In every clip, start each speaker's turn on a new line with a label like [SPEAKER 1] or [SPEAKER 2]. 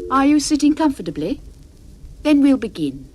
[SPEAKER 1] Are you sitting comfortably? Then we'll begin.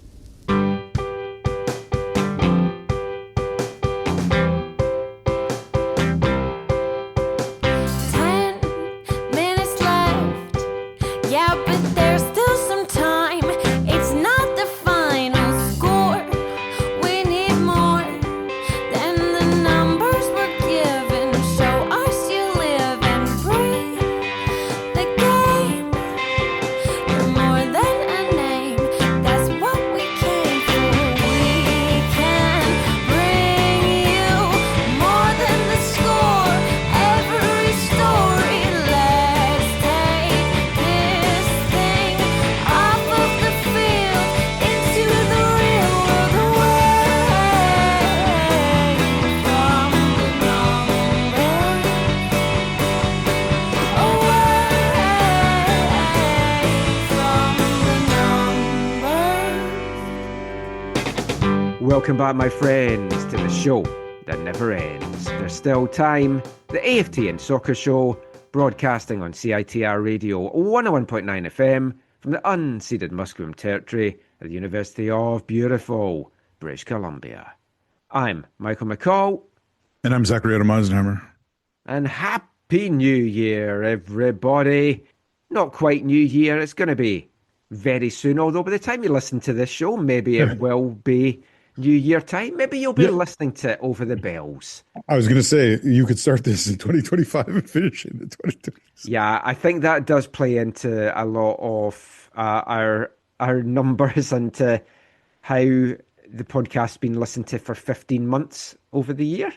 [SPEAKER 2] 'Welcome back, my friends, to the show that never ends. There's still time. The AFTN Soccer Show, broadcasting on CITR Radio 101.9 FM from the unceded Musqueam Territory at the University of beautiful British Columbia. I'm Michael McCall.
[SPEAKER 3] And I'm Zachary Adam Eisenhammer.
[SPEAKER 2] And Happy New Year, everybody. Not quite New Year. It's going to be very soon, although by the time you listen to this show, maybe it will be New Year time. Maybe you'll be listening to it over the bells.
[SPEAKER 3] I was going to say, you could start this in 2025 and finish it in 2026.
[SPEAKER 2] Yeah, I think that does play into a lot of our numbers and to how the podcast's been listened to for 15 months over the year.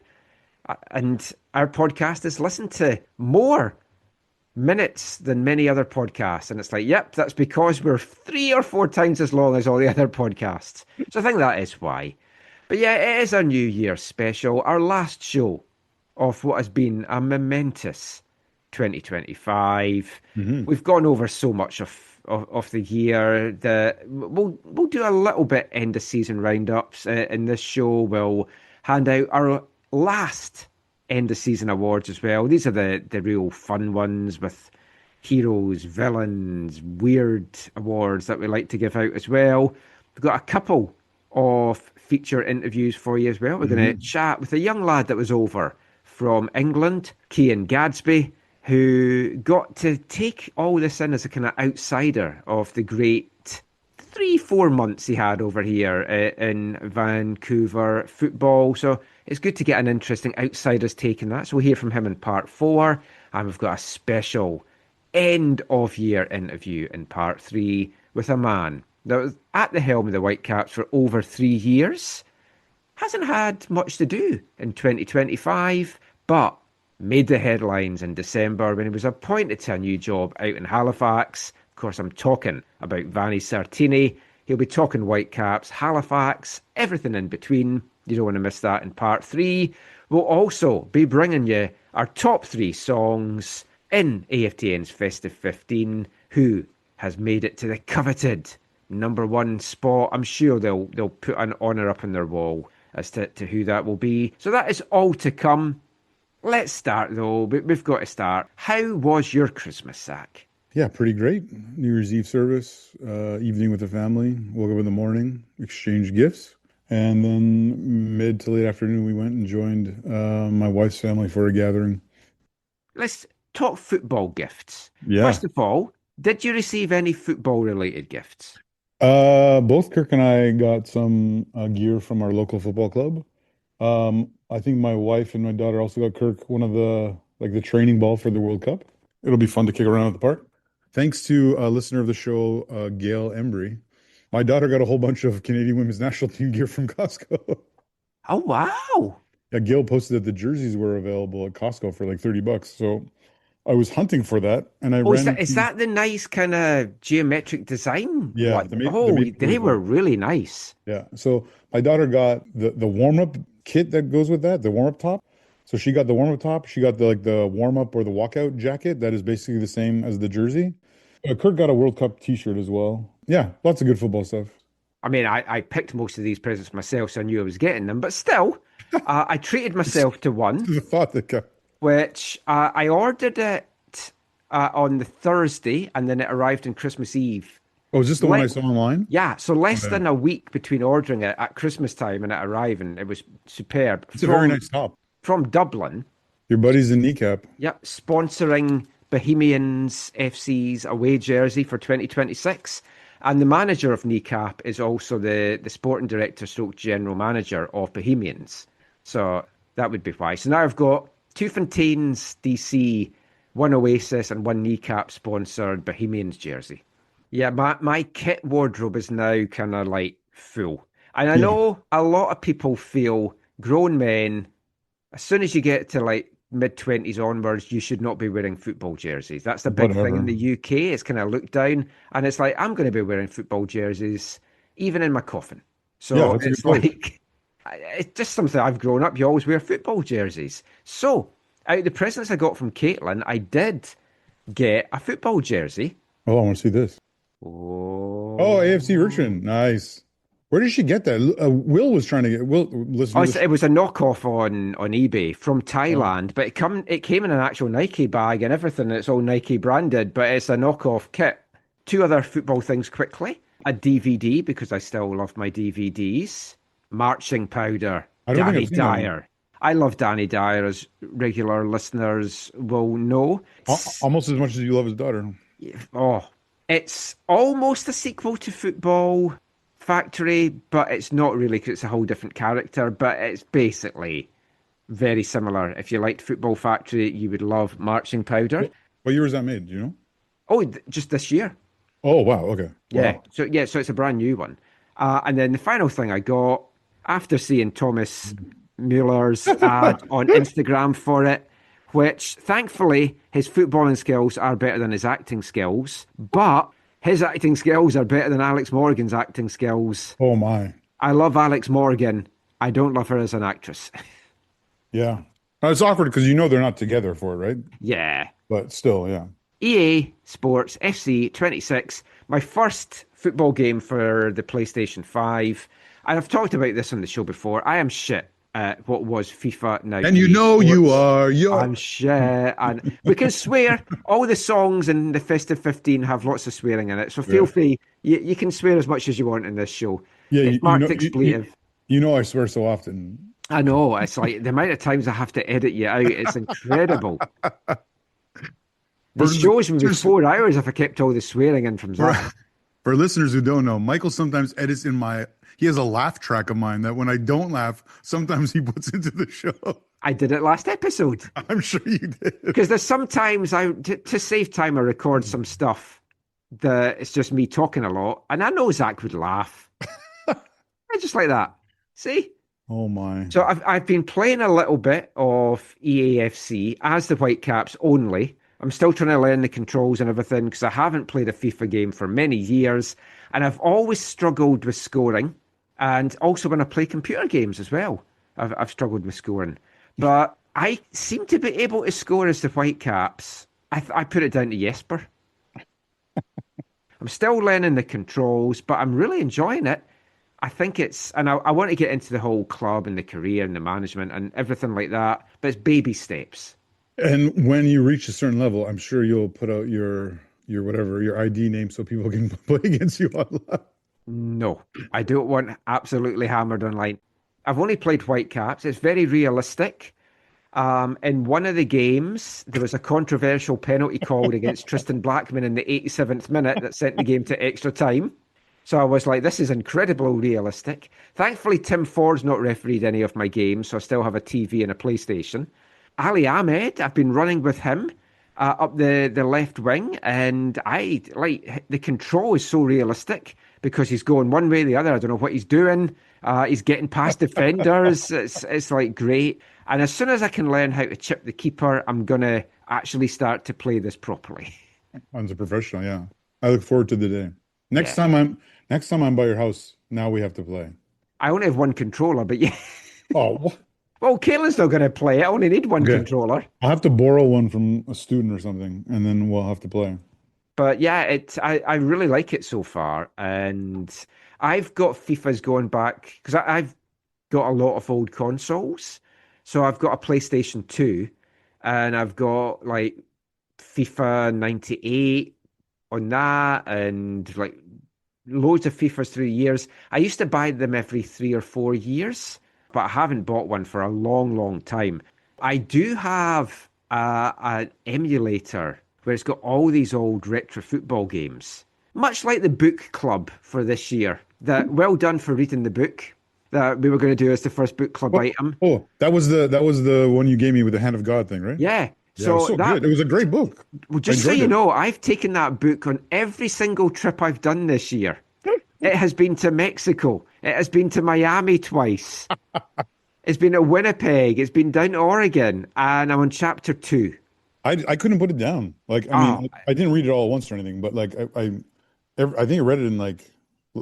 [SPEAKER 2] And our podcast is listened to more minutes than many other podcasts. And it's like, yep, that's because we're 3 or 4 times as long as all the other podcasts. So I think that is why. But yeah, it is a New Year special, our last show of what has been a momentous 2025. Mm-hmm. We've gone over so much of the year that we'll do a little bit end of season roundups in this show. We'll hand out our last end of season awards as well. These are the real fun ones with heroes, villains, weird awards that we like to give out as well. We've got a couple of feature interviews for you as well. We're going to chat with a young lad that was over from England, Kian Gadsby, who got to take all this in as a kind of outsider of the great 3-4 months he had over here in Vancouver football. So it's good to get an interesting outsider's take on that. So we'll hear from him in part 4. And we've got a special end of year interview in part 3 with a man that was at the helm of the Whitecaps for over 3 years. Hasn't had much to do in 2025, but made the headlines in December when he was appointed to a new job out in Halifax. Of course, I'm talking about Vanni Sartini. He'll be talking Whitecaps, Halifax, everything in between. You don't want to miss that in part 3. We'll also be bringing you our top 3 songs in AFTN's Festive 15. Who has made it to the coveted number 1 spot? I'm sure they'll put an honour up on their wall as to who that will be. So that is all to come. Let's start though. We've got to start. How was your Christmas, Zach?
[SPEAKER 3] Yeah, pretty great. New Year's Eve service, evening with the family. Woke up in the morning, exchanged gifts. And then mid to late afternoon, we went and joined my wife's family for a gathering.
[SPEAKER 2] Let's talk football gifts.
[SPEAKER 3] Yeah.
[SPEAKER 2] First of all, did you receive any football-related gifts?
[SPEAKER 3] Both Kirk and I got some gear from our local football club. I think my wife and my daughter also got Kirk one of the training ball for the World Cup. It'll be fun to kick around at the park. Thanks to a listener of the show, Gail Embry, my daughter got a whole bunch of Canadian women's national team gear from Costco.
[SPEAKER 2] Oh, wow.
[SPEAKER 3] Yeah, Gail posted that the jerseys were available at Costco for like $30. So I was hunting for that, and I ran.
[SPEAKER 2] Is that the nice kind of geometric design?
[SPEAKER 3] Yeah.
[SPEAKER 2] They were really nice.
[SPEAKER 3] Yeah. So my daughter got the warm-up kit that goes with that, the warm-up top. So she got the warm-up top. She got the warm-up or the walkout jacket that is basically the same as the jersey. Kirk got a World Cup t-shirt as well. Yeah, lots of good football stuff.
[SPEAKER 2] I mean, I picked most of these presents myself, so I knew I was getting them. But still, I treated myself to one.
[SPEAKER 3] The thought that got...
[SPEAKER 2] Which I ordered it on the Thursday, and then it arrived on Christmas Eve.
[SPEAKER 3] Oh, is this the one I saw online?
[SPEAKER 2] Yeah, so less
[SPEAKER 3] Okay.
[SPEAKER 2] than a week between ordering it at Christmas time and it arriving. It was superb.
[SPEAKER 3] It's a very nice top.
[SPEAKER 2] From Dublin.
[SPEAKER 3] Your buddy's in Kneecap.
[SPEAKER 2] Yep, sponsoring Bohemians FC's away jersey for 2026. And the manager of Kneecap is also the sporting director stroke general manager of Bohemians. So that would be why. So now I've got 2 Fontaines DC, 1 Oasis and 1 Kneecap sponsored Bohemians jersey. Yeah, my kit wardrobe is now kind of like full. And I know a lot of people feel grown men, as soon as you get to like mid-20s onwards, you should not be wearing football jerseys. That's the big thing in the UK. It's kind of looked down. And it's like, I'm going to be wearing football jerseys, even in my coffin. So it's like, it's just something I've grown up. You always wear football jerseys. So out of the presents I got from Caitlin, I did get a football jersey.
[SPEAKER 3] Oh, I want to see this.
[SPEAKER 2] Oh,
[SPEAKER 3] AFC Richmond. Nice. Where did she get that? Will was trying to get
[SPEAKER 2] it was a knockoff on eBay from Thailand, but it came in an actual Nike bag and everything. It's all Nike branded, but it's a knockoff kit. 2 other football things quickly. A DVD, because I still love my DVDs. Marching Powder. Danny Dyer. I love Danny Dyer, as regular listeners will know.
[SPEAKER 3] Almost as much as you love his daughter.
[SPEAKER 2] Oh, it's almost a sequel to Football Factory, but it's not really, because it's a whole different character, but it's basically very similar. If you liked Football Factory, you would love Marching Powder.
[SPEAKER 3] What year was that made? Do you know?
[SPEAKER 2] Oh, just this year.
[SPEAKER 3] Oh, wow. Okay.
[SPEAKER 2] Yeah.
[SPEAKER 3] Wow.
[SPEAKER 2] So it's a brand new one. And then the final thing I got, after seeing Thomas Mueller's ad on Instagram for it, which thankfully his footballing skills are better than his acting skills, but his acting skills are better than Alex Morgan's acting skills.
[SPEAKER 3] Oh, my.
[SPEAKER 2] I love Alex Morgan. I don't love her as an actress.
[SPEAKER 3] Yeah. It's awkward because they're not together for it, right?
[SPEAKER 2] Yeah.
[SPEAKER 3] But still, yeah.
[SPEAKER 2] EA Sports FC 26, my first football game for the PlayStation 5. And I've talked about this on the show before. I am shit at what was FIFA now.
[SPEAKER 3] And you know
[SPEAKER 2] Sports.
[SPEAKER 3] you are.
[SPEAKER 2] I'm shit. And we can swear. All the songs in the Festive 15 have lots of swearing in it. So feel free. You can swear as much as you want in this show.
[SPEAKER 3] Yeah,
[SPEAKER 2] it's marked expletive.
[SPEAKER 3] I swear so often.
[SPEAKER 2] I know. It's like the amount of times I have to edit you out. It's incredible. The shows would be 4 hours if I kept all the swearing in from Zach.
[SPEAKER 3] For listeners who don't know, Michael sometimes edits he has a laugh track of mine that when I don't laugh, sometimes he puts into the show.
[SPEAKER 2] I did it last episode.
[SPEAKER 3] I'm sure you did.
[SPEAKER 2] Because there's sometimes to save time, I record some stuff that it's just me talking a lot. And I know Zach would laugh. I just like that. See?
[SPEAKER 3] Oh, my.
[SPEAKER 2] So I've been playing a little bit of EAFC as the Whitecaps only. I'm still trying to learn the controls and everything because I haven't played a FIFA game for many years. And I've always struggled with scoring. And also when I play computer games as well, I've struggled with scoring. But I seem to be able to score as the Whitecaps. I put it down to Jesper. I'm still learning the controls, but I'm really enjoying it. I think and I want to get into the whole club and the career and the management and everything like that. But it's baby steps.
[SPEAKER 3] And when you reach a certain level, I'm sure you'll put out your ID name so people can play against you online.
[SPEAKER 2] No, I don't want absolutely hammered online. I've only played Whitecaps. It's very realistic. In one of the games, there was a controversial penalty called against Tristan Blackman in the 87th minute that sent the game to extra time. So I was like, this is incredibly realistic. Thankfully, Tim Ford's not refereed any of my games, so I still have a TV and a PlayStation. Ali Ahmed, I've been running with him up the left wing, and I like the control is so realistic because he's going one way or the other. I don't know what he's doing. He's getting past defenders. It's like great. And as soon as I can learn how to chip the keeper, I'm gonna actually start to play this properly.
[SPEAKER 3] As a professional, yeah. I look forward to the day. Next time I'm by your house, now we have to play.
[SPEAKER 2] I only have one controller, but yeah.
[SPEAKER 3] Oh, what?
[SPEAKER 2] Well, Caitlin's not going to play. I only need one controller.
[SPEAKER 3] I'll have to borrow one from a student or something, and then we'll have to play.
[SPEAKER 2] But yeah, I really like it so far. And I've got FIFAs going back, because I've got a lot of old consoles. So I've got a PlayStation 2, and I've got like FIFA 98 on that, and like loads of FIFAs through years. I used to buy them every 3 or 4 years, but I haven't bought one for a long, long time. I do have an emulator where it's got all these old retro football games, much like the book club for this year. That well done for reading the book that we were going to do as the first book club item.
[SPEAKER 3] Oh, that was the one you gave me with the Hand of God thing, right?
[SPEAKER 2] Yeah.
[SPEAKER 3] Yeah, it was so good. It was a great book.
[SPEAKER 2] Well, just so you know, I've taken that book on every single trip I've done this year. It has been to Mexico. It has been to Miami twice. It's been to Winnipeg. It's been down to Oregon. And I'm on chapter 2.
[SPEAKER 3] I couldn't put it down. Like, I mean, I didn't read it all at once or anything, but like I think I read it in like,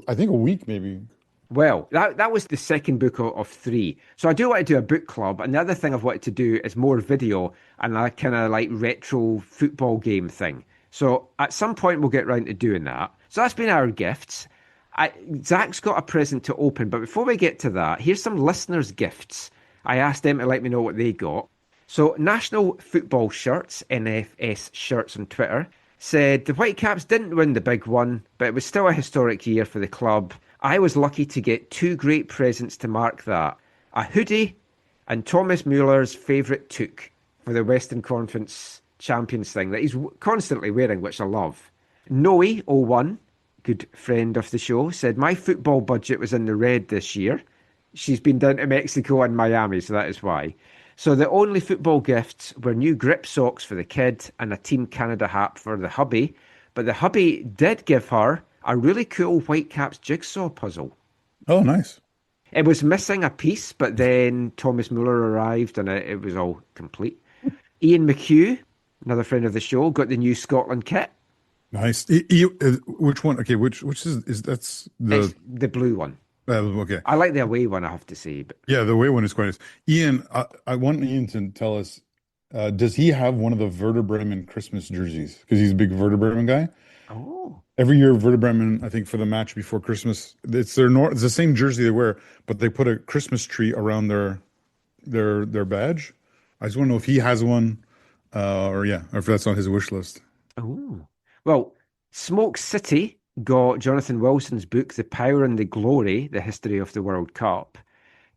[SPEAKER 3] I think a week maybe.
[SPEAKER 2] Well, that was the second book of 3. So I do want to do a book club. And the other thing I've wanted to do is more video and a kind of like retro football game thing. So at some point we'll get round to doing that. So that's been our gifts. Zach's got a present to open, but before we get to that, here's some listeners' gifts. I asked them to let me know what they got. So National Football Shirts, NFS Shirts on Twitter, said the Whitecaps didn't win the big one, but it was still a historic year for the club. I was lucky to get 2 great presents to mark that. A hoodie and Thomas Mueller's favourite toque for the Western Conference Champions thing that he's constantly wearing, which I love. Noe01, good friend of the show, said my football budget was in the red this year. She's been down to Mexico and Miami, so that is why. So the only football gifts were new grip socks for the kid and a Team Canada hat for the hubby. But the hubby did give her a really cool Whitecaps jigsaw puzzle.
[SPEAKER 3] Oh, nice.
[SPEAKER 2] It was missing a piece, but then Thomas Muller arrived and it was all complete. Ian McHugh, another friend of the show, got the new Scotland kit.
[SPEAKER 3] Nice. Which one? Okay, which that's the
[SPEAKER 2] It's the blue one.
[SPEAKER 3] Okay.
[SPEAKER 2] I like the away one, I have to say. But
[SPEAKER 3] Yeah, the away one is quite nice. Ian, I want Ian to tell us, does he have one of the Werder Bremen Christmas jerseys? Because he's a big Werder Bremen guy.
[SPEAKER 2] Oh.
[SPEAKER 3] Every year, Werder Bremen, I think for the match before Christmas, it's it's the same jersey they wear, but they put a Christmas tree around their badge. I just want to know if he has one, or if that's on his wish list.
[SPEAKER 2] Oh. Well, Smoke City got Jonathan Wilson's book, The Power and the Glory, The History of the World Cup.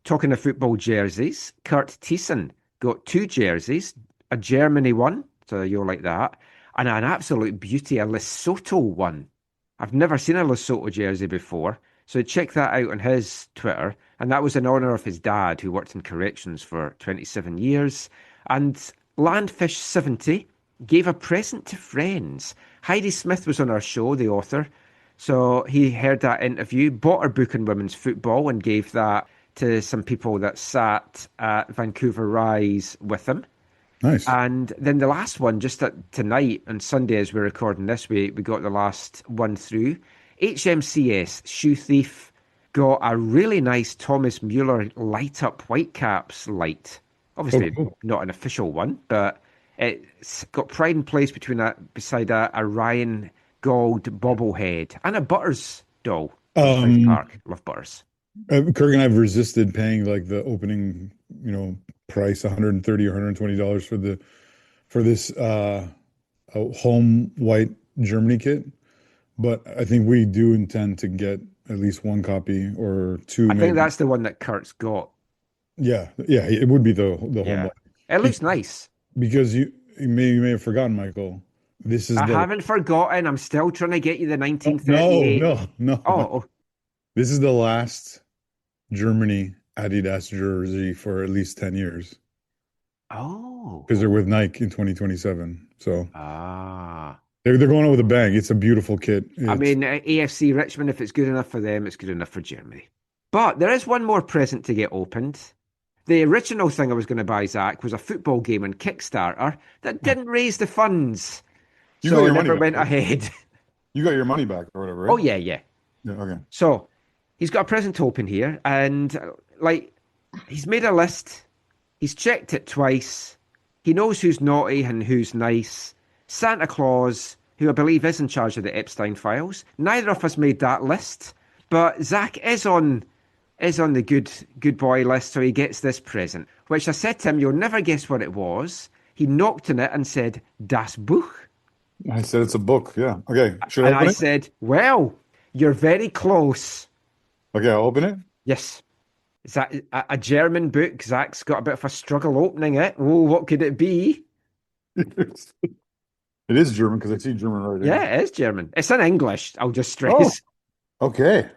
[SPEAKER 2] Talking of football jerseys, Kurt Thiessen got 2 jerseys, a Germany one, so you'll like that, and an absolute beauty, a Lesotho one. I've never seen a Lesotho jersey before, so check that out on his Twitter. And that was in honour of his dad, who worked in corrections for 27 years. And Landfish70 gave a present to friends. Heidi Smith was on our show, the author. So he heard that interview, bought her book on women's football and gave that to some people that sat at Vancouver Rise with him.
[SPEAKER 3] Nice.
[SPEAKER 2] And then the last one, just tonight, on Sunday as we're recording this, we got the last one through. HMCS, Shoe Thief, got a really nice Thomas Mueller light-up Whitecaps light. Obviously, not an official one, but it's got pride and place beside a Ryan Gold bobblehead and a Butters doll. Park. Love Butters.
[SPEAKER 3] Kirk and I have resisted paying like the opening, price, $130 or $120 for this home white Germany kit. But I think we do intend to get at least one copy or 2.
[SPEAKER 2] I think that's the one that Kurt's got.
[SPEAKER 3] Yeah, it would be the home white.
[SPEAKER 2] It looks nice.
[SPEAKER 3] Because you may have forgotten, Michael. I
[SPEAKER 2] haven't forgotten. I'm still trying to get you the 1938.
[SPEAKER 3] No.
[SPEAKER 2] Oh.
[SPEAKER 3] This is the last Germany Adidas jersey for at least 10 years.
[SPEAKER 2] Oh.
[SPEAKER 3] Because they're with Nike in 2027. So they're going out with a bang. It's a beautiful kit.
[SPEAKER 2] AFC Richmond, if it's good enough for them, it's good enough for Germany. But there is one more present to get opened. The original thing I was going to buy, Zach, was a football game on Kickstarter that didn't raise the funds. So it never went ahead.
[SPEAKER 3] You got your money back or whatever, right?
[SPEAKER 2] Oh, yeah.
[SPEAKER 3] Okay.
[SPEAKER 2] So he's got a present to open here, and he's made a list. He's checked it twice. He knows who's naughty and who's nice. Santa Claus, who I believe is in charge of the Epstein files. Neither of us made that list, but Zach is on the good boy list, so he gets this present, which I said to him, you'll never guess what it was. He knocked on it and said, Das Buch.
[SPEAKER 3] I said it's a book. Yeah. Okay. Should I
[SPEAKER 2] And I
[SPEAKER 3] open it?
[SPEAKER 2] said, well, you're very close.
[SPEAKER 3] Okay, I'll open it.
[SPEAKER 2] Yes. Is that a German book? Zach's got a bit of a struggle opening it. Oh, what could it be?
[SPEAKER 3] It is German because I see German writing.
[SPEAKER 2] Yeah, it is German. It's in English, I'll just
[SPEAKER 3] Oh,
[SPEAKER 2] stress.
[SPEAKER 3] okay.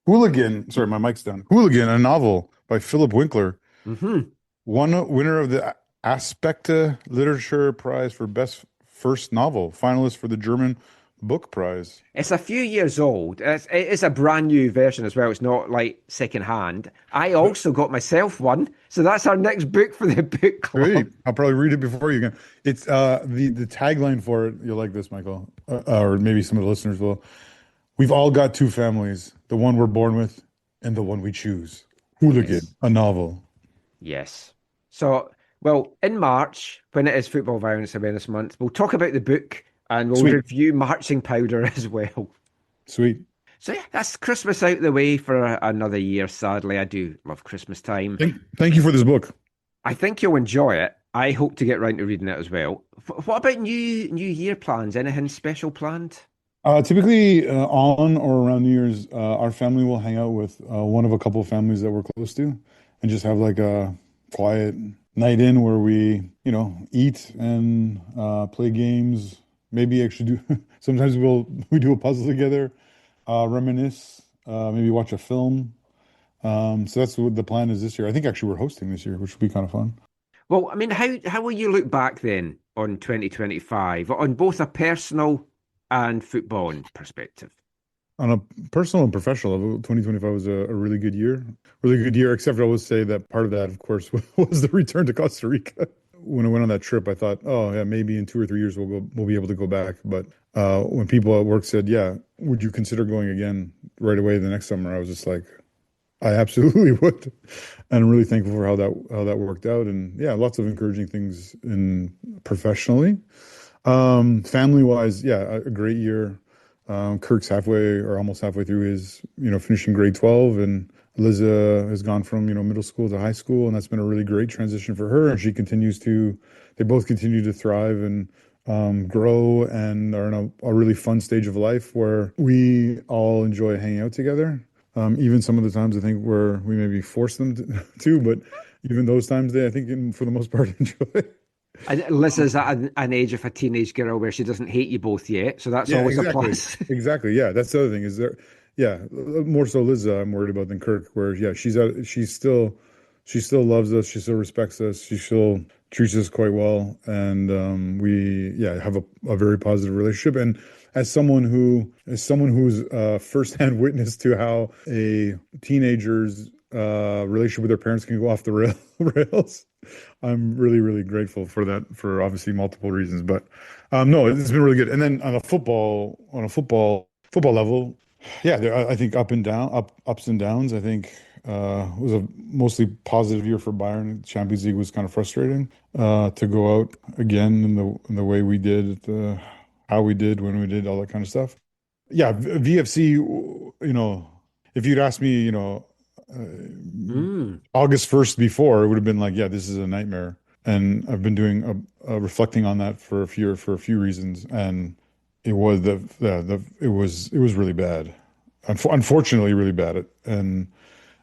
[SPEAKER 3] Hooligan. Sorry, my mic's down. Hooligan, a novel by Philip Winkler.
[SPEAKER 2] Hmm.
[SPEAKER 3] Winner of the Aspekte Literature Prize for Best First Novel. Finalist for the German Book Prize.
[SPEAKER 2] It's a few years old. It's a brand new version as well. It's not like second hand. I also got myself one. So that's our next book for the book club.
[SPEAKER 3] Great. I'll probably read it before you can. It's the tagline for it. You'll like this, Michael, or maybe some of the listeners will. We've all got two families, the one we're born with and the one we choose. Hooligan,
[SPEAKER 2] Yes.
[SPEAKER 3] a novel.
[SPEAKER 2] Yes. So, well, in March, when it is Football Violence Awareness Month, we'll talk about the book and we'll
[SPEAKER 3] Sweet.
[SPEAKER 2] review Marching Powder as well.
[SPEAKER 3] Sweet.
[SPEAKER 2] So, yeah, that's Christmas out the way for another year, sadly. I do love Christmas time.
[SPEAKER 3] Thank you for this book.
[SPEAKER 2] I think you'll enjoy it. I hope to get round to reading it as well. What about New Year plans? Anything special planned?
[SPEAKER 3] Typically, on or around New Year's, our family will hang out with one of a couple of families that we're close to and just have like a quiet night in where we, eat and play games. Maybe actually do, sometimes we do a puzzle together, reminisce, maybe watch a film. So that's what the plan is this year. I think actually we're hosting this year, which will be kind of fun.
[SPEAKER 2] Well, I mean, how will you look back then on 2025 on both a personal and footballing perspective?
[SPEAKER 3] On a personal and professional level, 2025 was a really good year. Really good year, except I will say that part of that, of course, was the return to Costa Rica. When I went on that trip, I thought, oh yeah, maybe in 2 or 3 years we'll be able to go back. But when people at work said, yeah, would you consider going again right away the next summer? I was just like, I absolutely would. And I'm really thankful for how that worked out. And yeah, lots of encouraging things professionally. Family wise, yeah, a great year. Kirk's halfway or almost halfway through his, finishing grade 12, and Liza has gone from, middle school to high school, and that's been a really great transition for her. And they both continue to thrive and grow and are in a really fun stage of life where we all enjoy hanging out together. Even some of the times I think where we maybe force them to, but even those times I think for the most part enjoy.
[SPEAKER 2] And Liz is at an age of a teenage girl where she doesn't hate you both yet, so that's always a plus.
[SPEAKER 3] Exactly. Yeah, that's the other thing. Is there? Yeah, more so Liz, I'm worried about than Kirk. Where yeah, she still loves us. She still respects us. She still treats us quite well, and we have a very positive relationship. And as someone who's firsthand witness to how a teenager's relationship with their parents can go off the rails. I'm really, really grateful for that for obviously multiple reasons, but no, it's been really good. And then on a football level, yeah, I think ups and downs. I think it was a mostly positive year for Bayern. Champions League was kind of frustrating to go out again in the way we did, how we did when we did all that kind of stuff. Yeah, VFC. If you'd asked me, August 1st before, it would have been like, yeah, this is a nightmare. And I've been doing reflecting on that for a few reasons, and it was it was really bad, unfortunately, really bad. And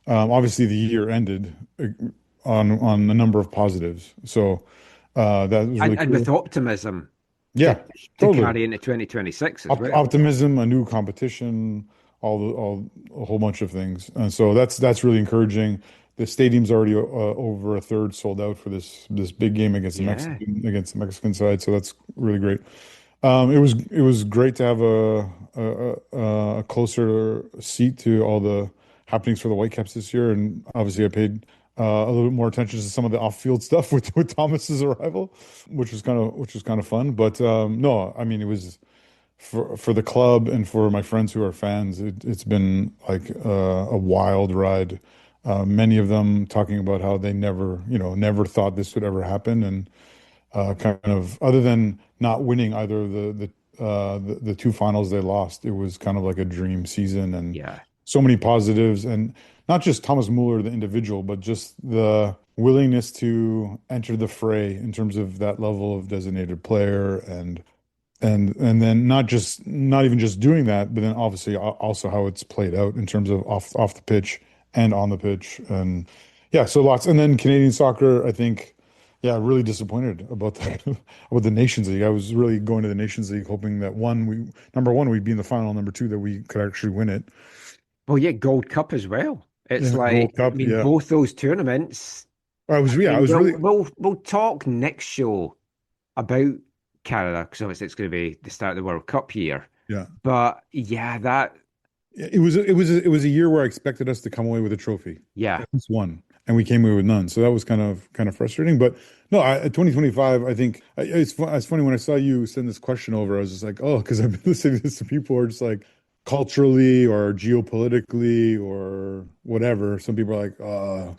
[SPEAKER 3] obviously, the year ended on a number of positimes. So that was really
[SPEAKER 2] and
[SPEAKER 3] cool.
[SPEAKER 2] with optimism,
[SPEAKER 3] Yeah,
[SPEAKER 2] to
[SPEAKER 3] totally.
[SPEAKER 2] carry into 2026 as well.
[SPEAKER 3] Optimism, a new competition, a whole bunch of things, and so that's really encouraging. The stadium's already over a third sold out for this big game against the Mexican side, so that's really great. It was great to have a closer seat to all the happenings for the Whitecaps this year, and obviously I paid a little bit more attention to some of the off-field stuff with Thomas's arrival, which was kind of fun. But no, I mean it was for the club and for my friends who are fans. It's been like a wild ride. Many of them talking about how they never thought this would ever happen, and kind of other than not winning either of the two finals they lost, it was kind of like a dream season, and
[SPEAKER 2] Yeah.
[SPEAKER 3] so many positives, and not just Thomas Muller, the individual, but just the willingness to enter the fray in terms of that level of designated player and then not even just doing that, but then obviously also how it's played out in terms of off the pitch and on the pitch. And yeah, so lots. And then Canadian soccer, I think, yeah, really disappointed about that about the Nations League. I was really going to the Nations League hoping that number one, we'd be in the final, number two, that we could actually win it.
[SPEAKER 2] Well, yeah, Gold Cup as well. It's
[SPEAKER 3] Yeah,
[SPEAKER 2] like,
[SPEAKER 3] Gold
[SPEAKER 2] I
[SPEAKER 3] Cup,
[SPEAKER 2] mean,
[SPEAKER 3] yeah.
[SPEAKER 2] both those tournaments.
[SPEAKER 3] I was, yeah, I was really,
[SPEAKER 2] We'll talk next show about Canada because obviously it's going to be the start of the World Cup year.
[SPEAKER 3] yeah.
[SPEAKER 2] But yeah, that
[SPEAKER 3] It was a year where I expected us to come away with a trophy,
[SPEAKER 2] yeah.
[SPEAKER 3] at least one, and we came away with none. So that was kind of frustrating. But no, 2025, I think it's funny when I saw you send this question over. I was just like, oh, because I've been listening to this to people who are just like culturally or geopolitically or whatever. Some people are like,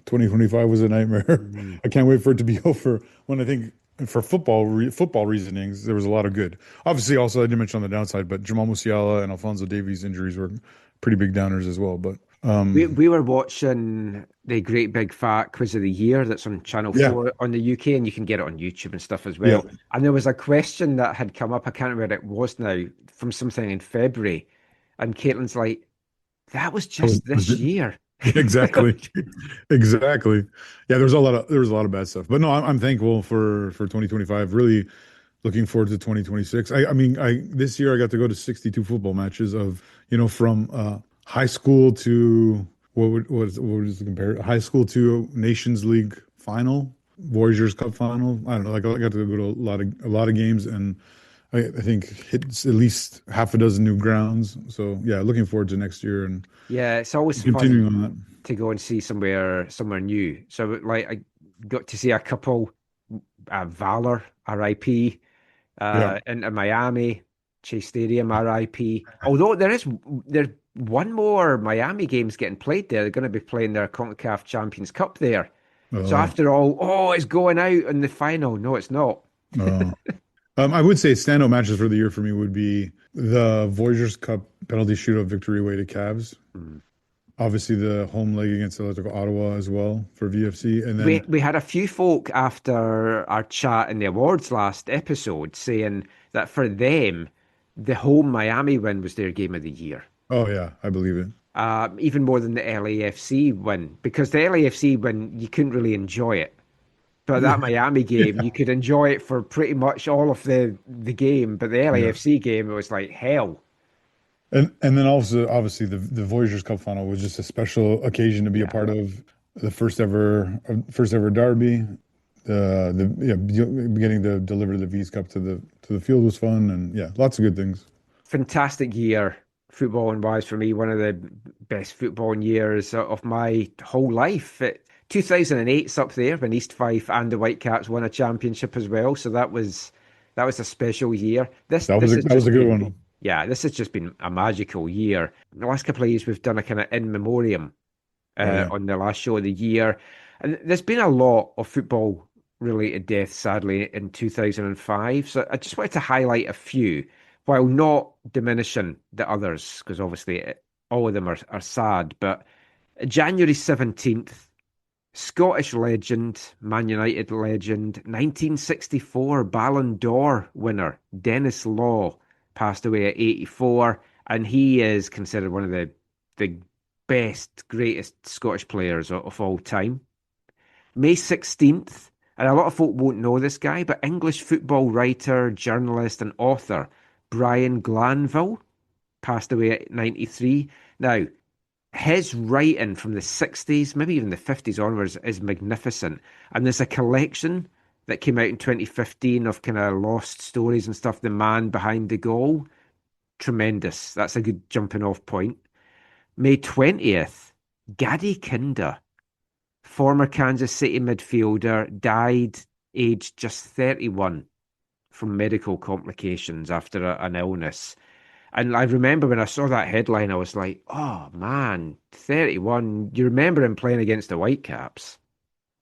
[SPEAKER 3] 2025 was a nightmare.
[SPEAKER 2] Mm.
[SPEAKER 3] I can't wait for it to be over. When I think for football reasonings, there was a lot of good. Obviously, also I didn't mention on the downside, but Jamal Musiala and Alphonso Davies injuries were pretty big downers as well. But
[SPEAKER 2] We were watching the Great Big Fat Quiz of the Year that's on Channel
[SPEAKER 3] yeah,
[SPEAKER 2] 4 on the UK, and you can get it on YouTube and stuff as
[SPEAKER 3] yeah.
[SPEAKER 2] well. And there was a question that had come up, I can't remember what it was now, from something in February. And Caitlin's like, that was just this year.
[SPEAKER 3] Exactly. Exactly. Yeah, there was a lot of bad stuff. But no, I'm thankful for 2025. Really looking forward to 2026. I mean, this year I got to go to 62 football matches of, from high school to what is the compare? High school to Nations League final, Warriors Cup final. I don't know. Like I got to go to a lot of games, and I think hit at least half a dozen new grounds. So yeah, looking forward to next year and
[SPEAKER 2] Yeah, it's always
[SPEAKER 3] continuing on
[SPEAKER 2] fun
[SPEAKER 3] that.
[SPEAKER 2] to go and see somewhere new. So like I got to see a couple, Valor, RIP,
[SPEAKER 3] Yeah.
[SPEAKER 2] into Miami, Chase Stadium, RIP. Although there's one more Miami games getting played there. They're going to be playing their CONCACAF Champions Cup there. So
[SPEAKER 3] Uh,
[SPEAKER 2] after all, it's going out in the final. No, it's not.
[SPEAKER 3] uh, I would say standout matches for the year for me would be the Voyageurs Cup penalty shootout victory away to Cavs.
[SPEAKER 2] Mm.
[SPEAKER 3] Obviously, the home leg against Electric Ottawa as well for VFC, and then
[SPEAKER 2] We had a few folk after our chat in the awards last episode saying that for them, the home Miami win was their game of the year.
[SPEAKER 3] oh yeah, I believe it.
[SPEAKER 2] Even more than the LAFC win, because the LAFC win, you couldn't really enjoy it. But that Miami game,
[SPEAKER 3] Yeah,
[SPEAKER 2] you could enjoy it for pretty much all of the game. But the
[SPEAKER 3] yeah.
[SPEAKER 2] LAFC game, it was like hell.
[SPEAKER 3] And then also obviously the Voyageurs Cup final was just a special occasion to be a
[SPEAKER 2] Yeah.
[SPEAKER 3] part of the first ever derby. Getting to deliver the V's Cup to the field was fun, and yeah, lots of good things.
[SPEAKER 2] Fantastic year, footballing wise for me. One of the best footballing years of my whole life. 2008's up there when East Fife and the Whitecaps won a championship as well. So that was a special year. This
[SPEAKER 3] That was
[SPEAKER 2] this
[SPEAKER 3] a,
[SPEAKER 2] has
[SPEAKER 3] that was
[SPEAKER 2] just
[SPEAKER 3] a good
[SPEAKER 2] been
[SPEAKER 3] one.
[SPEAKER 2] yeah, this has just been a magical year. The last couple of years we've done a kind of in memoriam
[SPEAKER 3] Oh yeah,
[SPEAKER 2] on the last show of the year, and there's been a lot of football related deaths sadly in 2005. So I just wanted to highlight a few while not diminishing the others because obviously all of them are sad. But January 17th. Scottish legend, Man United legend, 1964 Ballon d'Or winner, Dennis Law, passed away at 84, and he is considered one of the best, greatest Scottish players of all time. May 16th, and a lot of folk won't know this guy, but English football writer, journalist, and author Brian Glanville passed away at 93. Now, his writing from the 60s, maybe even the 50s onwards, is magnificent. And there's a collection that came out in 2015 of kind of lost stories and stuff. The Man Behind the Goal. Tremendous. That's a good jumping off point. May 20th, Gadi Kinda, former Kansas City midfielder, died aged just 31 from medical complications after an illness. And I remember when I saw that headline, I was like, oh man, 31. You remember him playing against the Whitecaps.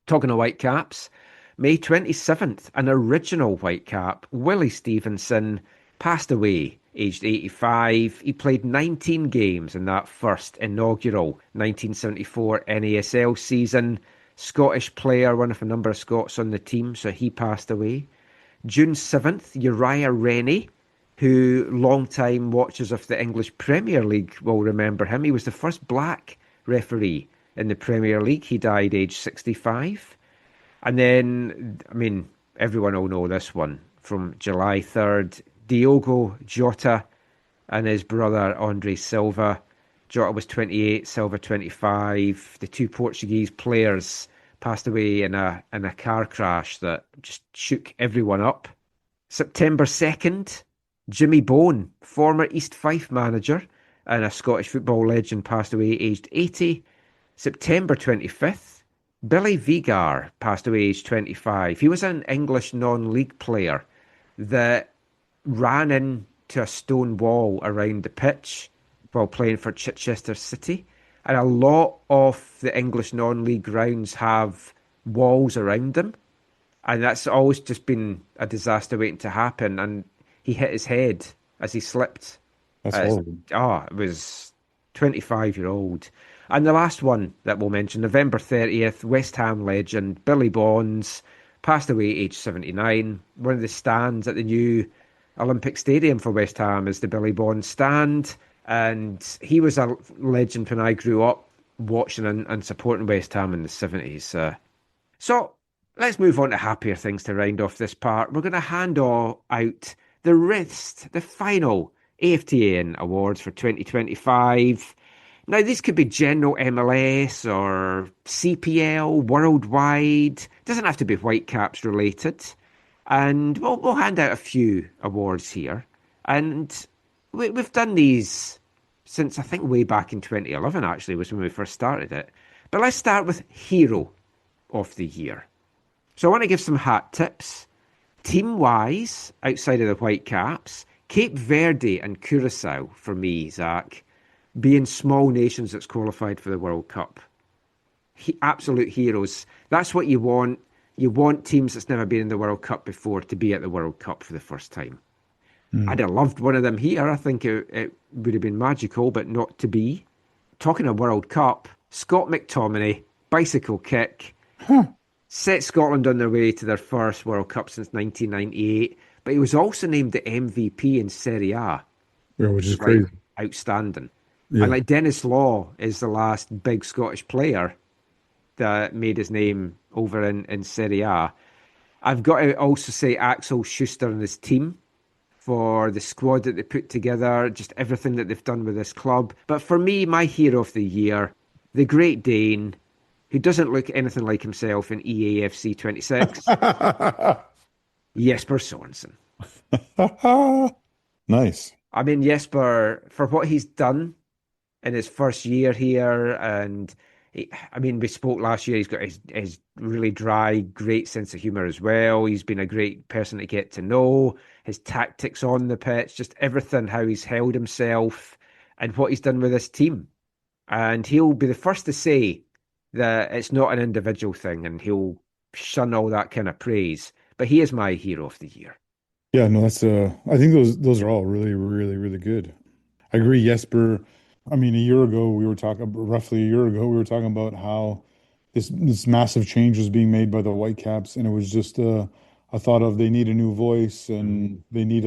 [SPEAKER 2] Talking of Whitecaps, May 27th, an original Whitecap, Willie Stevenson, passed away aged 85. He played 19 games in that first inaugural 1974 NASL season. Scottish player, one of a number of Scots on the team, so he passed away. June 7th, Uriah Rennie, who long-time watchers of the English Premier League will remember him. He was the first black referee in the Premier League. He died aged 65. And then, I mean, everyone will know this one from July 3rd. Diogo Jota and his brother Andre Silva. Jota was 28, Silva 25. The two Portuguese players passed away in a car crash that just shook everyone up. September 2nd, Jimmy Bone, former East Fife manager and a Scottish football legend, passed away aged 80. September 25th, Billy Vigar passed away aged 25. He was an English non-league player that ran into a stone wall around the pitch while playing for Chichester City. And a lot of the English non-league grounds have walls around them. And that's always just been a disaster waiting to happen. And he hit his head as he slipped.
[SPEAKER 3] That's horrible.
[SPEAKER 2] It was 25-year-old. And the last one that we'll mention, November 30th, West Ham legend Billy Bonds passed away aged 79. One of the stands at the new Olympic Stadium for West Ham is the Billy Bonds stand. And he was a legend when I grew up watching and supporting West Ham in the 70s. So let's move on to happier things to round off this part. We're going to hand out the final AFTN awards for 2025. Now, these could be general MLS or CPL, worldwide. It doesn't have to be Whitecaps related. And we'll hand out a few awards here. And we've done these since, I think, way back in 2011, actually, was when we first started it. But let's start with Hero of the Year. So I want to give some hat tips. Team-wise, outside of the Whitecaps, Cape Verde and Curacao, for me, Zach, being small nations that's qualified for the World Cup. Absolute heroes. That's what you want. You want teams that's never been in the World Cup before to be at the World Cup for the first time. I'd have loved one of them here. I think it would have been magical, but not to be. Talking of World Cup, Scott McTominay, bicycle kick, set Scotland on their way to their first World Cup since 1998. But he was also named the MVP in Serie A.
[SPEAKER 3] Yeah, which is crazy.
[SPEAKER 2] Outstanding.
[SPEAKER 3] Yeah.
[SPEAKER 2] And like Dennis Law is the last big Scottish player that made his name over in Serie A. I've got to also say Axel Schuster and his team for the squad that they put together, just everything that they've done with this club. But for me, my hero of the year, the Great Dane, who doesn't look anything like himself in EAFC 26, Jesper Sorensen.
[SPEAKER 3] Nice.
[SPEAKER 2] I mean, Jesper, for what he's done in his first year here, and we spoke last year, he's got his really dry, great sense of humour as well. He's been a great person to get to know. His tactics on the pitch, just everything, how he's held himself and what he's done with this team. And he'll be the first to say that it's not an individual thing, and he'll shun all that kind of praise. But he is my hero of the year.
[SPEAKER 3] Yeah, no, that's I think those are all really, really, really good. I agree, Jesper. I mean, roughly a year ago, we were talking about how this massive change was being made by the Whitecaps, and it was just a thought of they need a new voice and they need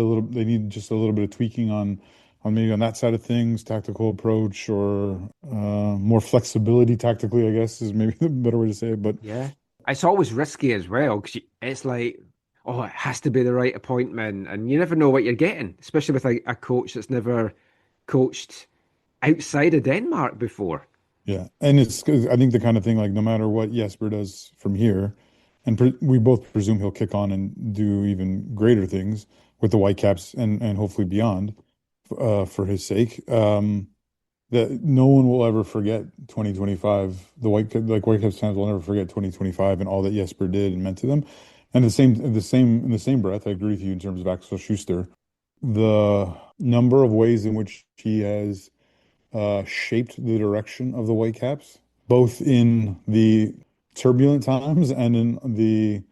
[SPEAKER 3] just a little bit of tweaking on maybe on that side of things, tactical approach or more flexibility tactically, I guess is maybe the better way to say it. But
[SPEAKER 2] yeah, it's always risky as well because it's like, oh, it has to be the right appointment, and you never know what you're getting, especially with a coach that's never coached outside of Denmark before.
[SPEAKER 3] Yeah, and I think the kind of thing like no matter what Jesper does from here, and we both presume he'll kick on and do even greater things with the Whitecaps and hopefully beyond for his sake. That no one will ever forget 2025. The Whitecaps fans will never forget 2025 and all that Jesper did and meant to them. And in the same breath, I agree with you in terms of Axel Schuster. The number of ways in which he has shaped the direction of the Whitecaps, both in the turbulent times and in the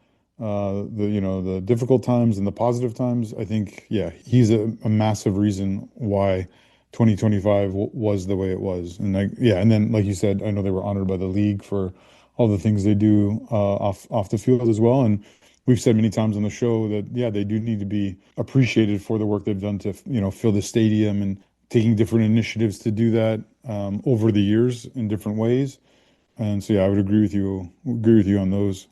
[SPEAKER 3] the difficult times and the positive times. I think, yeah, he's a massive reason why 2025 was the way it was. And and then like you said, I know they were honored by the league for all the things they do off the field as well. And we've said many times on the show that, yeah, they do need to be appreciated for the work they've done to, fill the stadium and taking different initiatives to do that over the years in different ways. And so, yeah, I would agree with you on those.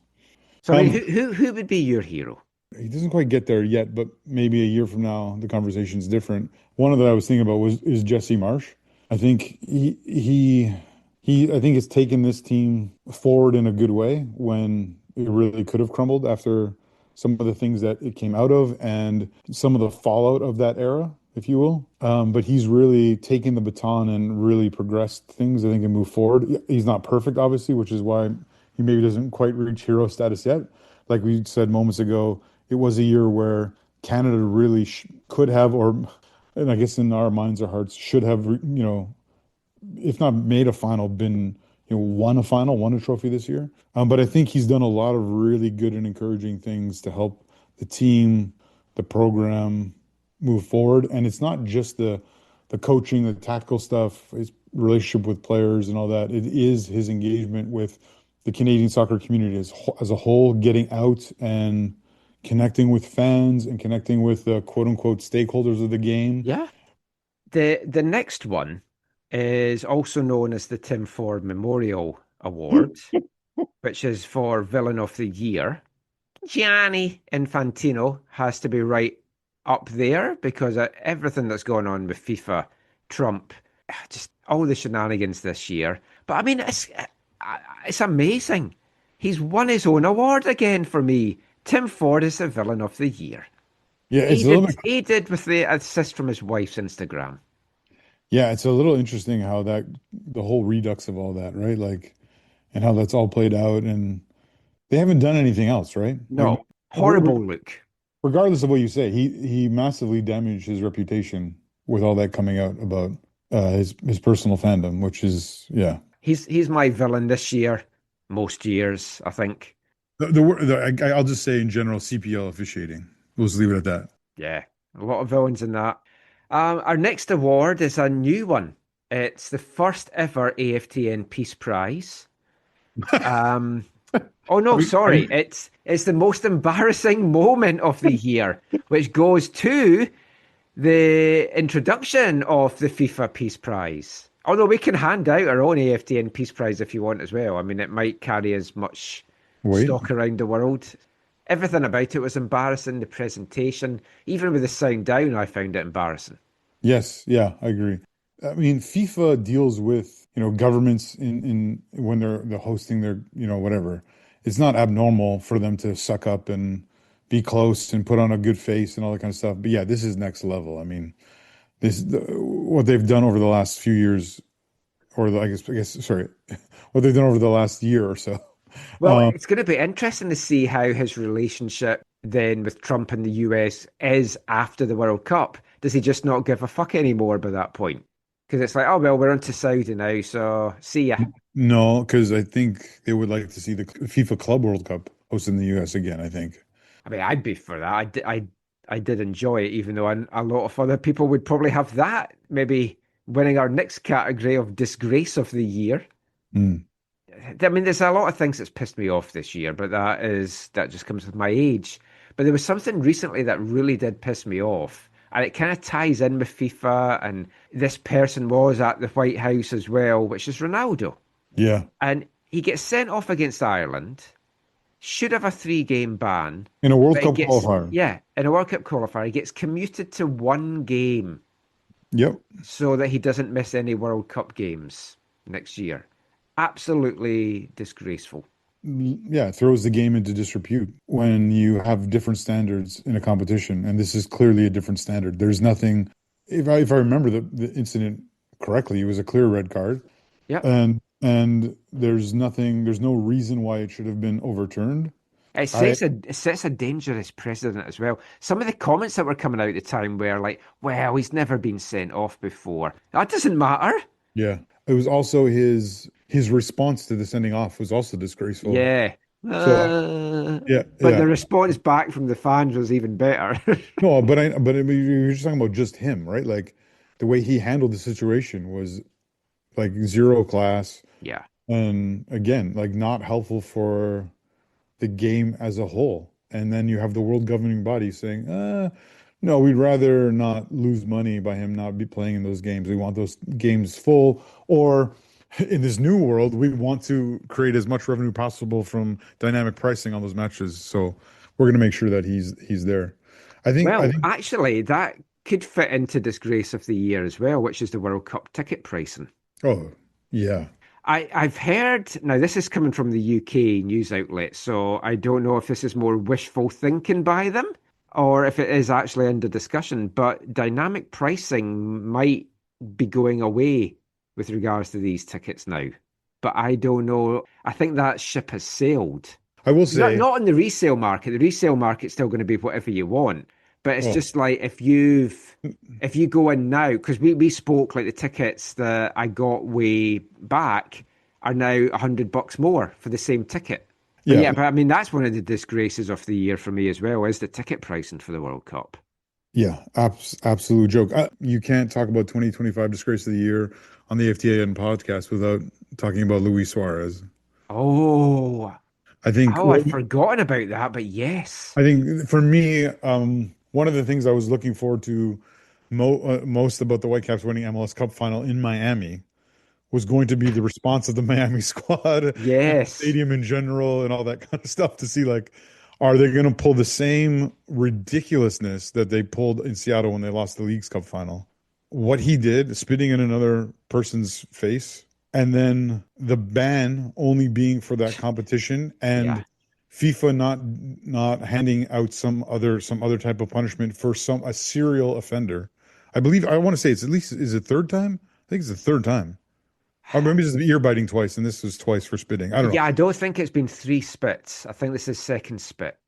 [SPEAKER 2] So, I mean, who would be your hero?
[SPEAKER 3] He doesn't quite get there yet, but maybe a year from now, the conversation's different. One of that I was thinking about is Jesse Marsh. I think he I think has taken this team forward in a good way when it really could have crumbled after some of the things that it came out of and some of the fallout of that era, if you will. But he's really taken the baton and really progressed things, I think, and moved forward. He's not perfect, obviously, which is why he maybe doesn't quite reach hero status yet. Like we said moments ago, it was a year where Canada really could have, and I guess in our minds or hearts, should have, if not made a final, been, won a trophy this year. But I think he's done a lot of really good and encouraging things to help the team, the program move forward. And it's not just the coaching, the tactical stuff, his relationship with players and all that. It is his engagement with the Canadian soccer community as a whole, getting out and connecting with fans and connecting with the quote unquote stakeholders of the game.
[SPEAKER 2] Yeah. The next one is also known as the Tim Ford Memorial Award, which is for Villain of the Year. Gianni Infantino has to be right up there because of everything that's going on with FIFA, Trump, just all the shenanigans this year. But I mean, it's amazing. He's won his own award again for me. Tim Ford is the Villain of the Year.
[SPEAKER 3] Yeah, it's
[SPEAKER 2] aided with the assist from his wife's Instagram.
[SPEAKER 3] Yeah, it's a little interesting how the whole redux of all that, right? Like, and how that's all played out, and they haven't done anything else, right?
[SPEAKER 2] No,
[SPEAKER 3] like,
[SPEAKER 2] horrible look.
[SPEAKER 3] Regardless of what you say, he massively damaged his reputation with all that coming out about his personal fandom, which is, yeah.
[SPEAKER 2] He's my villain this year, most years, I think.
[SPEAKER 3] I'll just say in general, CPL officiating. We'll just leave it at that.
[SPEAKER 2] Yeah, a lot of villains in that. Our next award is a new one. It's the first ever AFTN Peace Prize. Oh no, sorry. It's the most embarrassing moment of the year, which goes to the introduction of the FIFA Peace Prize. Although we can hand out our own AFTN Peace Prize if you want as well. I mean, it might carry as much stock around the world. Everything about it was embarrassing. The presentation, even with the sound down, I found it embarrassing.
[SPEAKER 3] Yes, yeah, I agree. I mean, FIFA deals with, governments in when they're hosting their, whatever. It's not abnormal for them to suck up and be close and put on a good face and all that kind of stuff. But yeah, this is next level. I mean, what they've done over the last few years, or I guess, sorry, what they've done over the last year or so.
[SPEAKER 2] Well, it's going to be interesting to see how his relationship then with Trump in the US is after the World Cup. Does he just not give a fuck anymore by that point? Because it's like, oh, well, we're on to Saudi now, so see ya.
[SPEAKER 3] No, because I think they would like to see the FIFA Club World Cup hosted in the US again, I think.
[SPEAKER 2] I mean, I'd be for that. I did enjoy it, even though a lot of other people would probably have that. Maybe winning our next category of Disgrace of the Year.
[SPEAKER 3] Mm.
[SPEAKER 2] I mean, there's a lot of things that's pissed me off this year, but that just comes with my age. But there was something recently that really did piss me off. And it kind of ties in with FIFA, and this person was at the White House as well, which is Ronaldo.
[SPEAKER 3] Yeah.
[SPEAKER 2] And he gets sent off against Ireland, should have a 3-game ban.
[SPEAKER 3] In a World Cup qualifier.
[SPEAKER 2] Yeah, in a World Cup qualifier. He gets commuted to 1 game.
[SPEAKER 3] Yep.
[SPEAKER 2] So that he doesn't miss any World Cup games next year. Absolutely disgraceful.
[SPEAKER 3] Yeah, it throws the game into disrepute when you have different standards in a competition, and this is clearly a different standard. There's nothing. If I remember the incident correctly, it was a clear red card.
[SPEAKER 2] Yeah,
[SPEAKER 3] and there's nothing. There's no reason why it should have been overturned.
[SPEAKER 2] It sets a dangerous precedent as well. Some of the comments that were coming out at the time were like, "Well, he's never been sent off before. That doesn't matter."
[SPEAKER 3] Yeah, it was also his response to the sending off was also disgraceful.
[SPEAKER 2] Yeah.
[SPEAKER 3] So yeah,
[SPEAKER 2] But
[SPEAKER 3] yeah.
[SPEAKER 2] the response back from the fans was even better.
[SPEAKER 3] No, but I mean, you're just talking about just him, right? Like the way he handled the situation was like zero class,
[SPEAKER 2] Yeah.
[SPEAKER 3] and again, like not helpful for the game as a whole. And then you have the world governing body saying, no, we'd rather not lose money by him not be playing in those games. We want those games full. Or in this new world, we want to create as much revenue possible from dynamic pricing on those matches. So we're going to make sure that he's there. I
[SPEAKER 2] Well,
[SPEAKER 3] think,
[SPEAKER 2] actually, that could fit into disgrace of the year as well, which is the World Cup ticket pricing.
[SPEAKER 3] oh, yeah.
[SPEAKER 2] I've heard, now this is coming from the UK news outlet, so I don't know if this is more wishful thinking by them or if it is actually under discussion, but dynamic pricing might be going away with regards to these tickets now. But I don't know. I think that ship has sailed.
[SPEAKER 3] I will
[SPEAKER 2] Not
[SPEAKER 3] say,
[SPEAKER 2] not on the resale market. The resale market's still going to be whatever you want. But it's
[SPEAKER 3] oh,
[SPEAKER 2] just like if you go in now, because we spoke like the tickets that I got way back are now $100 more for the same ticket. But
[SPEAKER 3] yeah,
[SPEAKER 2] yeah, but I mean that's one of the disgraces of the year for me as well, is the ticket pricing for the World Cup.
[SPEAKER 3] yeah, absolute joke. You can't talk about 2025 Disgrace of the Year on the AFTN podcast without talking about Luis Suarez.
[SPEAKER 2] Oh,
[SPEAKER 3] I think,
[SPEAKER 2] oh, I'd forgotten about that, but yes.
[SPEAKER 3] I think for me, one of the things I was looking forward to most about the Whitecaps winning MLS Cup final in Miami was going to be the response of the Miami squad and the
[SPEAKER 2] Yes.
[SPEAKER 3] stadium in general and all that kind of stuff to see like, are they going to pull the same ridiculousness that they pulled in Seattle when they lost the Leagues Cup final? What he did, spitting in another person's face, and then the ban only being for that competition,
[SPEAKER 2] Yeah.
[SPEAKER 3] and FIFA not handing out some other type of punishment for a serial offender. I believe I want to say it's at least is it third time? I think it's the third time. Or maybe it's ear biting twice, and this was twice for spitting. I don't know.
[SPEAKER 2] Yeah, I don't think it's been three spits. I think this is second spit.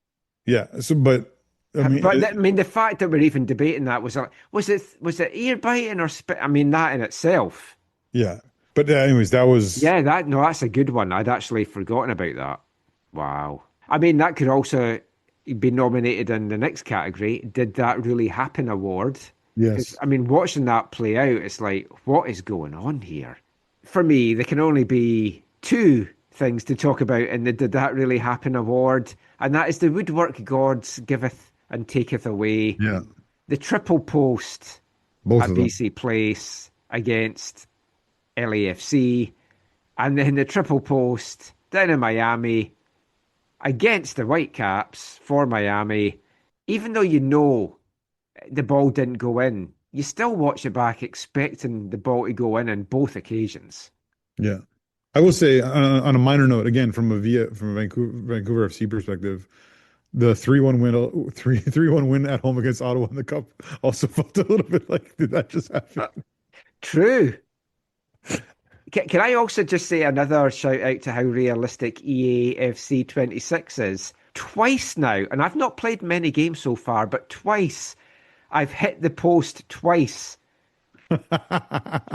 [SPEAKER 3] Yeah. So, but I mean,
[SPEAKER 2] But I mean, the fact that we're even debating that was like, was it ear biting or spit? I mean, that in itself.
[SPEAKER 3] yeah. But anyways, that was
[SPEAKER 2] Yeah, that's a good one. I'd actually forgotten about that. Wow. I mean, that could also be nominated in the next category. Did that really happen award? Because
[SPEAKER 3] yes.
[SPEAKER 2] I mean, watching that play out, it's like, what is going on here? For me, there can only be two things to talk about in the Did That Really Happen award, and that is the woodwork gods giveth and taketh away.
[SPEAKER 3] Yeah.
[SPEAKER 2] The triple post
[SPEAKER 3] Both
[SPEAKER 2] at
[SPEAKER 3] of them.
[SPEAKER 2] BC Place against LAFC, and then the triple post down in Miami against the Whitecaps for Miami. Even though you know the ball didn't go in, you still watch it back expecting the ball to go in both occasions.
[SPEAKER 3] Yeah. I will say on a minor note, again, from a Vancouver FC perspective, the 3-1 win, 3-1 win at home against Ottawa in the Cup also felt a little bit like, did that just happen?
[SPEAKER 2] True. Can I also just say another shout out to how realistic EAFC 26 is? Twice now, and I've not played many games so far, but twice I've hit the post twice.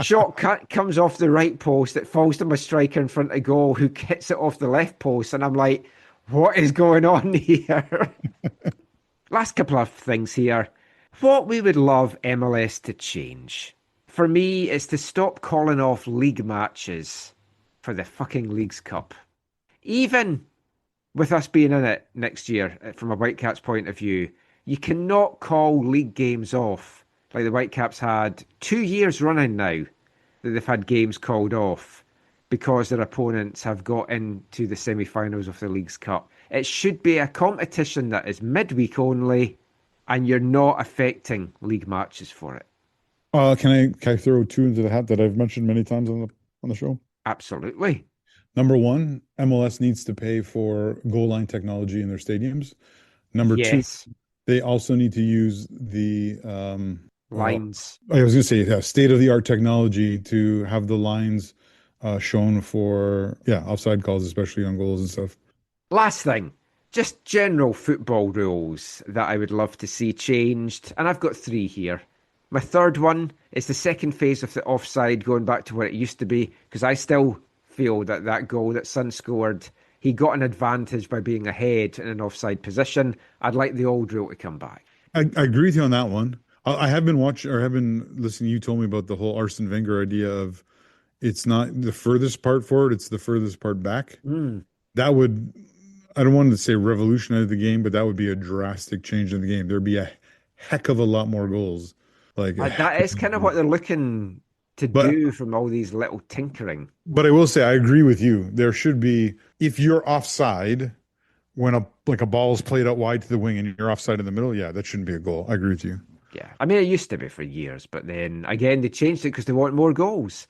[SPEAKER 2] Shot comes off the right post, it falls to my striker in front of goal who hits it off the left post, and I'm like, what is going on here? Last couple of things here. What we would love MLS to change. For me, is to stop calling off league matches for the fucking Leagues Cup. Even with us being in it next year, from a Whitecaps point of view, you cannot call league games off like the Whitecaps had 2 years running now that they've had games called off because their opponents have got into the semi-finals of the Leagues Cup. It should be a competition that is midweek only, and you're not affecting league matches for it.
[SPEAKER 3] Can I throw two into the hat that I've mentioned many times on the show?
[SPEAKER 2] Absolutely.
[SPEAKER 3] Number one, MLS needs to pay for goal line technology in their stadiums. Number two,
[SPEAKER 2] Yes.
[SPEAKER 3] they also need to use the
[SPEAKER 2] Lines.
[SPEAKER 3] I was going to say, yeah, state-of-the-art technology to have the lines shown for offside calls, especially on goals and stuff.
[SPEAKER 2] Last thing, just general football rules that I would love to see changed. And I've got three here. My third one is the second phase of the offside going back to what it used to be, because I still feel that goal that Son scored, he got an advantage by being ahead in an offside position. I'd like the old rule to come back.
[SPEAKER 3] I agree with you on that one. I have been watching or have been listening. You told me about the whole Arsene Wenger idea of it's not the furthest part forward, it's the furthest part back. That would, I don't want to say revolutionize the game, but that would be a drastic change in the game. There'd be a heck of a lot more goals. Like
[SPEAKER 2] that is kind of what they're looking to do from all these little tinkering.
[SPEAKER 3] But I will say, I agree with you. There should be, if you're offside when a ball is played out wide to the wing and you're offside in the middle, yeah, that shouldn't be a goal. I agree with you.
[SPEAKER 2] Yeah. I mean, it used to be for years, but then again, they changed it because they want more goals.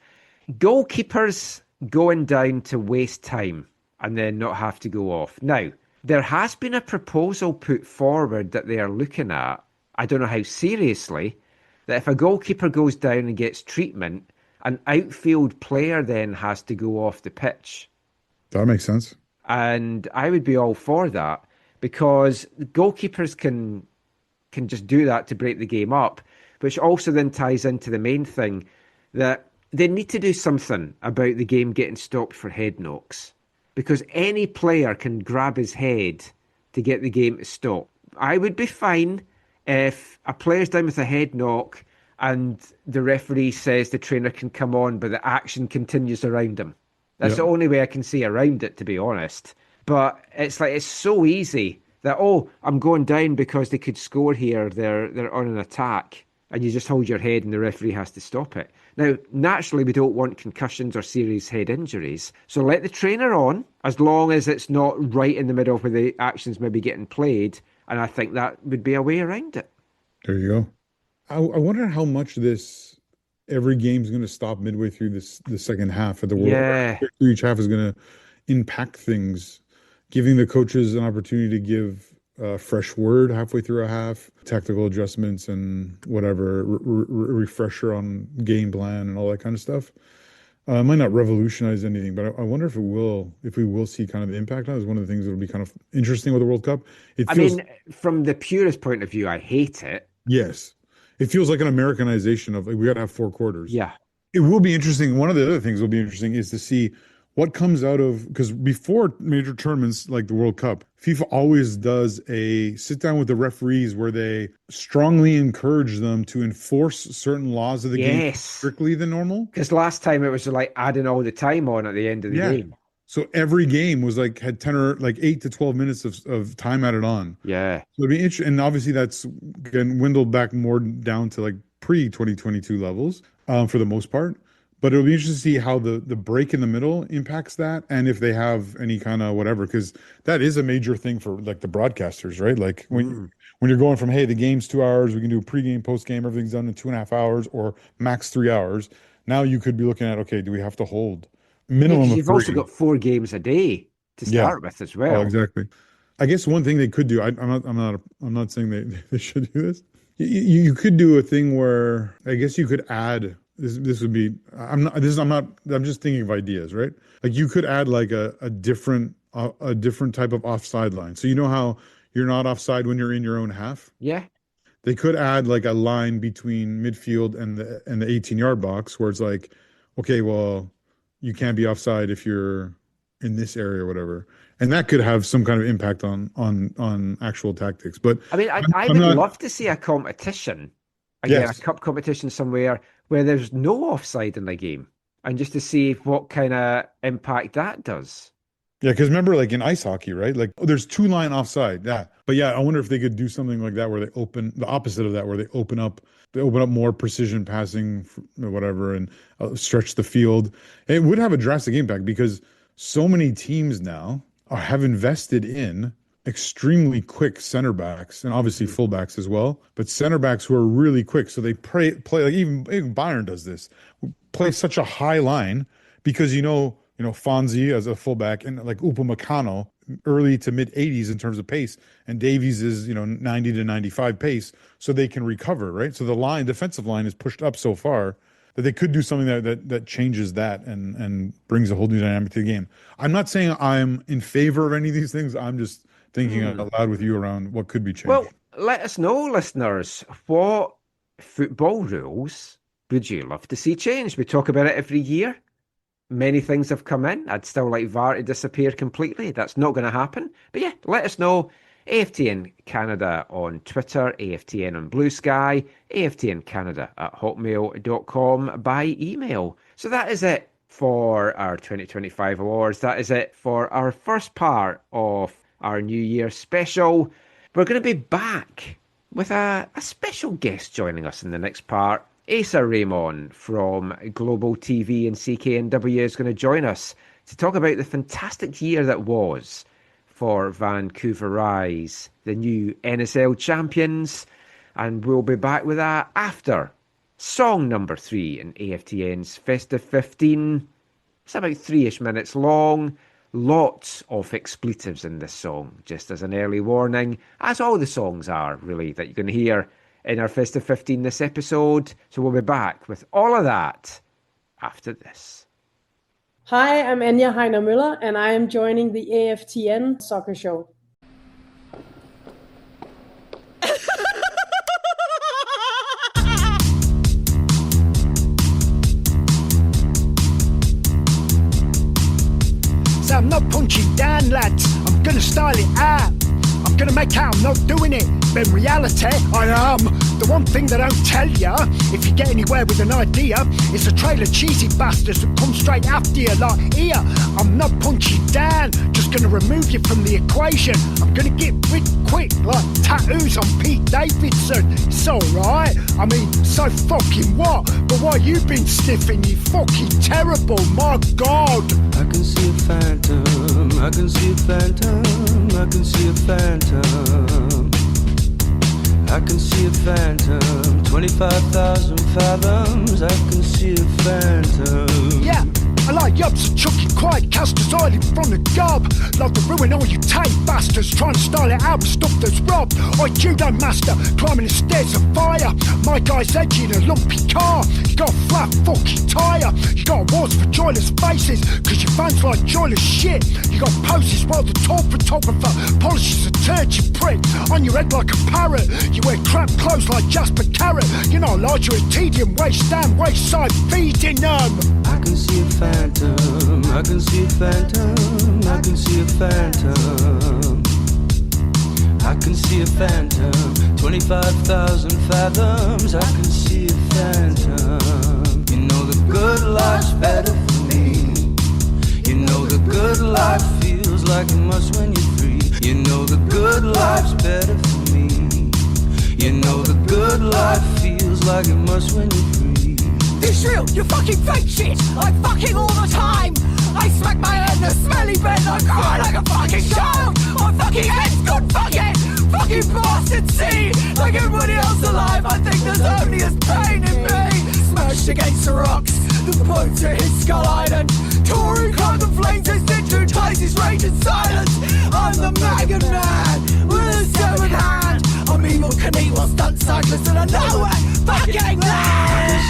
[SPEAKER 2] Goalkeepers going down to waste time and then not have to go off. Now, there has been a proposal put forward that they are looking at, I don't know how seriously, that if a goalkeeper goes down and gets treatment, an outfield player then has to go off the pitch.
[SPEAKER 3] That makes sense.
[SPEAKER 2] And I would be all for that because goalkeepers can just do that to break the game up, which also then ties into the main thing that they need to do something about the game getting stopped for head knocks because any player can grab his head to get the game to stop. I would be fine if a player's down with a head knock and the referee says the trainer can come on, but the action continues around him. That's the only way I can see around it, to be honest. But it's like, it's so easy that, oh, I'm going down because they could score here. They're on an attack. And you just hold your head and the referee has to stop it. Now, naturally, we don't want concussions or serious head injuries. So let the trainer on, as long as it's not right in the middle where the action's maybe getting played. And I think that would be a way around it.
[SPEAKER 3] There you go. I wonder how much every game's going to stop midway through the second half of the World.
[SPEAKER 2] Yeah.
[SPEAKER 3] Each half is going to impact things, giving the coaches an opportunity to give a fresh word halfway through a half, tactical adjustments and whatever, refresher on game plan and all that kind of stuff. It might not revolutionize anything, but I wonder if we will see kind of the impact on it. It's one of the things that will be kind of interesting with the World Cup.
[SPEAKER 2] I mean, from the purest point of view, I hate it.
[SPEAKER 3] Yes. It feels like an Americanization of we got to have 4 quarters.
[SPEAKER 2] Yeah.
[SPEAKER 3] It will be interesting. One of the other things will be interesting is to see what comes out of, because before major tournaments like the World Cup, FIFA always does a sit down with the referees where they strongly encourage them to enforce certain laws of the game strictly than normal.
[SPEAKER 2] Because last time it was like adding all the time on at the end of the game.
[SPEAKER 3] So every game was had 10 or 8 to 12 minutes of time added on.
[SPEAKER 2] Yeah.
[SPEAKER 3] So it'd be interesting. And obviously that's getting dwindled back more down to pre-2022 levels for the most part. But it'll be interesting to see how the break in the middle impacts that and if they have any kind of whatever, because that is a major thing for the broadcasters, right? Like when you're going from, hey, the game's 2 hours, we can do pregame, postgame, everything's done in 2.5 hours or max 3 hours. Now you could be looking at, okay, do we have to hold minimum of
[SPEAKER 2] you've
[SPEAKER 3] 3?
[SPEAKER 2] Also got 4 games a day to start with as well.
[SPEAKER 3] Oh, exactly. I guess one thing they could do, I'm not saying they should do this. You could do a thing where I guess you could add this would be I'm just thinking of ideas, right? Like you could add a different type of offside line. So you know how you're not offside when you're in your own half?
[SPEAKER 2] Yeah.
[SPEAKER 3] They could add a line between midfield and the 18-yard box where it's like, okay, well, you can't be offside if you're in this area or whatever. And that could have some kind of impact on actual tactics. But
[SPEAKER 2] I mean, I would love to see a competition, a cup competition somewhere where there's no offside in the game, and just to see what kind of impact that does.
[SPEAKER 3] Yeah, because remember, in ice hockey, right? There's 2-line offside. Yeah, but yeah, I wonder if they could do something like that where they open the opposite of that, where they open up more precision passing, whatever, and stretch the field. It would have a drastic impact because so many teams now have invested in extremely quick center backs and obviously fullbacks as well, but center backs who are really quick. So they play even Bayern does this, play such a high line because Fonzie as a fullback and Upamecano early to mid 80s in terms of pace, and Davies is 90 to 95 pace, so they can recover, right? So the defensive line is pushed up so far that they could do something that changes that and brings a whole new dynamic to the game. I'm not saying I'm in favor of any of these things. I'm just thinking out loud with you around what could be changed.
[SPEAKER 2] Well, let us know, listeners, what football rules would you love to see changed? We talk about it every year. many things have come in. I'd still like VAR to disappear completely. That's not going to happen. But yeah, let us know. AFTN Canada on Twitter, AFTN on Blue Sky, aftncanada@hotmail.com by email. So that is it for our 2025 awards. That is it for our first part of our New Year special. We're going to be back with a special guest joining us in the next part. Asa Rehman from Global TV and CKNW is going to join us to talk about the fantastic year that was for Vancouver Rise, the new NSL champions, and we'll be back with that after song number 3 in AFTN's Festive 15. It's about 3-ish minutes long, lots of expletives in this song, just as an early warning, as all the songs are, really, that you're going to hear in our Festive 15 this episode. So we'll be back with all of that after this.
[SPEAKER 4] Hi, I'm Enya Heiner Müller, and I am joining the AFTN Soccer Show.
[SPEAKER 5] So I'm not punching down, lads. I'm gonna style it out. I'm gonna make out I'm not doing it, but in reality, I am. The one thing they don't tell ya, if you get anywhere with an idea, it's a trail of cheesy bastards that come straight after you like, here, I'm not punching down, just gonna remove you from the equation. I'm gonna get rid quick, like tattoos on Pete Davidson. It's alright, I mean, so fucking what? But why you been sniffing, you fucking terrible, my God.
[SPEAKER 6] I can see a phantom, I can see a phantom, I can see a phantom. I can see a phantom, 25,000 fathoms, I can see a phantom.
[SPEAKER 5] Yeah, I like yubs and chucking quiet casters oil in front of gob. Love to ruin all you tape bastards, trying to style it out with stuff that's robbed. Oi, judo master, climbing the stairs of fire. My guy's edgy in a lumpy car. You got a flat fucking tyre. You got awards for joyless faces, cause your fans like joyless shit. You got poses while the tall photographer polishes a turd, you prick. On your head like a parrot. You wear crap clothes like Jasper Carrot. You're not large, you're a tedium, waist down, waist side, feeding them.
[SPEAKER 6] I can see a phantom, I can see a phantom, I can see a phantom. I can see a phantom, 25,000 fathoms, I can see a phantom. You know the good life's better for me. You know the good life feels like it must when you're free. You know the good life's better for me. You know the good life feels like it must when you're free.
[SPEAKER 5] This real, you fucking fake shit. I'm fucking all the time. I smack my head in a smelly bed and I cry like a fucking child. My fucking head's gone fucking bastard see. Like everybody else alive, I think there's only as pain in me. Smashed against the rocks, the boats are his skull island. Touring climb the flames, his ninja ties his rage in silence. I'm the maggot man with a severed hand. I'm evil Knievel, stunt cyclist, and I know it fucking land.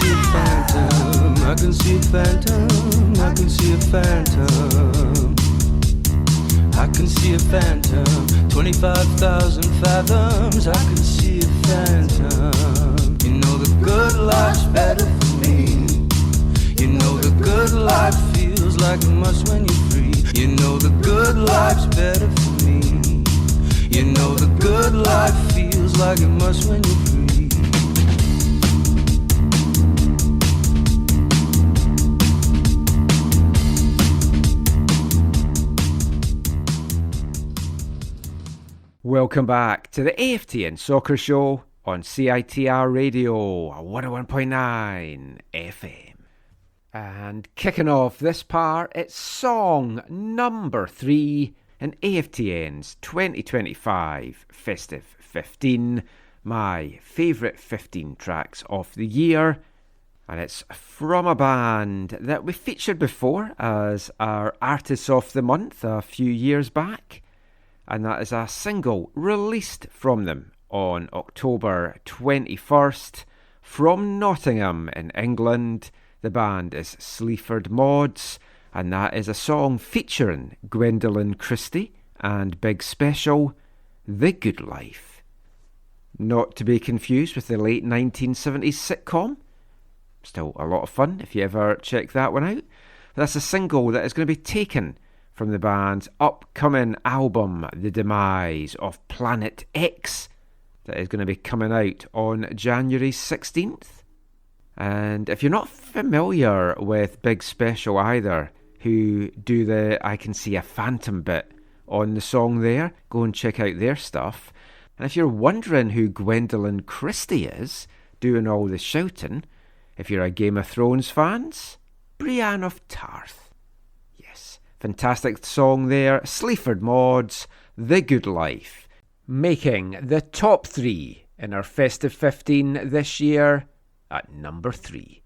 [SPEAKER 6] I can see a phantom, I can see a phantom. I can see a phantom, 25,000 fathoms, I can see a phantom. You know the good life's better for me. You know the good life feels like it must when you're free. You know the good life's better for me. You know the good life feels like it must when you're free.
[SPEAKER 2] Welcome back to the AFTN Soccer Show on CITR Radio 101.9 FM. And kicking off this part, it's song number 3 in AFTN's 2025 Festive 15, my favourite 15 tracks of the year. And it's from a band that we featured before as our Artists of the Month a few years back. And that is a single released from them on October 21st from Nottingham in England. The band is Sleaford Mods, and that is a song featuring Gwendolyn Christie and Big Special, The Good Life. Not to be confused with the late 1970s sitcom. Still a lot of fun if you ever check that one out. That's a single that is going to be taken from the band's upcoming album, The Demise of Planet X, that is going to be coming out on January 16th. And if you're not familiar with Big Special either, who do the I Can See a Phantom bit on the song there, go and check out their stuff. And if you're wondering who Gwendolyn Christie is, doing all the shouting, if you're a Game of Thrones fans, Brienne of Tarth. Yes, fantastic song there. Sleaford Mods, The Good Life, making the top 3 in our Festive 15 this year at number 3.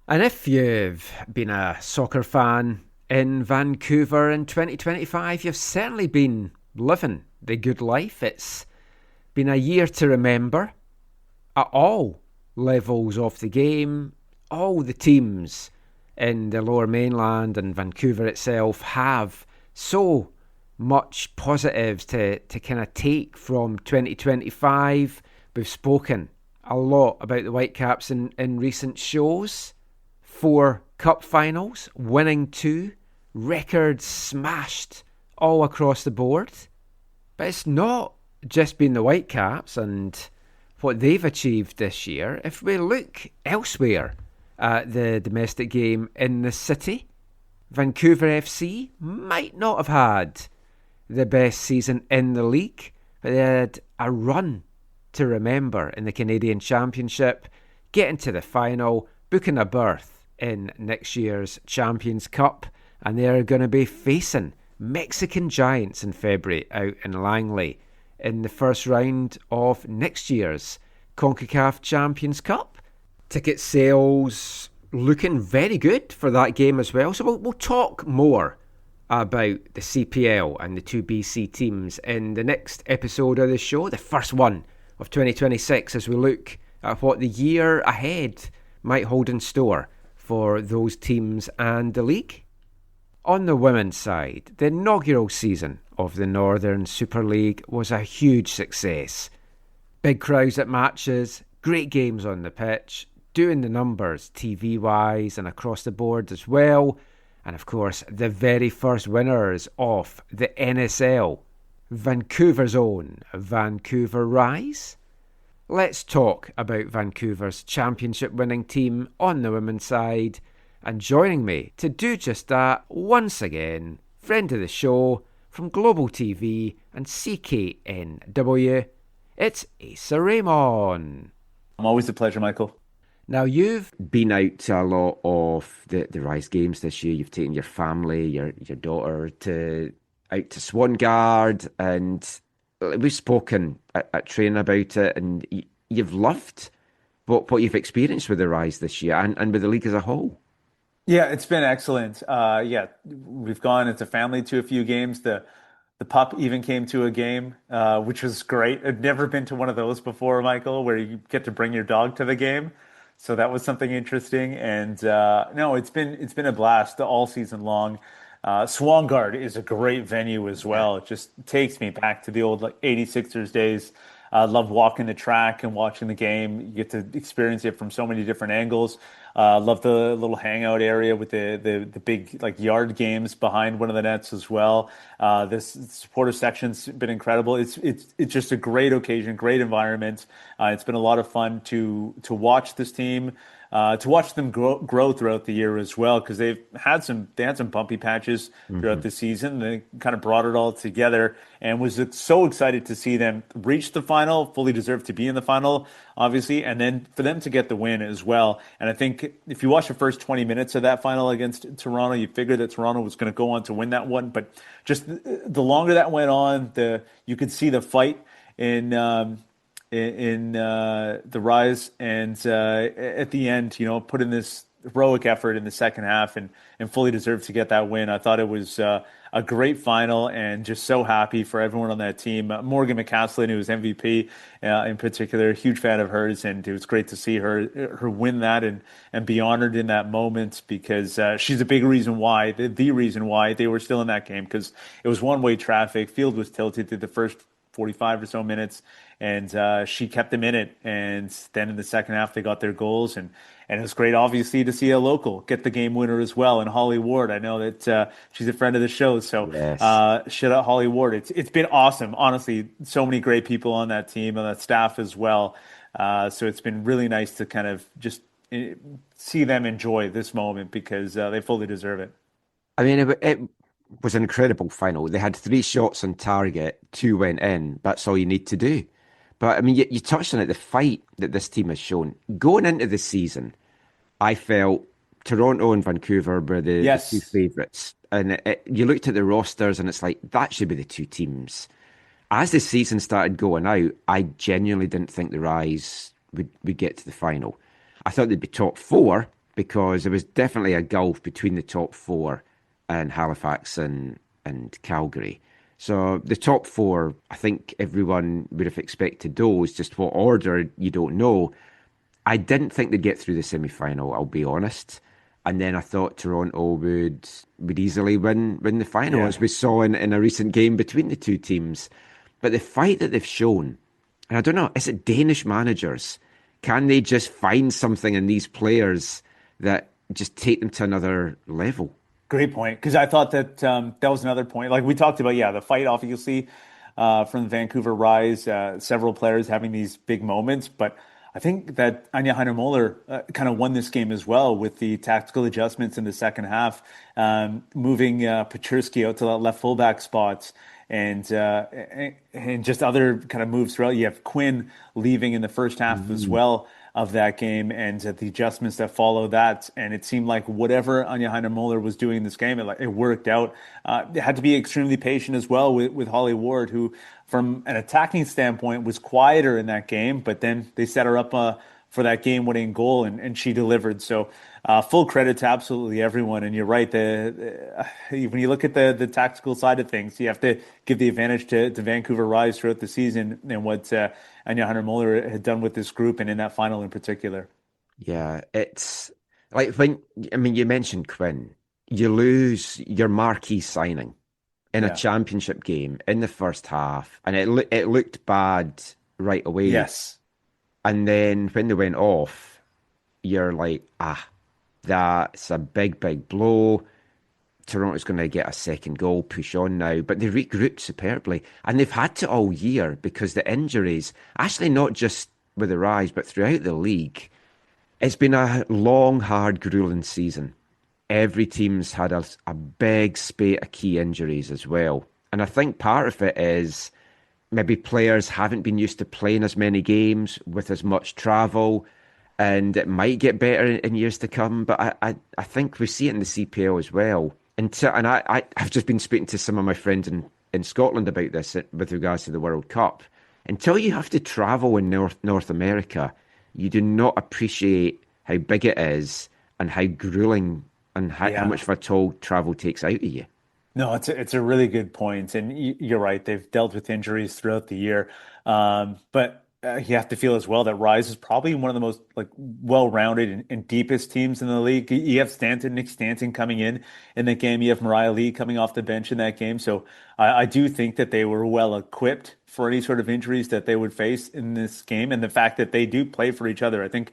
[SPEAKER 2] And if you've been a soccer fan in Vancouver in 2025, you've certainly been living the good life. It's been a year to remember at all levels of the game. All the teams in the Lower Mainland and Vancouver itself have so much positives to kind of take from 2025. We've spoken a lot about the Whitecaps in recent shows. 4 cup finals, winning 2, records smashed all across the board. But it's not just been the Whitecaps and what they've achieved this year. If we look elsewhere at the domestic game in the city, Vancouver FC might not have had the best season in the league, but they had a run to remember in the Canadian Championship, getting to the final, booking a berth in next year's Champions Cup, and they're going to be facing Mexican Giants in February out in Langley in the first round of next year's CONCACAF Champions Cup. Ticket sales looking very good for that game as well, so we'll talk more about the CPL and the 2 BC teams in the next episode of the show, the first one of 2026, as we look at what the year ahead might hold in store for those teams and the league. On the women's side, the inaugural season of the Northern Super League was a huge success. Big crowds at matches, great games on the pitch, doing the numbers TV-wise and across the board as well. And of course, the very first winners of the NSL, Vancouver's own Vancouver Rise. Let's talk about Vancouver's championship winning team on the women's side. And joining me to do just that once again, friend of the show from Global TV and CKNW, it's Asa Rehman.
[SPEAKER 7] Always a pleasure, Michael.
[SPEAKER 2] Now, you've been out to a lot of the Rise games this year. You've taken your family, your daughter out to Swangard, and we've spoken at training about it, and you've loved what you've experienced with the Rise this year and with the league as a whole.
[SPEAKER 7] Yeah, it's been excellent. We've gone as a family to a few games. The pup even came to a game, which was great. I'd never been to one of those before, Michael, where you get to bring your dog to the game. So that was something interesting. And no, it's been a blast all season long. Swangard is a great venue as well. It just takes me back to the old 86ers days. I love walking the track and watching the game. You get to experience it from so many different angles. Love the little hangout area with the big yard games behind one of the nets as well. This supporter section's been incredible. It's just a great occasion, great environment. It's been a lot of fun to watch this team. To watch them grow throughout the year as well, because they had some bumpy patches throughout the season. They kind of brought it all together, and was so excited to see them reach the final. Fully deserved to be in the final, obviously, and then for them to get the win as well. And I think if you watch the first 20 minutes of that final against Toronto, you figured that Toronto was going to go on to win that one. But just the longer that went on, you could see the fight in the Rise, and at the end, put in this heroic effort in the second half and fully deserved to get that win. I thought it was a great final, and just so happy for everyone on that team. Morgan McCaslin, who was MVP in particular, a huge fan of hers, and it was great to see her win that and be honored in that moment, because she's a big reason why, the reason why they were still in that game, because it was one-way traffic. Field was tilted through the first 45 or so minutes, and she kept them in it. And then in the second half, they got their goals, and it was great, obviously, to see a local get the game winner as well. And Holly Ward, I know that she's a friend of the show, so
[SPEAKER 2] Yes.
[SPEAKER 7] shout out Holly Ward. It's been awesome, honestly. So many great people on that team and that staff as well. So it's been really nice to kind of just see them enjoy this moment because they fully deserve it.
[SPEAKER 2] I mean, it was an incredible final. They had 3 shots on target, 2 went in. That's all you need to do. But I mean, you touched on it, the fight that this team has shown. Going into the season, I felt Toronto and Vancouver were the 2 favourites. And you looked at the rosters and it's like, that should be the 2 teams. As the season started going out, I genuinely didn't think the Rise would get to the final. I thought they'd be top 4 because there was definitely a gulf between the top 4 and Halifax and Calgary. So the top 4, I think everyone would have expected those. Just what order, you don't know. I didn't think they'd get through the semi-final, I'll be honest. And then I thought Toronto would easily win the final, as we saw in a recent game between the 2 teams. But the fight that they've shown, and I don't know, is it Danish managers? Can they just find something in these players that just take them to another level?
[SPEAKER 7] Great point, because I thought that that was another point. Like we talked about, the fight, obviously, from the Vancouver Rise, several players having these big moments. But I think that Anja Heiner-Moller kind of won this game as well with the tactical adjustments in the second half, moving Paczurski out to that left fullback spot. And just other kind of moves throughout. You have Quinn leaving in the first half as well of that game, and the adjustments that follow that. And it seemed like whatever Anja Heiner-Moller was doing in this game, it worked out. They had to be extremely patient as well with Holly Ward, who, from an attacking standpoint, was quieter in that game. But then they set her up for that game-winning goal, and she delivered. So full credit to absolutely everyone. And you're right, when you look at the tactical side of things, you have to give the advantage to Vancouver Rise throughout the season and what Anja Heiner-Moller had done with this group and in that final in particular.
[SPEAKER 2] Yeah, it's like you mentioned Quinn. You lose your marquee signing in a championship game in the first half, and it looked bad right away.
[SPEAKER 7] Yes.
[SPEAKER 2] And then when they went off, you're like, that's a big, big blow. Toronto's going to get a second goal, push on now. But they regrouped superbly. And they've had to all year because the injuries, actually not just with the Rise, but throughout the league, it's been a long, hard, grueling season. Every team's had a big spate of key injuries as well. And I think part of it is maybe players haven't been used to playing as many games with as much travel, and it might get better in years to come. But I think we see it in the CPL as well. And I've just been speaking to some of my friends in Scotland about this with regards to the World Cup. Until you have to travel in North America, you do not appreciate how big it is and how grueling and how much of a toll travel takes out of you.
[SPEAKER 7] No, it's a really good point, and you're right. They've dealt with injuries throughout the year, but you have to feel as well that Rise is probably one of the most well-rounded and deepest teams in the league. You have Nick Stanton coming in that game. You have Mariah Lee coming off the bench in that game. So I do think that they were well equipped for any sort of injuries that they would face in this game, and the fact that they do play for each other. I think.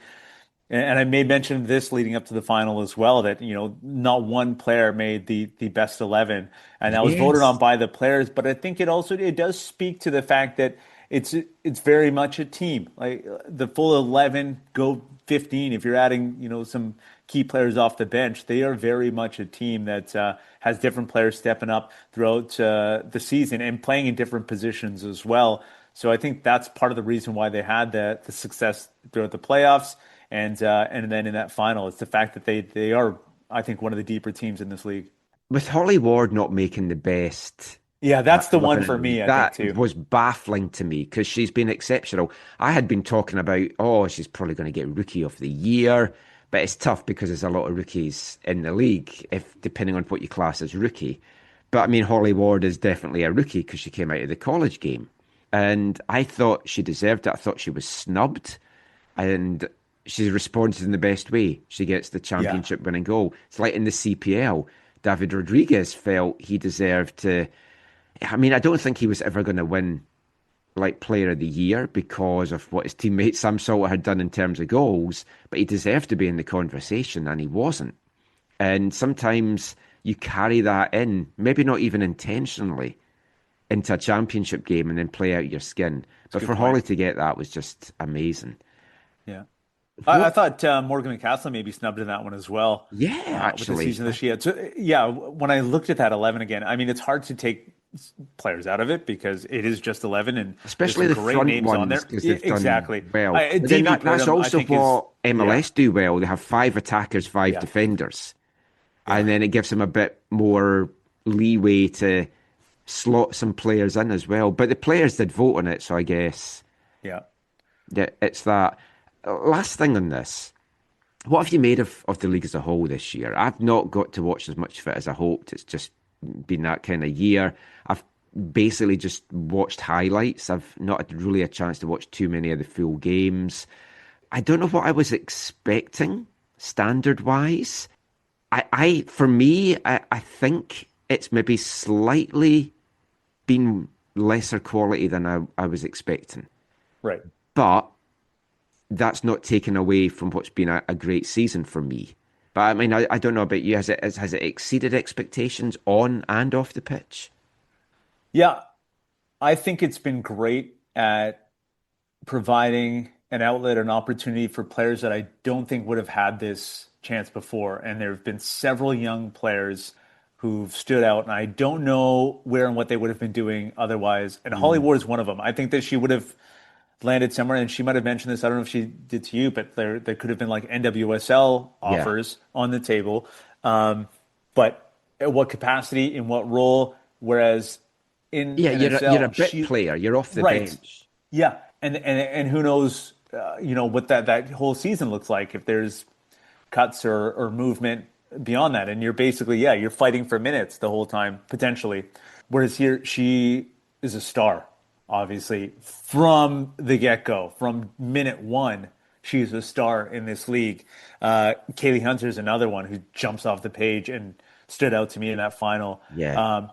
[SPEAKER 7] And I may mention this leading up to the final as well, that, not one player made the best 11, and that was voted on by the players. But I think it does speak to the fact that it's very much a team. Like the full 11, go 15. If you're adding, some key players off the bench, they are very much a team that has different players stepping up throughout the season and playing in different positions as well. So I think that's part of the reason why they had the success throughout the playoffs. And then in that final, it's the fact that they are, I think, one of the deeper teams in this league.
[SPEAKER 2] With Holly Ward not making the best.
[SPEAKER 7] Yeah, that's the one for me, I think, too.
[SPEAKER 2] That was baffling to me because she's been exceptional. I had been talking about, she's probably going to get Rookie of the Year, but it's tough because there's a lot of rookies in the league, depending on what you class as rookie. But I mean, Holly Ward is definitely a rookie because she came out of the college game. And I thought she deserved it. I thought she was snubbed. And she responded in the best way. She gets the championship winning goal. It's like in the CPL, David Rodriguez felt he deserved to. I mean, I don't think he was ever going to win like player of the year because of what his teammate Sam Salter had done in terms of goals, but he deserved to be in the conversation and he wasn't. And sometimes you carry that in, maybe not even intentionally, into a championship game and then play out your skin. But for Holly to get that was just amazing.
[SPEAKER 7] Yeah. I thought Morgan McCaslin maybe snubbed in that one as well.
[SPEAKER 2] Yeah, actually.
[SPEAKER 7] With the season that she had. So, yeah, when I looked at that 11 again, I mean, it's hard to take players out of it because it is just 11 and
[SPEAKER 2] especially the
[SPEAKER 7] great
[SPEAKER 2] front
[SPEAKER 7] names
[SPEAKER 2] ones
[SPEAKER 7] on there.
[SPEAKER 2] Exactly. Well, that's
[SPEAKER 7] Pridham,
[SPEAKER 2] also what MLS do well. They have 5 attackers, 5 defenders. And then it gives them a bit more leeway to slot some players in as well. But the players did vote on it, so I guess it's that. Last thing on this, what have you made of the league as a whole this year? I've not got to watch as much of it as I hoped. It's just been that kind of year. I've basically just watched highlights. I've not had really a chance to watch too many of the full games. I don't know what I was expecting standard-wise. For me, I think it's maybe slightly been lesser quality than I was expecting.
[SPEAKER 7] Right.
[SPEAKER 2] But that's not taken away from what's been a great season for me. But I mean, I don't know about you. Has it exceeded expectations on and off the pitch?
[SPEAKER 7] Yeah, I think it's been great at providing an outlet, an opportunity for players that I don't think would have had this chance before. And there have been several young players who've stood out, and I don't know where and what they would have been doing otherwise. And Holly Ward is one of them. I think that she would have landed somewhere, and she might have mentioned this. I don't know if she did to you, but there could have been like NWSL offers on the table. But at what capacity, in what role? Whereas in NSL,
[SPEAKER 2] you're a bit player. You're off the bench.
[SPEAKER 7] Yeah, and who knows? What that whole season looks like if there's cuts or movement beyond that, and you're basically you're fighting for minutes the whole time potentially. Whereas here, she is a star. Obviously, from the get-go, from minute one, she's a star in this league. Kaylee Hunter is another one who jumps off the page and stood out to me in that final.
[SPEAKER 2] Yeah.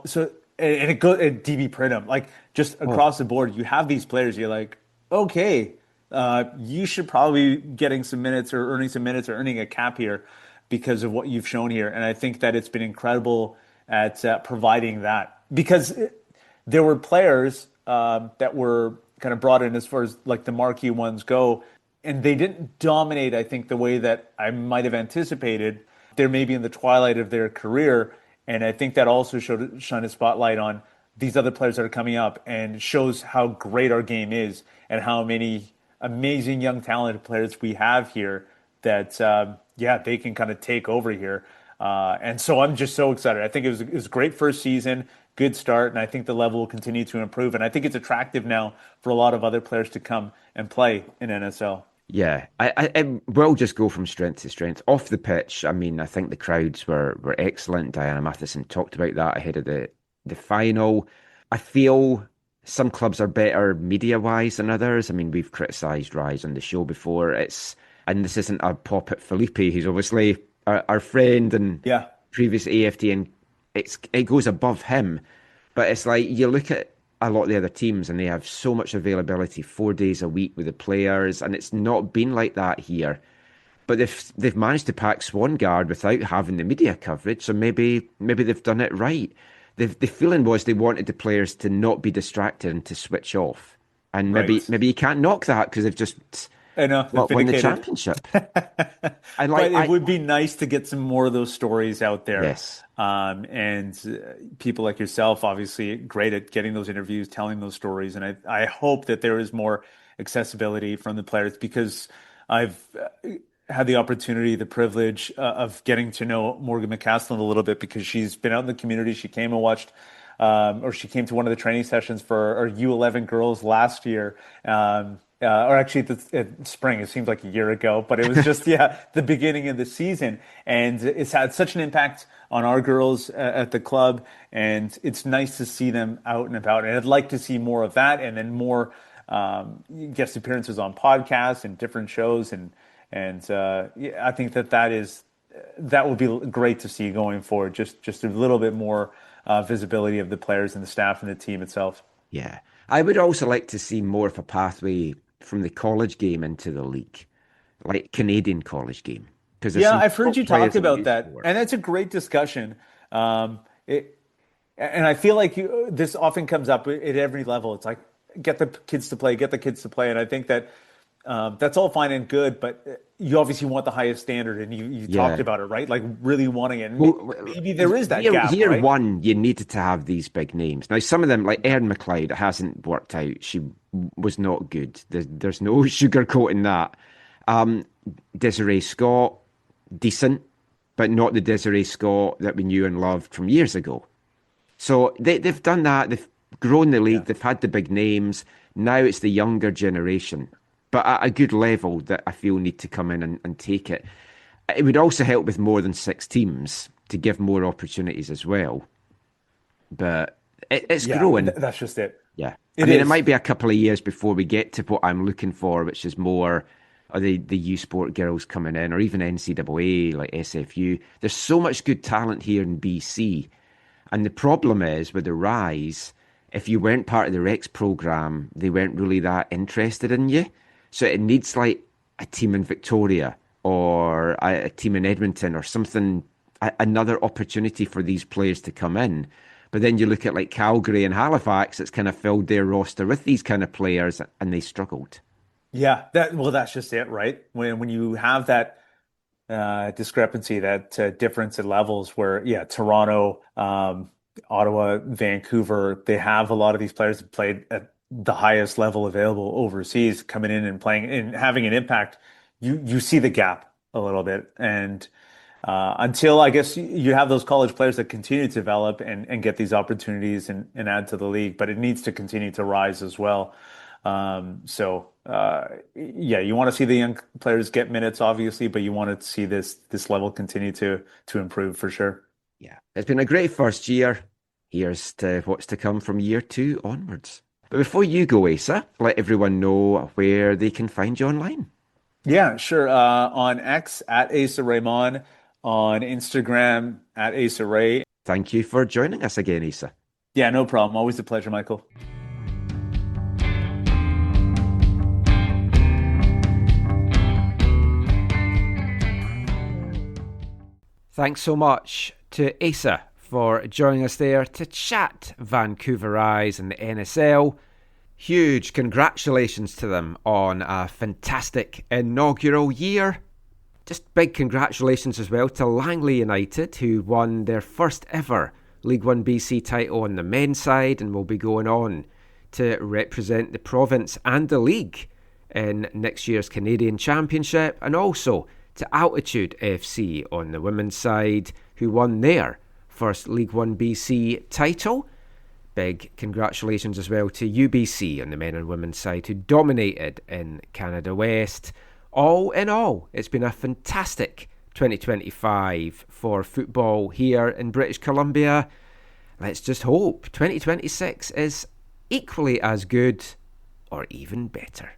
[SPEAKER 7] So and it goes and DB Pridham, like just across the board, you have these players. You're like, okay, you should probably be getting some minutes or earning some minutes or earning a cap here because of what you've shown here. And I think that it's been incredible at providing that because there were players that were kind of brought in as far as like the marquee ones go, and they didn't dominate, I think, the way that I might have anticipated. They're maybe in the twilight of their career, and I think that also shined a spotlight on these other players that are coming up and shows how great our game is and how many amazing young talented players we have here that, they can kind of take over here. And so I'm just so excited. I think it was a great first season. Good start, and I think the level will continue to improve. And I think it's attractive now for a lot of other players to come and play in NSL.
[SPEAKER 2] Yeah, I will just go from strength to strength. Off the pitch, I mean, I think the crowds were excellent. Diana Matheson talked about that ahead of the final. I feel some clubs are better media-wise than others. I mean, we've criticised Rise on the show before. And this isn't a pop at Felipe, who's obviously our friend and previous AFTN. It goes above him, but it's like you look at a lot of the other teams and they have so much availability 4 days a week with the players, and it's not been like that here. But they've managed to pack Swan Guard without having the media coverage, so maybe they've done it right. The feeling was they wanted the players to not be distracted and to switch off, and maybe you can't knock that because they've just won the championship.
[SPEAKER 7] But it would be nice to get some more of those stories out there.
[SPEAKER 2] Yes.
[SPEAKER 7] And people like yourself, obviously, great at getting those interviews, telling those stories. And I hope that there is more accessibility from the players because I've had the opportunity, the privilege of getting to know Morgan McCaslin a little bit because she's been out in the community. She came and watched or she came to one of the training sessions for our U11 girls last year. Or actually spring, it seems like a year ago, but it was just, the beginning of the season. And it's had such an impact on our girls at the club. And it's nice to see them out and about. And I'd like to see more of that and then more guest appearances on podcasts and different shows. And I think that would be great to see going forward. Just a little bit more visibility of the players and the staff and the team itself.
[SPEAKER 2] Yeah. I would also like to see more of a pathway from the college game into the league, like Canadian college game.
[SPEAKER 7] Yeah, I've heard you talk about that, and that's a great discussion. And I feel like this often comes up at every level. It's like, get the kids to play, and I think that that's all fine and good, but you obviously want the highest standard, and you talked about it, right? Like really wanting it. Maybe there is that gap.
[SPEAKER 2] Year
[SPEAKER 7] right?
[SPEAKER 2] one, you needed to have these big names. Now, some of them, like Erin McLeod, it hasn't worked out. She was not good. There's no sugarcoating that. Desiree Scott, decent, but not the Desiree Scott that we knew and loved from years ago. So they've done that. They've grown the league. Yeah. They've had the big names. Now it's the younger generation, but at a good level that I feel need to come in and take it. It would also help with more than 6 teams to give more opportunities as well. But it's growing.
[SPEAKER 7] That's just it.
[SPEAKER 2] Yeah. It might be a couple of years before we get to what I'm looking for, which is more the U Sport girls coming in, or even NCAA, like SFU. There's so much good talent here in BC. And the problem is with the Rise, if you weren't part of the Rex program, they weren't really that interested in you. So it needs like a team in Victoria or a team in Edmonton or something, another opportunity for these players to come in. But then you look at like Calgary and Halifax, it's kind of filled their roster with these kind of players, and they struggled.
[SPEAKER 7] Yeah, that's just it, right? When you have that discrepancy, that difference at levels where, Toronto, Ottawa, Vancouver, they have a lot of these players that played at the highest level available overseas, coming in and playing and having an impact. You see the gap a little bit, and until I guess you have those college players that continue to develop and get these opportunities and add to the league, but it needs to continue to rise as well. You want to see the young players get minutes, obviously, but you want to see this level continue to improve for sure.
[SPEAKER 2] Yeah, it's been a great first year. Here's to what's to come from year 2 onwards. But before you go, Asa, let everyone know where they can find you online.
[SPEAKER 7] Yeah, sure. On X at Asa Rehman, on Instagram at Asa Ray.
[SPEAKER 2] Thank you for joining us again, Asa.
[SPEAKER 7] Yeah, no problem. Always a pleasure, Michael.
[SPEAKER 2] Thanks so much to Asa for joining us there to chat Vancouver Rise and the NSL. Huge congratulations to them on a fantastic inaugural year. Just big congratulations as well to Langley United, who won their first ever League One BC title on the men's side and will be going on to represent the province and the league in next year's Canadian Championship, and also to Altitude FC on the women's side, who won their first League One BC title. Big congratulations as well to UBC on the men and women's side, who dominated in Canada West. All in all, it's been a fantastic 2025 for football here in British Columbia. Let's just hope 2026 is equally as good or even better.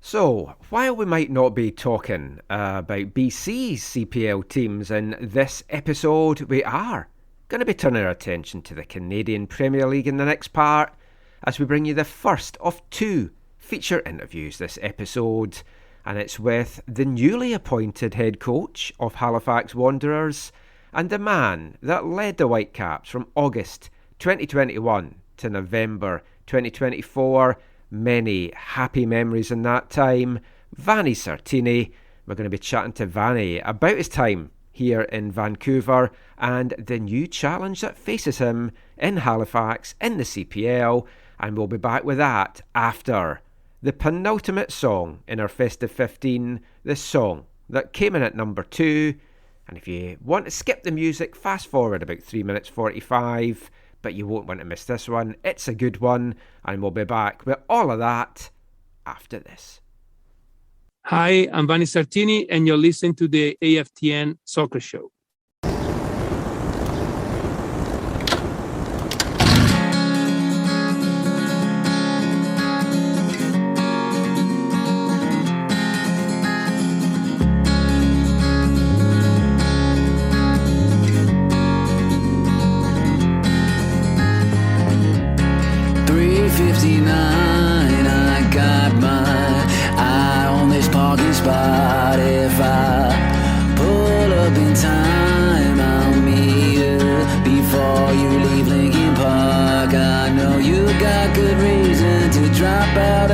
[SPEAKER 2] So, while we might not be talking about BC's CPL teams in this episode, we are going to be turning our attention to the Canadian Premier League in the next part, as we bring you the first of 2 feature interviews this episode, and it's with the newly appointed head coach of Halifax Wanderers and the man that led the Whitecaps from August 2021 to November 2024. Many happy memories in that time. Vanni Sartini. We're going to be chatting to Vanni about his time here in Vancouver and the new challenge that faces him in Halifax in the CPL, and we'll be back with that after the penultimate song in our Festive 15, the song that came in at number 2. And if you want to skip the music, fast forward about 3 minutes 45, but you won't want to miss this one. It's a good one, and we'll be back with all of that after this.
[SPEAKER 8] Hi, I'm Vanni Sartini, and you're listening to the AFTN Soccer Show.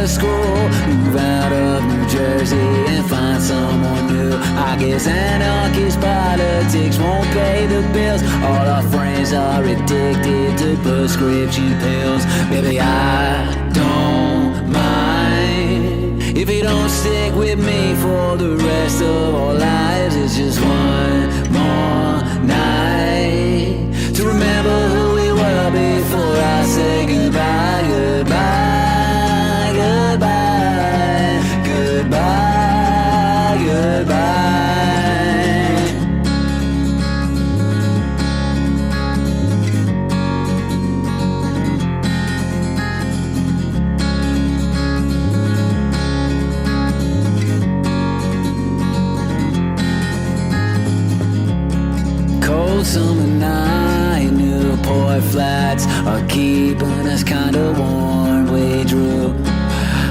[SPEAKER 9] of school, move out of New Jersey and find someone new. I guess anarchist politics won't pay the bills. All our friends are addicted to prescription pills. Baby, I don't mind if you don't stick with me for the rest of our lives. It's just one more night to remember who we were before I say goodbye, goodbye, goodbye, goodbye, goodbye. Cold summer night, Newport Flats are keeping us kinda warm way through.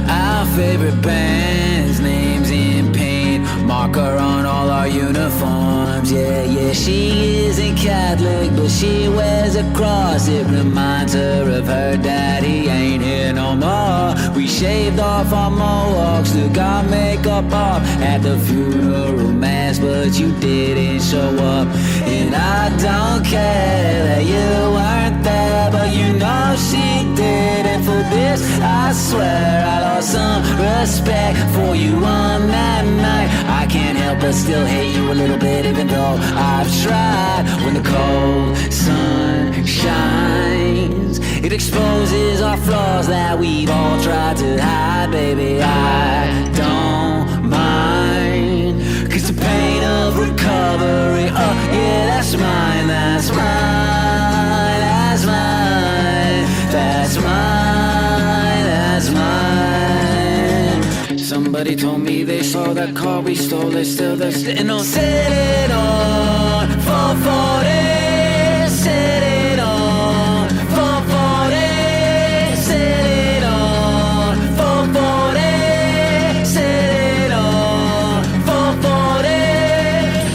[SPEAKER 9] Our favorite band's names in paint, marker on all our uniforms. Yeah, yeah, she isn't Catholic, but she wears a cross. It reminds her of her daddy ain't here no more. We shaved off our mohawks, took our makeup off at the funeral mass, but you didn't show up. And I don't care that you weren't there, but you know she did. And for this, I swear I lost some respect for you on that night. I can't help but still hate you a little bit, even though I've tried. When the cold sun shines, it exposes our flaws that we've all tried to hide. Baby, I don't mind, 'cause the pain of recovery, oh yeah, that's mine, that's mine, that's mine, that's mine, that's mine. Somebody told me they saw that car we stole, they're still there sitting on. Set it on 440, set it on 440, set it on 440, set it on 440.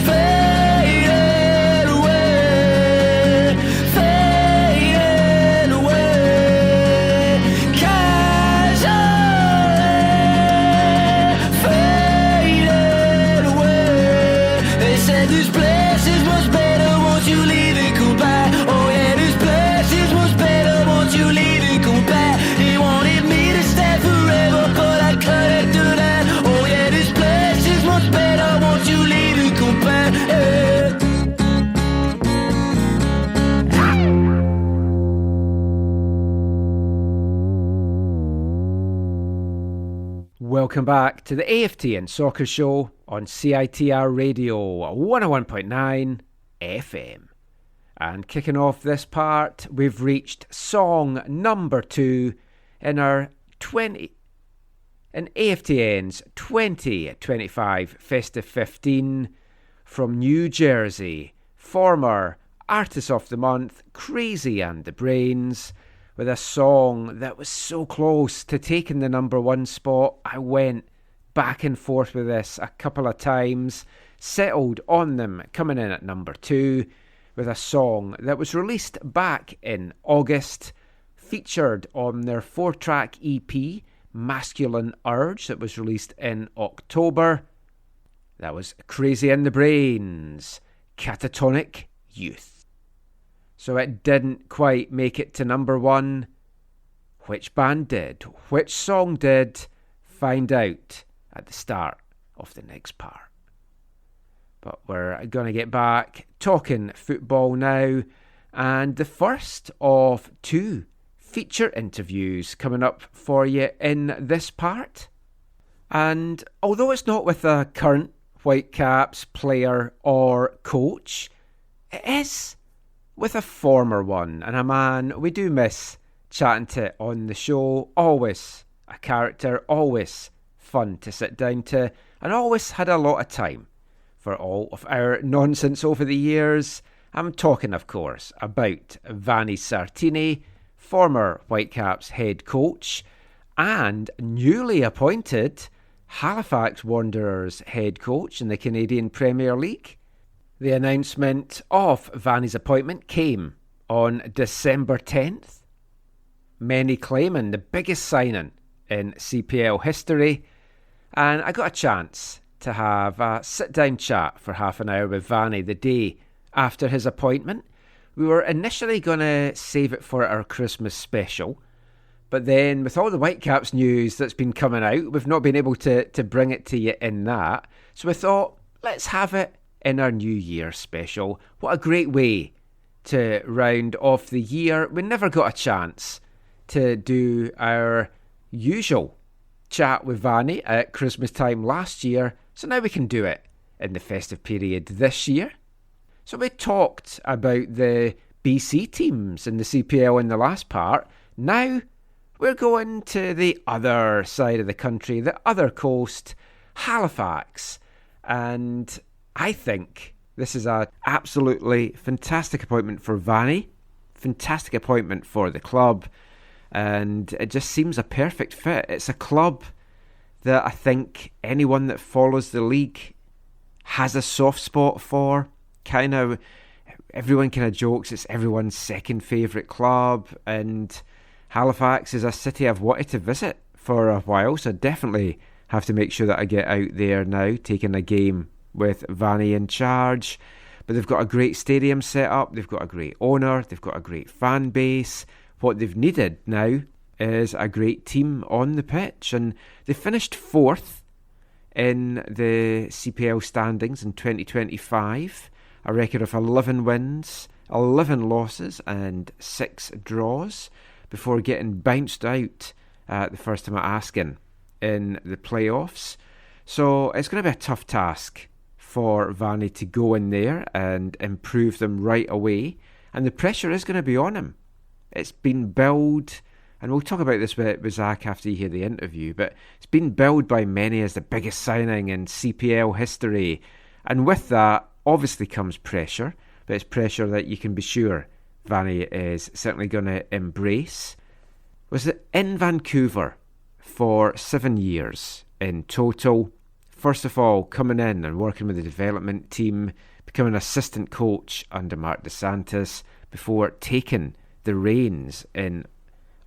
[SPEAKER 9] Faded away, faded away, casually, faded away. They said this place is much better, won't you leave and come back? Oh yeah, this place is much better, won't you leave and come back? He wanted me to stay forever, but I couldn't do that. Oh yeah, this place is much better, won't you leave and come back? Yeah.
[SPEAKER 2] Welcome back to the AFTN Soccer Show on CITR Radio 101.9 FM. And kicking off this part, we've reached song number 2 in our in AFTN's 2025 Festive 15 from New Jersey, former Artist of the Month, Crazy and the Brains, with a song that was so close to taking the number 1 spot. I went back and forth with this a couple of times, settled on them coming in at number 2, with a song that was released back in August, featured on their 4-track EP, Masculine Urge, that was released in October. That was Crazy in the Brains, Catatonic Youth. So it didn't quite make it to number 1. Which band did? Which song did? Find out at the start of the next part. But we're going to get back talking football now, and the first of 2 feature interviews coming up for you in this part. And although it's not with a current Whitecaps player or coach, it is with a former one, and a man we do miss chatting to on the show. Always a character, always fun to sit down to, and always had a lot of time for all of our nonsense over the years. I'm talking, of course, about Vanni Sartini, former Whitecaps head coach, and newly appointed Halifax Wanderers head coach in the Canadian Premier League. The announcement of Vanni's appointment came on December 10th. Many claiming the biggest signing in CPL history, and I got a chance to have a sit-down chat for half an hour with Vanni the day after his appointment. We were initially going to save it for our Christmas special, but then with all the Whitecaps news that's been coming out, we've not been able to bring it to you in that. So we thought, let's have it in our New Year special. What a great way to round off the year. We never got a chance to do our usual chat with Vanni at Christmas time last year, so now we can do it in the festive period this year. So we talked about the BC teams in the CPL in the last part. Now we're going to the other side of the country, the other coast, Halifax. And I think this is an absolutely fantastic appointment for Vanni, fantastic appointment for the club, and it just seems a perfect fit. It's a club that I think anyone that follows the league has a soft spot for. Everyone kind of jokes it's everyone's second favourite club, and Halifax is a city I've wanted to visit for a while, so I definitely have to make sure that I get out there now, taking a game with Vanni in charge. But they've got a great stadium set up, they've got a great owner, they've got a great fan base. What they've needed now is a great team on the pitch, and they finished 4th in the CPL standings in 2025, a record of 11 wins, 11 losses and 6 draws before getting bounced out the first time at Askin in the playoffs. So it's going to be a tough task for Vanni to go in there and improve them right away, and the pressure is going to be on him. It's been billed, and we'll talk about this with Zach after you hear the interview, but it's been billed by many as the biggest signing in CPL history, and with that obviously comes pressure, but it's pressure that you can be sure Vanni is certainly going to embrace. Was in Vancouver for 7 years in total. First of all, coming in and working with the development team, becoming assistant coach under Mark DeSantis before taking the reins in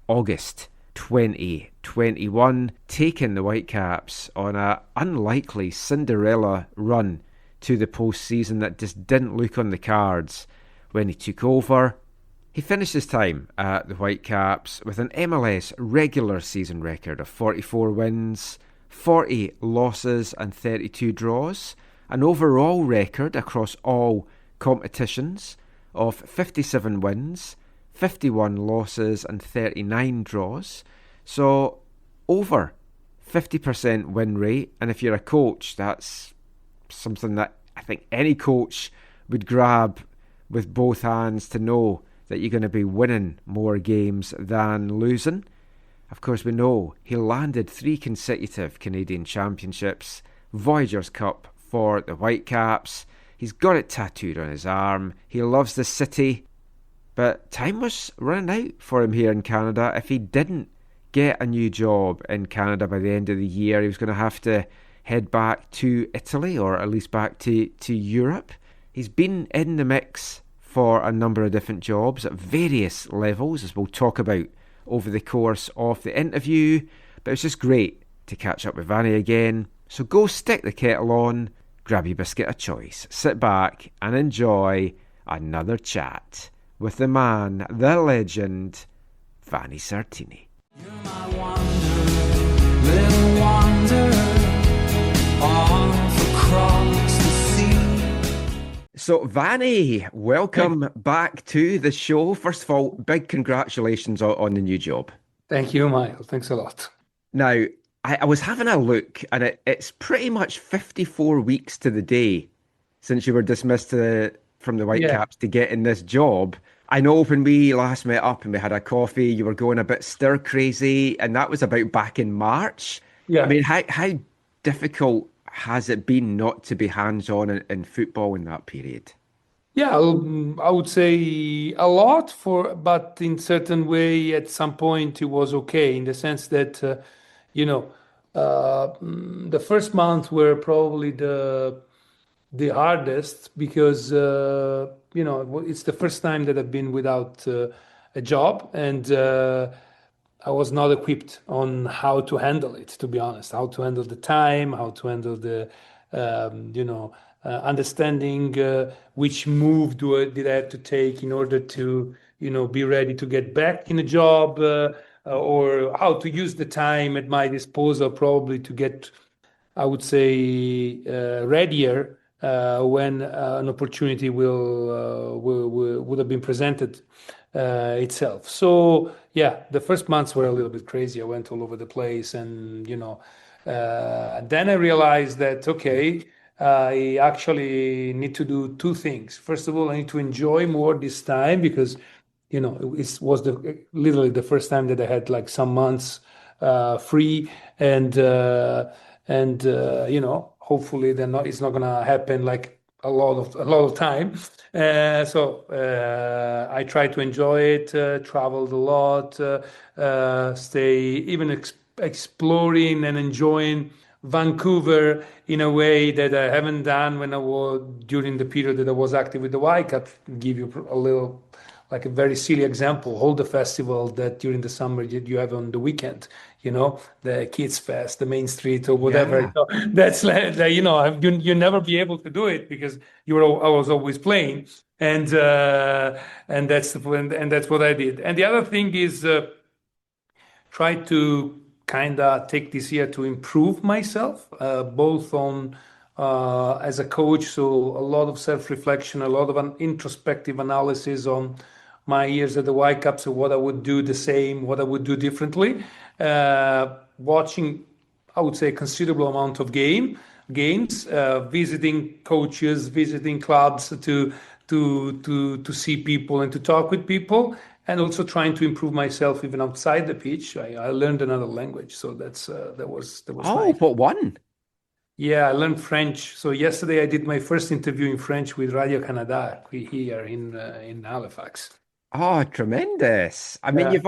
[SPEAKER 2] August 2021, taking the Whitecaps on an unlikely Cinderella run to the postseason that just didn't look on the cards when he took over. He finished his time at the Whitecaps with an MLS regular season record of 44 wins, 40 losses and 32 draws, an overall record across all competitions of 57 wins, 51 losses and 39 draws. So over 50% win rate, and if you're a coach, that's something that I think any coach would grab with both hands, to know that you're going to be winning more games than losing. Of course, we know he landed 3 consecutive Canadian championships, Voyageurs Cup for the Whitecaps. He's got it tattooed on his arm. He loves the city. But time was running out for him here in Canada. If he didn't get a new job in Canada by the end of the year, he was going to have to head back to Italy, or at least back to Europe. He's been in the mix for a number of different jobs at various levels, as we'll talk about over the course of the interview. But it's just great to catch up with Vanni again. So go stick the kettle on, grab your biscuit of choice, sit back and enjoy another chat with the man, the legend, Vanni Sartini.
[SPEAKER 5] You're my wanderer, little wanderer, off across the sea.
[SPEAKER 2] So Vanni, welcome back to the show. First of all, big congratulations on the new job.
[SPEAKER 8] Thank you, Michael. Thanks a lot.
[SPEAKER 2] Now, I was having a look, and it's pretty much 54 weeks to the day since you were dismissed from the Whitecaps to get in this job. I know when we last met up and we had a coffee, you were going a bit stir crazy, and that was about back in March.
[SPEAKER 8] Yeah.
[SPEAKER 2] I mean, how difficult has it been not to be hands-on in football in that period?
[SPEAKER 8] Yeah, I would say a lot, but in certain way, at some point, it was okay, in the sense that, the first month were probably the hardest, because it's the first time that I've been without a job, and I was not equipped on how to handle it, to be honest, how to handle the time, how to handle the, understanding which move did I have to take in order to, be ready to get back in a job, or how to use the time at my disposal, probably to get, I would say, readier when an opportunity would have been presented itself. So yeah, the first months were a little bit crazy. I went all over the place, and then I realized that okay, I actually need to do two things. First of all, I need to enjoy more this time, because it was literally the first time that I had like some months free, and hopefully it's not gonna happen like a lot of time. So I tried to enjoy it, traveled a lot, stay even exploring and enjoying Vancouver in a way that I haven't done when I was during the period that I was active with the Whitecaps. Give you a little, like a very silly example, hold the festival that during the summer you have on the weekend, the Kids Fest, the Main Street or whatever.
[SPEAKER 2] Yeah.
[SPEAKER 8] So that's like, you never be able to do it because I was always playing, and that's what I did. And the other thing is try to kind of take this year to improve myself, both on as a coach, so a lot of self-reflection, a lot of an introspective analysis on my years at the Whitecaps, so what I would do the same, what I would do differently. Watching, I would say, a considerable amount of games, visiting coaches, visiting clubs to see people and to talk with people, and also trying to improve myself even outside the pitch. I learned another language, so that was
[SPEAKER 2] Oh,
[SPEAKER 8] nice.
[SPEAKER 2] what one?
[SPEAKER 8] Yeah, I learned French. So yesterday I did my first interview in French with Radio Canada here in Halifax.
[SPEAKER 2] Oh, tremendous. I mean,
[SPEAKER 8] Yeah.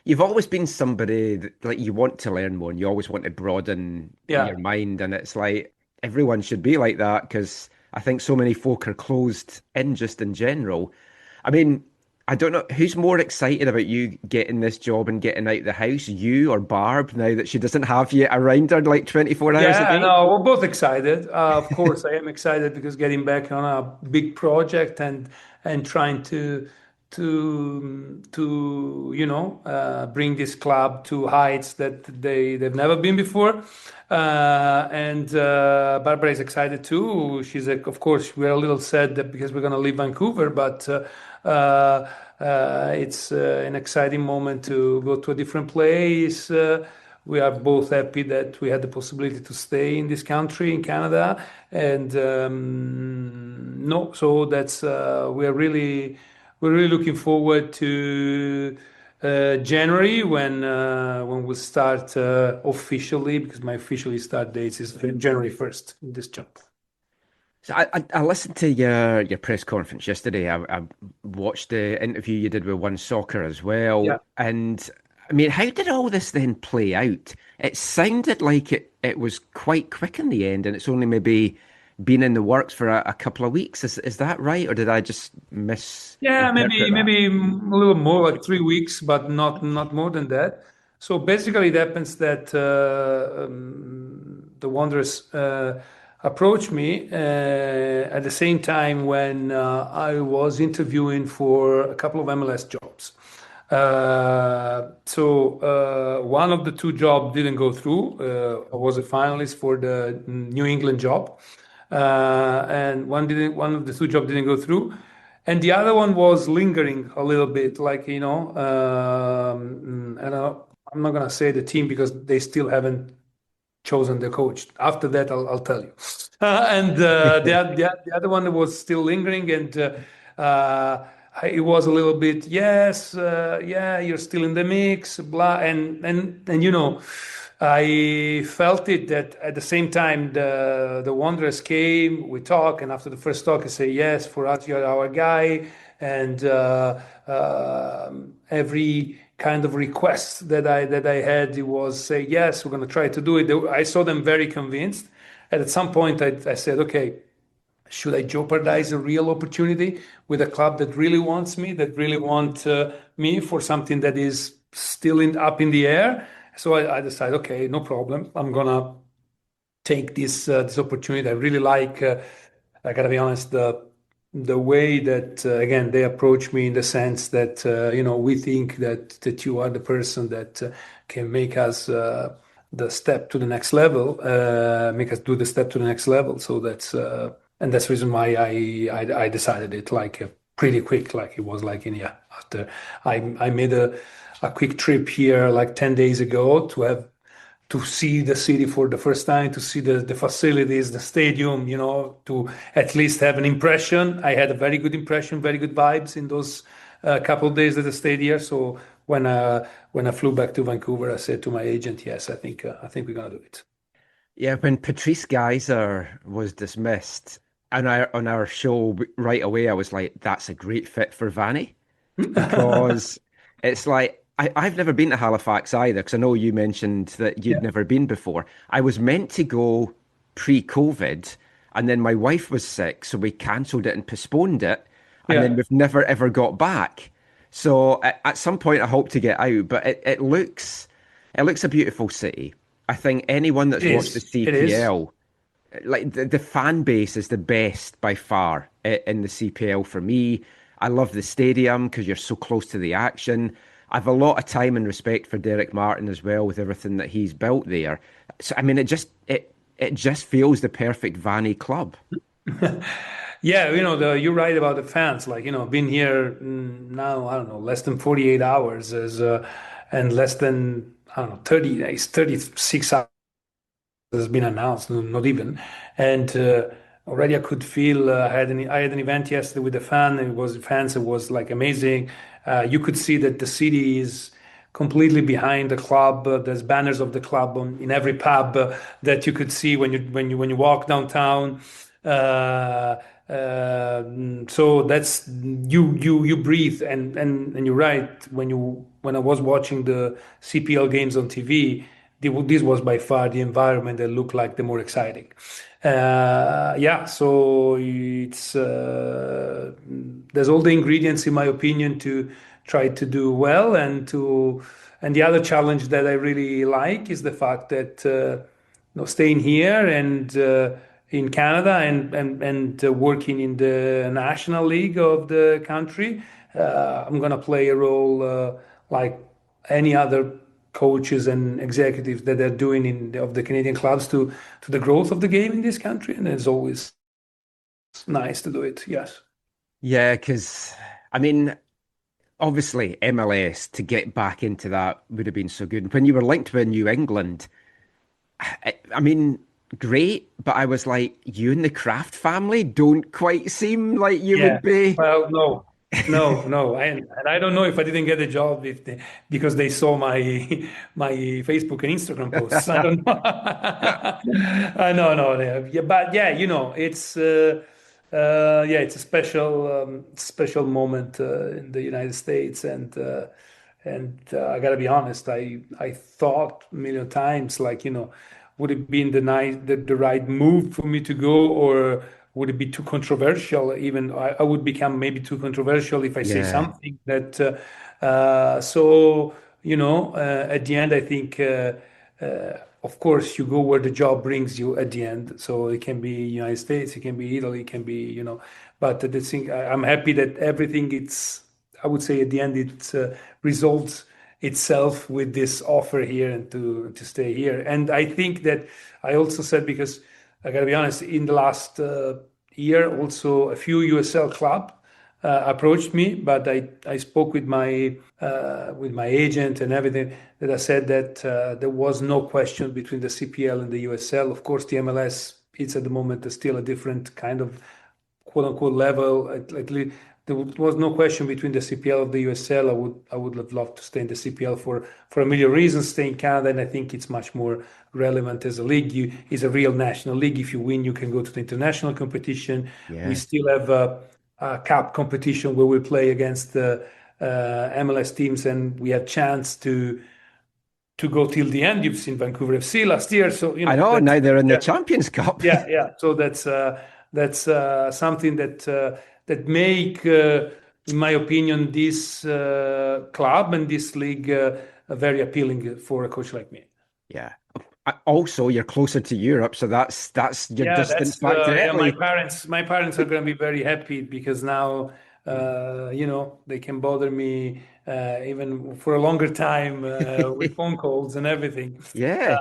[SPEAKER 2] you've always been somebody that, like, you want to learn more and you always want to broaden
[SPEAKER 8] Yeah.
[SPEAKER 2] your mind. And it's like everyone should be like that, because I think so many folk are closed in just in general. I mean, I don't know who's more excited about you getting this job and getting out the house, you or Barb, now that she doesn't have you around her like 24 hours a
[SPEAKER 8] Yeah,
[SPEAKER 2] day?
[SPEAKER 8] no, we're both excited. Of course, I am excited because getting back on a big project and trying to bring this club to heights that they've never been before. And Barbara is excited too. She's like, of course, we're a little sad that because we're gonna leave Vancouver, but it's an exciting moment to go to a different place. We are both happy that we had the possibility to stay in this country, in Canada, and so that's we're really looking forward to January when we'll start officially, because my officially start date is January 1st in this job.
[SPEAKER 2] So I listened to your press conference yesterday. I watched the interview you did with One Soccer as well.
[SPEAKER 8] Yeah.
[SPEAKER 2] And I mean, how did all this then play out? It sounded like it was quite quick in the end, and it's only maybe been in the works for a couple of weeks. Is that right, or did I just miss?
[SPEAKER 8] Yeah, maybe a little more, like 3 weeks, but not more than that. So basically, it happens that the Wanderers approached me at the same time when I was interviewing for a couple of MLS jobs. So one of the two jobs didn't go through. I was a finalist for the New England job, and one of the two jobs didn't go through, and the other one was lingering a little bit, like and I'm not gonna say the team because they still haven't chosen the coach. After that, I'll tell you. And the other one was still lingering, and it was a little bit, yes, yeah, you're still in the mix, blah, and I felt it that at the same time the Wanderers came, we talked, and after the first talk, I say, yes, for us, you're our guy, and every kind of request that I had, it was say, yes, we're going to try to do it. I saw them very convinced. And at some point, I said, okay, should I jeopardize a real opportunity with a club that really wants me, that really want me for something that is still up in the air. So I decided, okay, no problem. I'm gonna take this opportunity. I really like. I gotta be honest. The way that again they approach me in the sense that we think that you are the person that can make us the step to the next level, make us do the step to the next level. So that's and that's the reason why I decided it like pretty quick. Like it was like after I made a quick trip here like 10 days ago to see the city for the first time, to see the facilities, the stadium, to at least have an impression. I had a very good impression, very good vibes in those couple of days that I stayed here. So when I flew back to Vancouver, I said to my agent, yes, I think we're gonna do it.
[SPEAKER 2] Yeah, when Patrice Geyser was dismissed on our show right away, I was like, that's a great fit for Vanni, because it's like, I've never been to Halifax either, because I know you mentioned that you'd never been before. I was meant to go pre-COVID, and then my wife was sick, so we cancelled it and postponed it, and then we've never ever got back. So at some point, I hope to get out, but it looks a beautiful city. I think anyone that's watched the CPL, like the fan base is the best by far in the CPL for me. I love the stadium because you're so close to the action. I've a lot of time and respect for Derek Martin as well with everything that he's built there. So I mean, it just feels the perfect Vanni club.
[SPEAKER 8] Yeah, you're right about the fans. Like, been here now, I don't know, less than 48 hours and less than, I don't know, 30 days, 36 hours has been announced, not even. And already I could feel, I had an event yesterday with the fans. It was like amazing. You could see that the city is completely behind the club. There's banners of the club in every pub that you could see when you walk downtown. So that's you breathe and you're right. When I was watching the CPL games on TV, this was by far the environment that looked like the more exciting. So it's there's all the ingredients, in my opinion, to try to do well, and the other challenge that I really like is the fact that staying here and in Canada and working in the national league of the country, I'm gonna play a role like any other coaches and executives that are doing of the Canadian clubs to the growth of the game in this country, and it's always nice to do it. Yes. Yeah,
[SPEAKER 2] because I mean, obviously MLS to get back into that would have been so good. When you were linked with New England, I mean, great, but I was like, you and the Kraft family don't quite seem like you would be.
[SPEAKER 8] Well, no. And I don't know if I didn't get a job because they saw my Facebook and Instagram posts. I don't know. I know. Yeah, but it's it's a special moment in the United States, and I gotta be honest. I thought a million times, like, would it be the right move for me to go, or would it be too controversial? Even I would become maybe too controversial if I say something that. At the end, I think, of course, you go where the job brings you. At the end, so it can be United States, it can be Italy, it can be But the thing, I'm happy that everything. I would say at the end it resolves itself with this offer here and to stay here. And I think that I also said, because I gotta be honest, in the last year, also a few USL club approached me, but I spoke with my agent and everything, that I said that there was no question between the CPL and the USL. Of course, the MLS, it's at the moment still a different kind of quote unquote level. There was no question between the CPL and the USL. I would have loved to stay in the CPL for a million reasons. Stay in Canada, and I think it's much more relevant as a league. It's a real national league. If you win, you can go to the international competition. Yeah. We still have a cup competition where we play against the MLS teams, and we had chance to go till the end. You've seen Vancouver FC last year, so
[SPEAKER 2] I know now they're in the Champions Cup.
[SPEAKER 8] Yeah. So that's something that make in my opinion, this club and this league are very appealing for a coach like me.
[SPEAKER 2] Yeah. Also, you're closer to Europe, so that's your distance back to Italy.
[SPEAKER 8] My parents are going to be very happy because now they can bother me even for a longer time with phone calls and everything.
[SPEAKER 2] Yeah.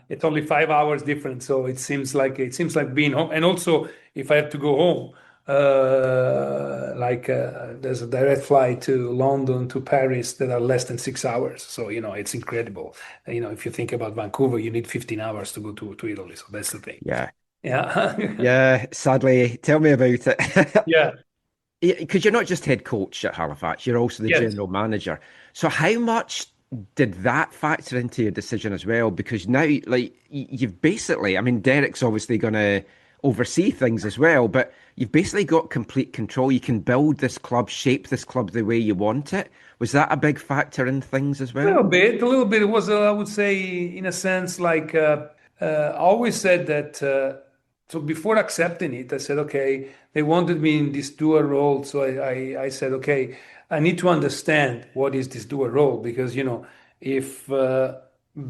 [SPEAKER 8] It's only 5 hours difference, so it seems like being home. And also, if I have to go home, there's a direct flight to London, to Paris that are less than 6 hours. So, it's incredible. If you think about Vancouver, you need 15 hours to go to Italy. So that's the thing.
[SPEAKER 2] Yeah.
[SPEAKER 8] Yeah.
[SPEAKER 2] Yeah. Sadly, tell me about it.
[SPEAKER 8] Yeah.
[SPEAKER 2] Because you're not just head coach at Halifax, you're also the general manager. So how much did that factor into your decision as well? Because now, you've basically, Derek's obviously going to oversee things as well, but you've basically got complete control. You can build this club, shape this club the way you want it. Was that a big factor in things as well?
[SPEAKER 8] A little bit. It was, I would say, in a sense, I always said that. So before accepting it, I said, okay, they wanted me in this dual role. So I said, okay, I need to understand what is this dual role, because, if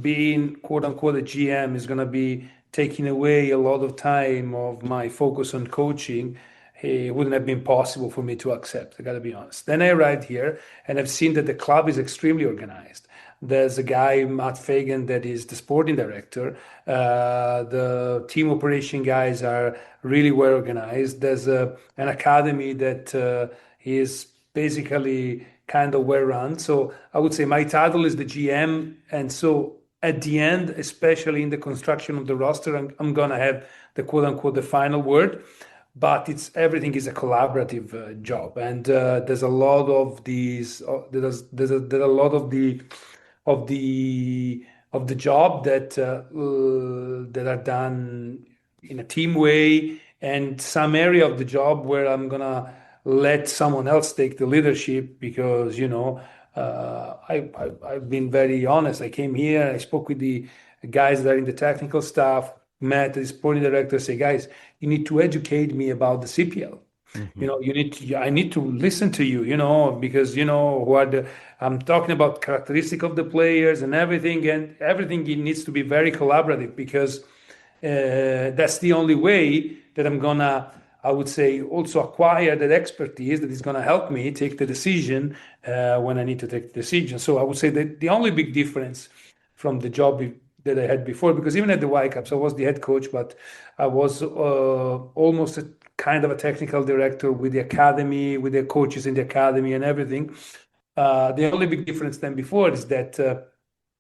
[SPEAKER 8] being quote unquote a GM is going to be taking away a lot of time of my focus on coaching, it wouldn't have been possible for me to accept. I got to be honest. Then I arrived here and I've seen that the club is extremely organized. There's a guy, Matt Fagan, that is the sporting director. The team operation guys are really well organized. There's an academy that is basically kind of well run. So I would say my title is the GM. And so at the end, especially in the construction of the roster, I'm going to have the quote unquote the final word. But everything is a collaborative job. And there's a lot of these, there's a lot of the job that are done in a team way, and some area of the job where I'm gonna let someone else take the leadership, because I've been very honest. I came here, I spoke with the guys that are in the technical staff, Matt, the sporting director, say, guys, you need to educate me about the CPL. Mm-hmm. I need to listen to you, because I'm talking about characteristic of the players and everything it needs to be very collaborative, because that's the only way that I'm gonna, I would say, also acquire that expertise that is gonna help me take the decision when I need to take the decision. So I would say that the only big difference from the job that I had before, because even at the Whitecaps, I was the head coach, but I was almost a kind of a technical director with the academy, with the coaches in the academy and everything. The only big difference than before is that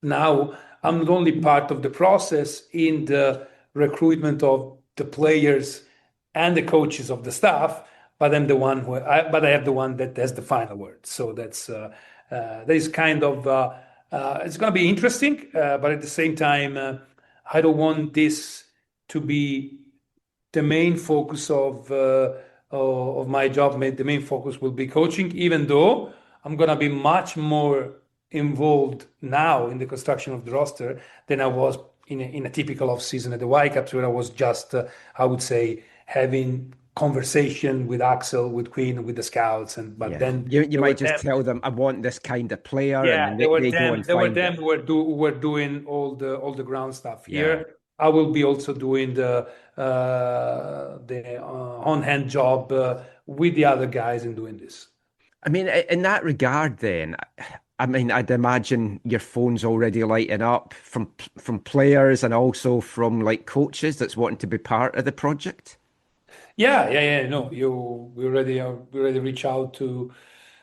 [SPEAKER 8] now I'm not only part of the process in the recruitment of the players and the coaches of the staff, but I'm the one I have the one that has the final word. So that's that is kind of it's going to be interesting, but at the same time, I don't want this to be the main focus of my job. The main focus will be coaching, even though I'm going to be much more involved now in the construction of the roster than I was in a typical off season at the Whitecaps, where I was just, I would say, having conversation with Axel, with Queen, with the scouts, then
[SPEAKER 2] you might just tell them, I want this kind of player.
[SPEAKER 8] Yeah,
[SPEAKER 2] and
[SPEAKER 8] they were
[SPEAKER 2] them
[SPEAKER 8] who were doing all the ground stuff here. Yeah. I will be also doing the on-hand job with the other guys in doing this.
[SPEAKER 2] In that regard, then, I'd imagine your phone's already lighting up from players and also from coaches that's wanting to be part of the project.
[SPEAKER 8] Yeah. No, we already reach out to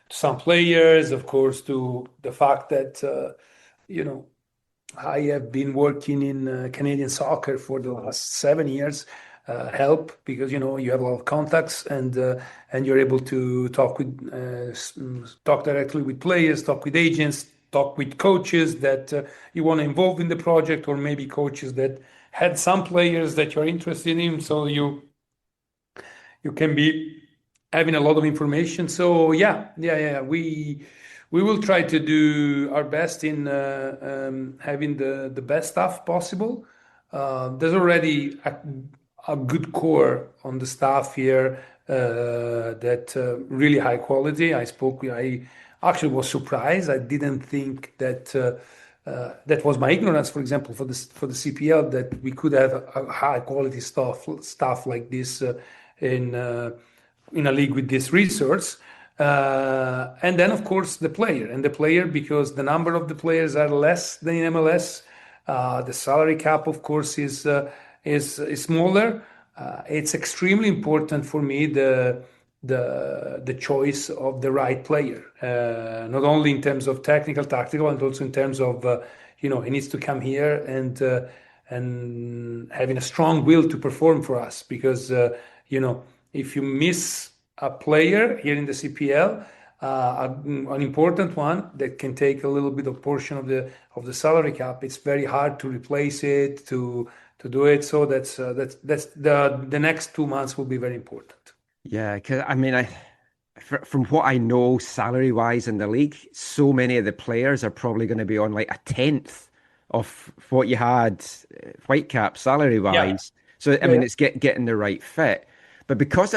[SPEAKER 8] some players, of course, to the fact that I have been working in Canadian soccer for the last 7 years. Help, because you have a lot of contacts and you're able to talk directly with players, talk with agents, talk with coaches that you want to involve in the project, or maybe coaches that had some players that you're interested in. So you can be having a lot of information. So yeah. We will try to do our best in having the best staff possible. There's already a good core on the staff here that really high quality. I actually was surprised. I didn't think that that was my ignorance, for example, for the CPL, that we could have a high quality stuff like this in a league with this resource. And then, of course, the player, because the number of the players are less than in MLS. The salary cap, of course, is smaller. It's extremely important for me the choice of the right player, not only in terms of technical, tactical, and also in terms of he needs to come here and having a strong will to perform for us. Because if you miss a player here in the CPL, an important one that can take a little bit of portion of the salary cap, it's very hard to replace it, to do it. So that's the next 2 months will be very important.
[SPEAKER 2] Yeah, because I mean, from what I know, salary wise in the league, so many of the players are probably going to be on like a tenth of what you had Whitecap salary wise. So I mean, it's getting the right fit. But because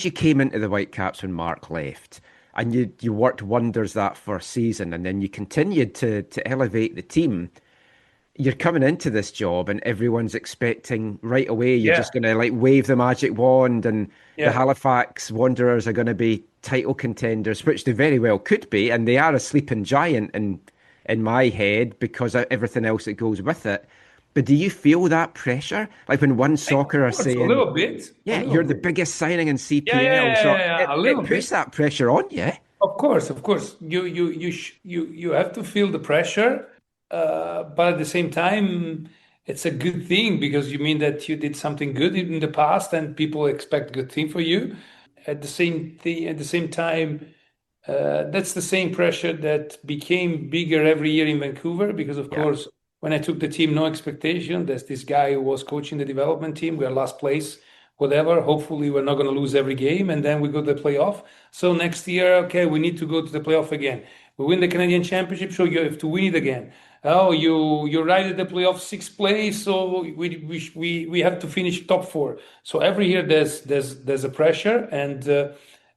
[SPEAKER 2] you came into the Whitecaps when Mark left, and you worked wonders that first season, and then you continued to elevate the team. You're coming into this job and everyone's expecting right away you're just going to like wave the magic wand and the Halifax Wanderers are going to be title contenders, which they very well could be, and they are a sleeping giant in my head because of everything else that goes with it. But do you feel that pressure? Like when One Soccer are saying,
[SPEAKER 8] a little bit.
[SPEAKER 2] You're the biggest signing in CPL. It puts that pressure on you.
[SPEAKER 8] Of course. You have to feel the pressure. But at the same time, it's a good thing because you mean that you did something good in the past and people expect good thing for you. At the same time, that's the same pressure that became bigger every year in Vancouver because, of course, when I took the team, no expectation. There's this guy who was coaching the development team. We are last place, whatever. Hopefully, we're not going to lose every game, and then we go to the playoff. So next year, okay, we need to go to the playoff again. We win the Canadian Championship, so you have to win it again. Oh, you're right at the playoff sixth place, so we have to finish top four. So every year there's a pressure and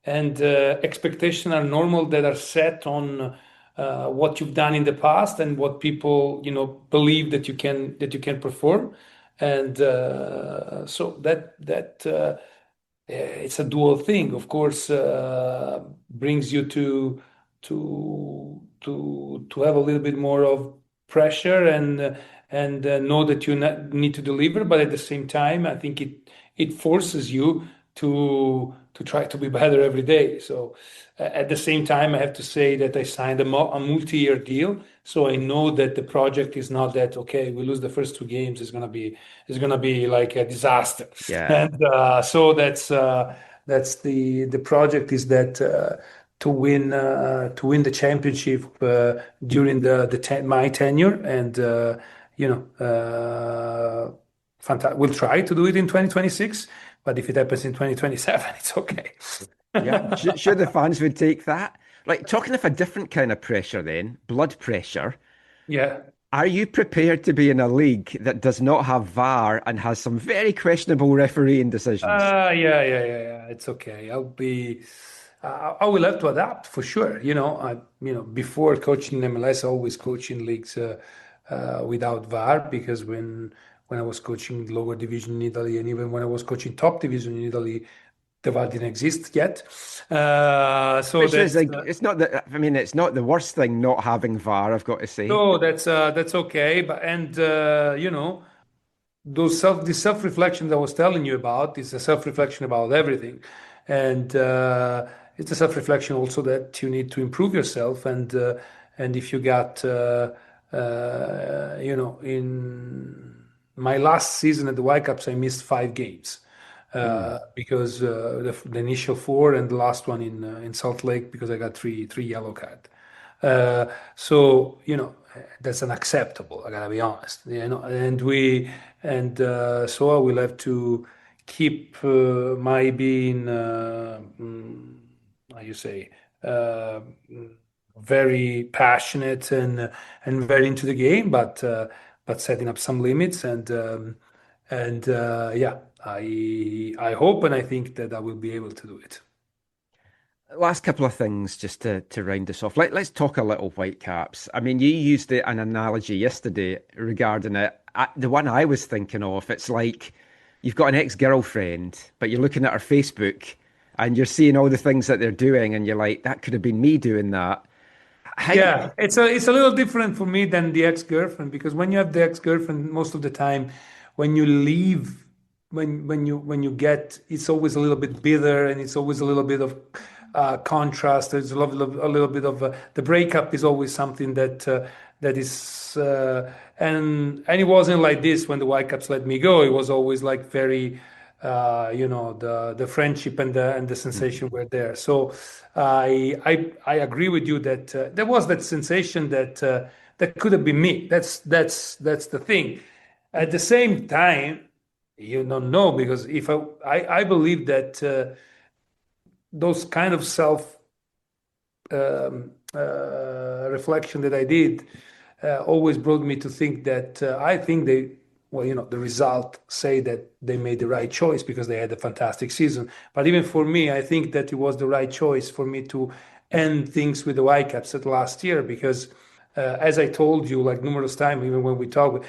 [SPEAKER 8] expectations are normal that are set on what you've done in the past and what people believe that you can perform, and so that it's a dual thing. Of course, brings you to have a little bit more of pressure and know that you need to deliver, but at the same time, I think it forces you to try to be better every day. So at the same time, I have to say that I signed a multi-year deal, so I know that the project is not that we lose the first 2 games, it's gonna be like a disaster. And so that's the project is that. To win the championship during my tenure, and we'll try to do it in 2026. But if it happens in 2027, it's okay.
[SPEAKER 2] Sure, the fans would take that. Like, talking of a different kind of pressure, then blood pressure.
[SPEAKER 8] Yeah.
[SPEAKER 2] Are you prepared to be in a league that does not have VAR and has some very questionable refereeing decisions?
[SPEAKER 8] Yeah. It's okay. I will have to adapt for sure. Before coaching in MLS, I always coach in leagues without VAR, because when I was coaching lower division in Italy, and even when I was coaching top division in Italy, the VAR didn't exist yet. So
[SPEAKER 2] it's not that. I mean, it's not the worst thing not having VAR, I've got to say.
[SPEAKER 8] No, that's okay. But this self-reflection that I was telling you about is a self-reflection about everything, and it's a self-reflection also that you need to improve yourself. And if you got in my last season at the Whitecaps, I missed 5 games because the initial 4 and the last one in Salt Lake because I got three yellow card. So that's unacceptable. I gotta be honest. So I will have to keep my being how you say very passionate and very into the game, but setting up some limits and I hope and I think that I will be able to do it.
[SPEAKER 2] Last couple of things just to round us off. Let's talk a little Whitecaps. I mean, you used an analogy yesterday regarding it. The one I was thinking of, it's like you've got an ex-girlfriend, but you're looking at her Facebook and you're seeing all the things that they're doing, and you're like, that could have been me doing that.
[SPEAKER 8] Yeah, it's a little different for me than the ex-girlfriend, because when you have the ex-girlfriend, most of the time, when you leave, when you get, it's always a little bit bitter, and it's always a little bit of contrast. There's a little bit of the breakup is always something that is and it wasn't like this when the Whitecaps let me go. It was always like very the friendship and the sensation were there. So I agree with you that there was that sensation that could have been me. That's the thing. At the same time, you don't know, because if I believe that those kind of self reflection that I did always brought me to think that I think the result say that they made the right choice because they had a fantastic season. But even for me, I think that it was the right choice for me to end things with the Whitecaps at last year, because as I told you like numerous times, even when we talk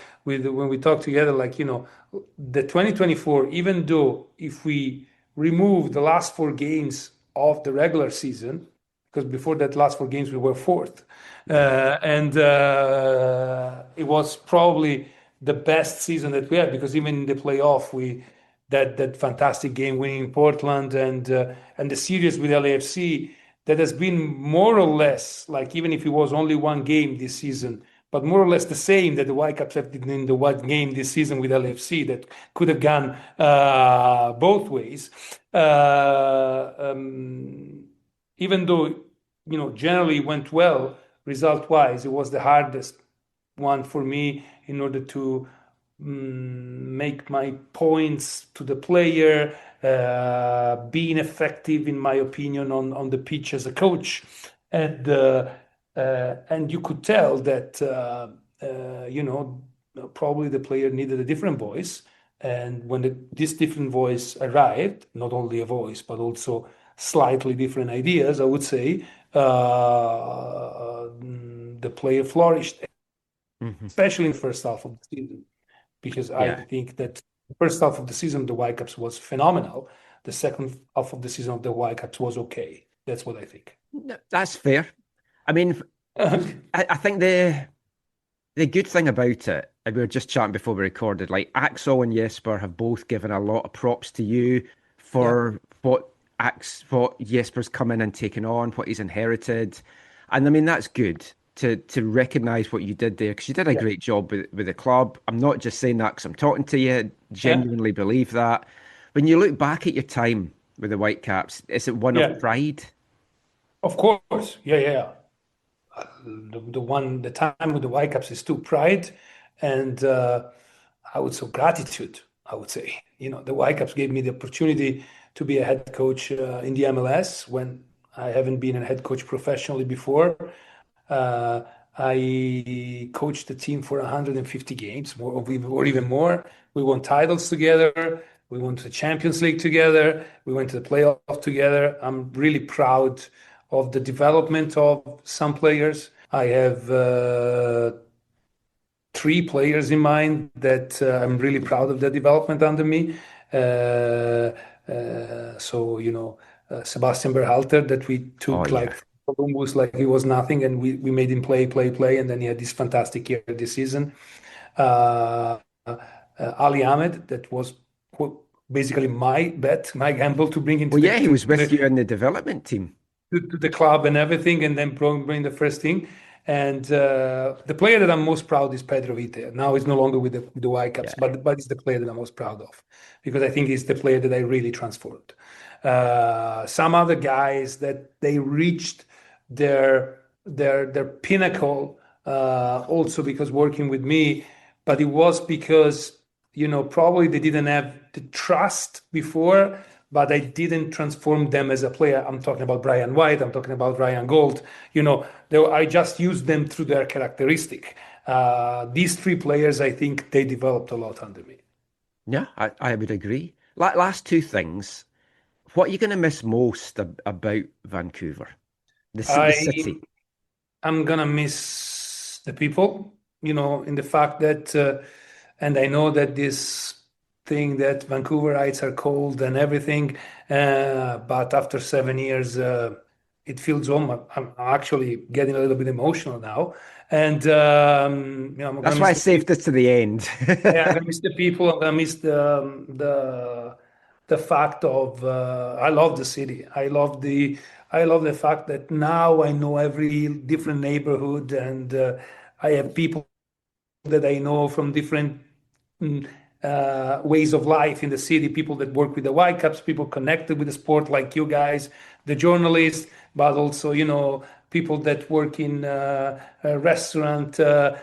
[SPEAKER 8] together, like, the 2024, even though if we remove the last 4 games of the regular season, because before that last 4 games we were 4th, and it was probably the best season that we had, because even in the playoff that fantastic game winning in Portland and the series with LAFC that has been more or less, like, even if it was only 1 game this season, but more or less the same that the Whitecaps have did in the 1 game this season with LAFC, that could have gone both ways. Even though, generally went well result-wise, it was the hardest one for me in order to make my points to the player, being effective, in my opinion, on the pitch as a coach. And you could tell that, probably the player needed a different voice. And when this different voice arrived, not only a voice, but also slightly different ideas, I would say, the player flourished, especially in the first half of the season, because I think that the first half of the season, the Whitecaps was phenomenal. The second half of the season of the Whitecaps was okay. That's what I think.
[SPEAKER 2] That's fair. I mean, I think the good thing about it, and we were just chatting before we recorded, like Axel and Jesper have both given a lot of props to you for what Jesper's come in and taken on, what he's inherited. And I mean, that's good to recognise what you did there, because you did a great job with the club. I'm not just saying that because I'm talking to you. Genuinely believe that. When you look back at your time with the Whitecaps, is it one of pride?
[SPEAKER 8] Of course. Yeah. The time with the Whitecaps is too pride, and I would say gratitude. I would say, the Whitecaps gave me the opportunity to be a head coach in the MLS when I haven't been a head coach professionally before. I coached the team for 150 games, or even more. We won titles together. We went to the Champions League together. We went to the playoff together. I'm really proud of the development of some players. I have 3 players in mind that I'm really proud of their development under me. Sebastian Berhalter, that we took from Columbus like he was nothing, and we made him play, and then he had this fantastic year this season. Ali Ahmed, that was basically my gamble to bring into
[SPEAKER 2] he was with you in the development team.
[SPEAKER 8] To the club and everything, and then bring the first thing. And the player that I'm most proud is Pedro Vite. Now he's no longer with the Whitecaps, but he's the player that I'm most proud of, because I think he's the player that I really transformed. Some other guys that they reached their pinnacle also because working with me, but it was because probably they didn't have the trust before, but I didn't transform them as a player. I'm talking about Brian White. I'm talking about Ryan Gold. I just used them through their characteristic. These 3 players, I think they developed a lot under me.
[SPEAKER 2] Yeah, I would agree. Last two things. What are you going to miss most about Vancouver? The city.
[SPEAKER 8] I'm gonna miss the people, in the fact that, and I know that this thing that Vancouverites are cold and everything, but after 7 years, it feels home. I'm actually getting a little bit emotional now, and I'm gonna
[SPEAKER 2] That's
[SPEAKER 8] miss
[SPEAKER 2] why I
[SPEAKER 8] the
[SPEAKER 2] saved
[SPEAKER 8] people.
[SPEAKER 2] this to the end.
[SPEAKER 8] Yeah, I'm gonna miss the people. I'm gonna miss the fact of I love the city. I love the fact that now I know every different neighborhood, and I have people that I know from different mm, ways of life in the city. People that work with the Whitecaps, people connected with the sport like you guys, the journalists, but also people that work in restaurant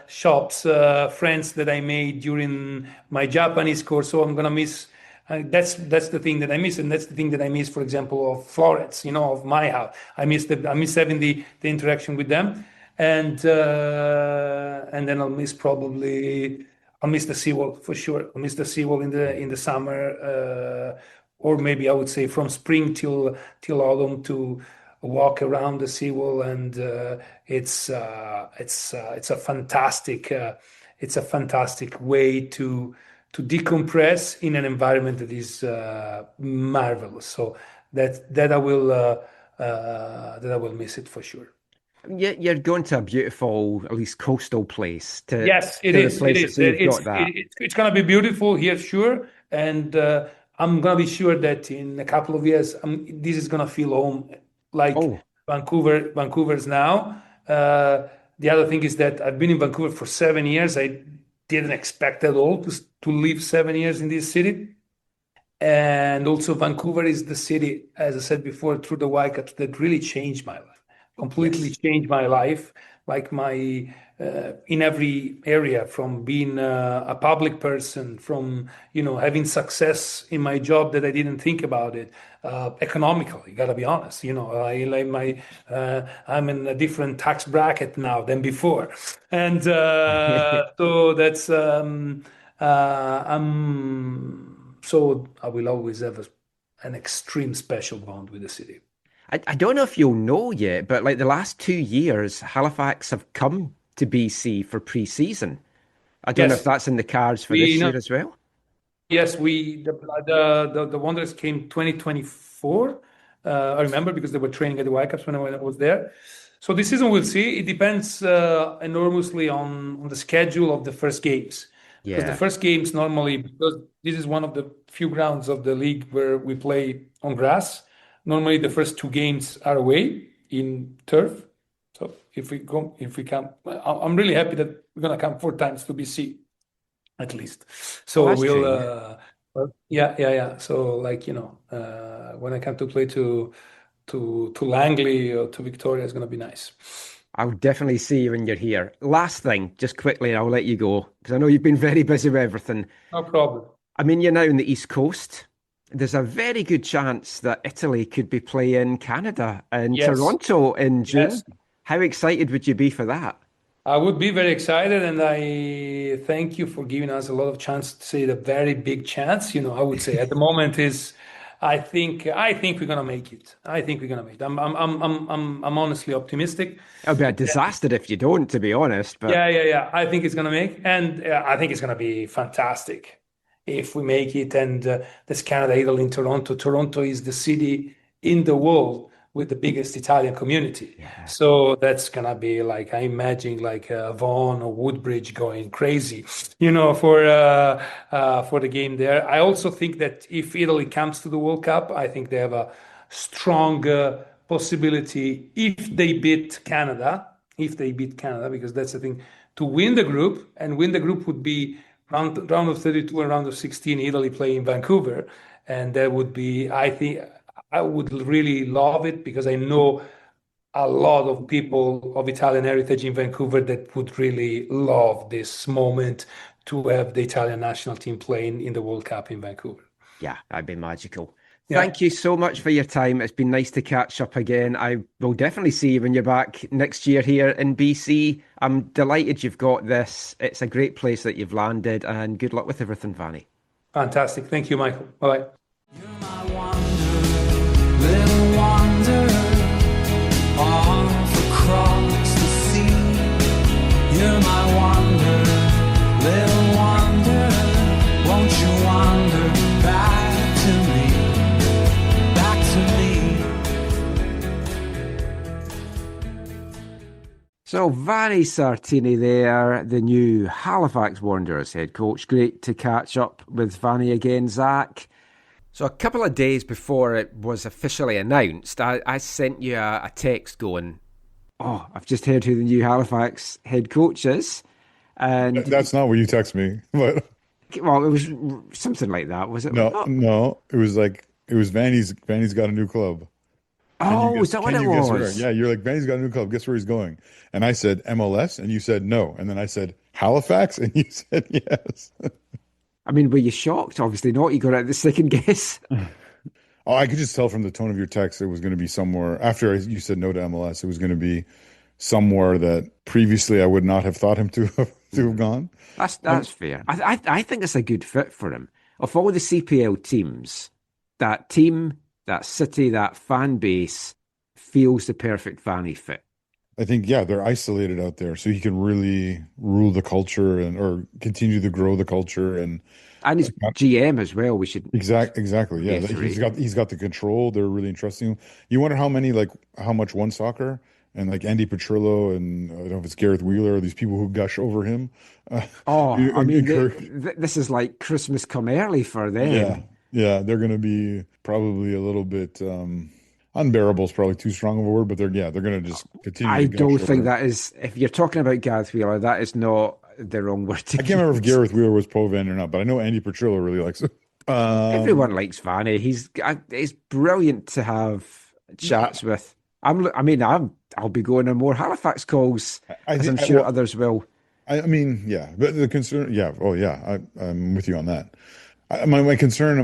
[SPEAKER 8] shops, friends that I made during my Japanese course. So I'm gonna miss. That's the thing that I miss, and that's the thing that I miss, for example, of Florence, of my house. I miss having the interaction with them, and then I'll miss the seawall for sure. I'll miss the seawall in the summer, or maybe I would say from spring till autumn to walk around the seawall, and it's a fantastic way to decompress in an environment that is marvelous. So that I will miss it for sure.
[SPEAKER 2] You're going to a beautiful, at least coastal place
[SPEAKER 8] Yes, it
[SPEAKER 2] to
[SPEAKER 8] is. It
[SPEAKER 2] replace it.
[SPEAKER 8] is.
[SPEAKER 2] So you've got that.
[SPEAKER 8] It's gonna be beautiful here, sure. And I'm gonna be sure that in a couple of years, this is gonna feel home, like
[SPEAKER 2] Oh,
[SPEAKER 8] Vancouver's now. The other thing is that I've been in Vancouver for 7 years. I didn't expect at all to live 7 years in this city. And also, Vancouver is the city, as I said before, through the Whitecaps, that really changed my life, completely
[SPEAKER 2] yes.
[SPEAKER 8] changed my life, like in every area, from being a public person, from having success in my job that I didn't think about it, economically. Gotta be honest, I like I'm in a different tax bracket now than before, and so that's so I will always have an extreme special bond with the city.
[SPEAKER 2] I don't know if you'll know yet, but like the last 2 years, Halifax have come to BC for pre-season. I don't know if
[SPEAKER 8] Yes,
[SPEAKER 2] that's in the cards for
[SPEAKER 8] we
[SPEAKER 2] this
[SPEAKER 8] know.
[SPEAKER 2] year as well.
[SPEAKER 8] Yes, the Wanderers came 2024. I remember because they were training at the Whitecaps when I was there. So this season we'll see. It depends enormously on the schedule of the first games. Because the
[SPEAKER 2] Yeah,
[SPEAKER 8] first games normally, because this is one of the few grounds of the league where we play on grass. Normally the first two games are away in turf. So if we come, I'm really happy that we're gonna come 4 times to BC at least.
[SPEAKER 2] oh,
[SPEAKER 8] So
[SPEAKER 2] that's
[SPEAKER 8] we'll,
[SPEAKER 2] true. Yeah,
[SPEAKER 8] well, yeah. So like, when I come to play to Langley or to Victoria, it's gonna be nice.
[SPEAKER 2] I'll definitely see you when you're here. Last thing, just quickly, and I'll let you go because I know you've been very busy with everything.
[SPEAKER 8] No problem.
[SPEAKER 2] I mean, you're now in the East Coast. There's a very good chance that Italy could be playing Canada and
[SPEAKER 8] Yes,
[SPEAKER 2] Toronto in June.
[SPEAKER 8] yes.
[SPEAKER 2] How excited would you be for that?
[SPEAKER 8] I would be very excited, and I thank you for giving us a lot of chance to say the very big chance. I would say at the moment is, I think we're gonna make it. I think we're gonna make it. I'm honestly optimistic.
[SPEAKER 2] It'll be a disaster if you don't, to be honest. But
[SPEAKER 8] Yeah. I think it's gonna make, and I think it's gonna be fantastic if we make it. And there's Canada, Italy, in Toronto. Toronto is the city in the world with the biggest Italian community.
[SPEAKER 2] yeah,
[SPEAKER 8] So that's gonna be like, I imagine like Vaughan or Woodbridge going crazy, for the game there. I also think that if Italy comes to the World Cup, I think they have a strong possibility if they beat Canada, because that's the thing, to win the group, and win the group would be round of 32 and round of 16, Italy playing Vancouver, and that would be, I think, I would really love it, because I know a lot of people of Italian heritage in Vancouver that would really love this moment to have the Italian national team playing in the World Cup in Vancouver.
[SPEAKER 2] yeah, that'd be magical.
[SPEAKER 8] Yeah,
[SPEAKER 2] Thank you so much for your time. It's been nice to catch up again. I will definitely see you when you're back next year here in BC. I'm delighted you've got this. It's a great place that you've landed, and good luck with everything, Vanni.
[SPEAKER 8] fantastic. Thank you, Michael. Bye bye.
[SPEAKER 6] You're my wanderer, little wanderer, off across the sea. You're my wanderer, little wanderer, won't you wander back to me, back to me.
[SPEAKER 2] So Vanni Sartini there, the new Halifax Wanderers head coach. Great to catch up with Vanni again, Zach. So a couple of days before it was officially announced, I sent you a text going, oh, I've just heard who the new Halifax head coach is. And
[SPEAKER 3] That's not what you text me, but
[SPEAKER 2] well, it was something like that, was it?
[SPEAKER 3] no, it was Vanni's got a new club.
[SPEAKER 2] Oh, is that what it was?
[SPEAKER 3] Yeah, you're like, Vanni's got a new club. Guess where he's going? And I said MLS, and you said no. And then I said Halifax, and you said yes.
[SPEAKER 2] I mean, were you shocked? Obviously not. You got out the second guess.
[SPEAKER 3] Oh, I could just tell from the tone of your text it was going to be somewhere after you said no to MLS. It was going to be somewhere that previously I would not have thought him to have gone.
[SPEAKER 2] That's fair. I think it's a good fit for him. Of all the CPL teams, that team, that city, that fan base feels the perfect Vanni fit.
[SPEAKER 3] I think, yeah, they're isolated out there, so he can really rule the culture or continue to grow the culture and
[SPEAKER 2] his GM as well. We should
[SPEAKER 3] exactly, yeah. He's got the control. They're really interesting. You wonder how much One Soccer and like Andy Petrillo and I don't know if it's Gareth Wheeler, these people who gush over him.
[SPEAKER 2] This is like Christmas come early for them.
[SPEAKER 3] Yeah, they're going to be probably a little bit. Unbearable is probably too strong of a word, but they're going to just continue.
[SPEAKER 2] I don't think that is. If you're talking about Gareth Wheeler, that is not the wrong word to
[SPEAKER 3] I can't remember if Gareth Wheeler was pro Van or not, but I know Andy Petrillo really likes it.
[SPEAKER 2] Everyone likes Vanni. He's brilliant to have chats with. I'll be going on more Halifax calls, as I'm sure others will.
[SPEAKER 3] I mean, yeah, but the concern, I'm with you on that. My concern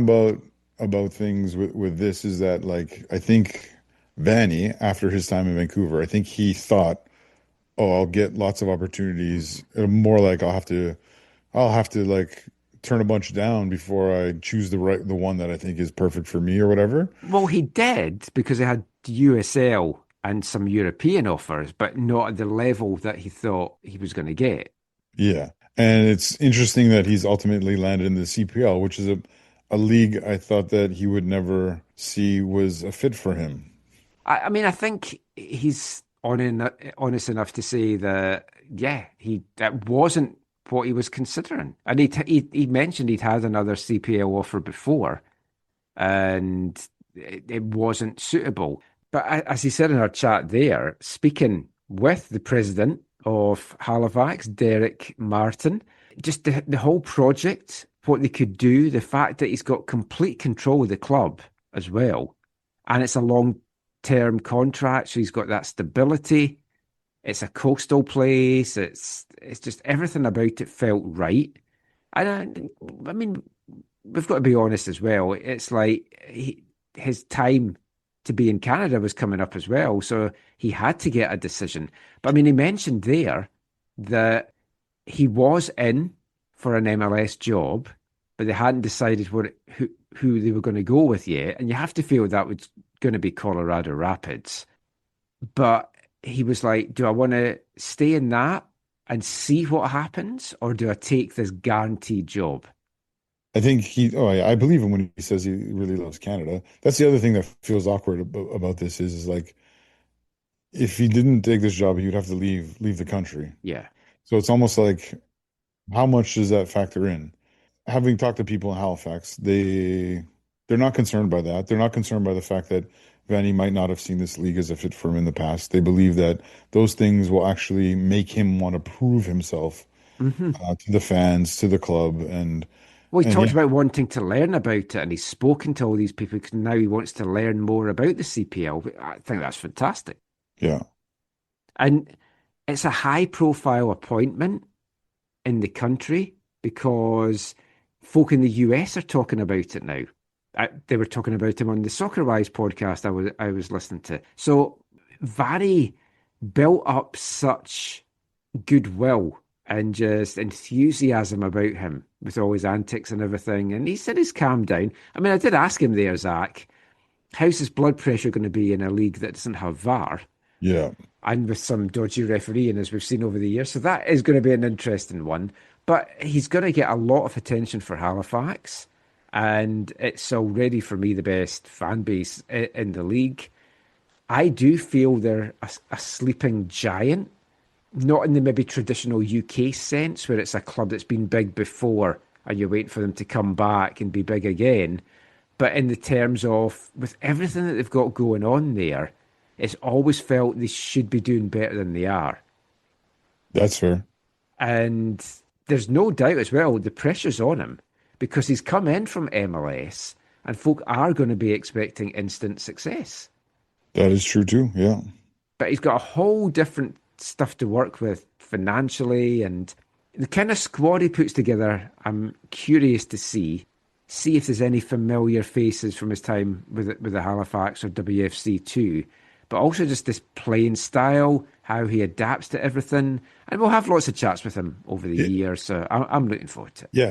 [SPEAKER 3] about things with this is that, like, I think Vanni, after his time in Vancouver, I think he thought, I'll get lots of opportunities. More like I'll have to like turn a bunch down before I choose the one that I think is perfect for me or whatever.
[SPEAKER 2] Well, he did, because he had USL and some European offers, but not at the level that he thought he was going to get.
[SPEAKER 3] Yeah. And it's interesting that he's ultimately landed in the CPL, which is a league I thought that he would never see was a fit for him.
[SPEAKER 2] I mean, I think he's honest enough to say that, that wasn't what he was considering. And he mentioned he'd had another CPL offer before, and it wasn't suitable. But as he said in our chat there, speaking with the president of Halifax, Derek Martin, just the whole project, what they could do, the fact that he's got complete control of the club as well, and it's a long-term contract, so he's got that stability. It's a coastal place. It's just everything about it felt right. And I mean, we've got to be honest as well. It's like his time to be in Canada was coming up as well, so he had to get a decision. But I mean, he mentioned there that he was in for an MLS job, but they hadn't decided who they were going to go with yet. And you have to feel that was going to be Colorado Rapids. But he was like, do I want to stay in that and see what happens, or do I take this guaranteed job?
[SPEAKER 3] I think I believe him when he says he really loves Canada. That's the other thing that feels awkward about this is like, if he didn't take this job, he would have to leave the country.
[SPEAKER 2] Yeah.
[SPEAKER 3] So it's almost like, how much does that factor in? Having talked to people in Halifax, they're not concerned by that. They're not concerned by the fact that Vanni might not have seen this league as a fit for him in the past. They believe that those things will actually make him want to prove himself to the fans, to the club.
[SPEAKER 2] Well, he talked about wanting to learn about it, and he's spoken to all these people because now he wants to learn more about the CPL. I think that's fantastic.
[SPEAKER 3] Yeah.
[SPEAKER 2] And it's a high-profile appointment in the country because folk in the US are talking about it now. They were talking about him on the Soccer Rise podcast I was listening to. So Vanni built up such goodwill and just enthusiasm about him with all his antics and everything. And he said he's calmed down. I mean, I did ask him there, Zach, how's his blood pressure going to be in a league that doesn't have VAR?
[SPEAKER 3] Yeah.
[SPEAKER 2] And with some dodgy refereeing, as we've seen over the years. So that is going to be an interesting one. But he's going to get a lot of attention for Halifax. And it's already, for me, the best fan base in the league. I do feel they're a sleeping giant, not in the maybe traditional UK sense, where it's a club that's been big before and you wait for them to come back and be big again. But in the terms of, with everything that they've got going on there, it's always felt they should be doing better than they are.
[SPEAKER 3] That's fair.
[SPEAKER 2] And there's no doubt as well, the pressure's on him because he's come in from MLS and folk are going to be expecting instant success.
[SPEAKER 3] That is true too, yeah.
[SPEAKER 2] But he's got a whole different stuff to work with financially, and the kind of squad he puts together, I'm curious to see if there's any familiar faces from his time with the Halifax or WFC too. But also just this playing style, how he adapts to everything. And we'll have lots of chats with him over the year, so I'm looking forward to it.
[SPEAKER 3] Yeah,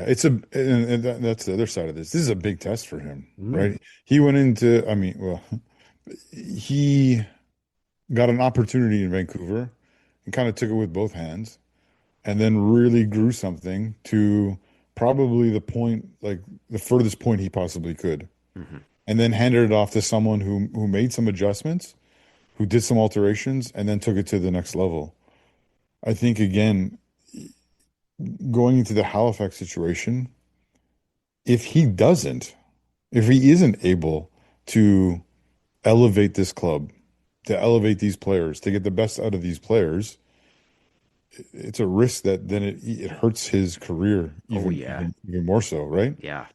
[SPEAKER 3] and that's the other side of this. This is a big test for him, right? He went into, he got an opportunity in Vancouver and kind of took it with both hands and then really grew something to probably the point, like the furthest point he possibly could. Mm-hmm. And then handed it off to someone who made some adjustments, who did some alterations, and then took it to the next level. I think, again, going into the Halifax situation, if he isn't able to elevate this club, to elevate these players, to get the best out of these players, it's a risk that then it hurts his career even more so, right?
[SPEAKER 2] Yeah.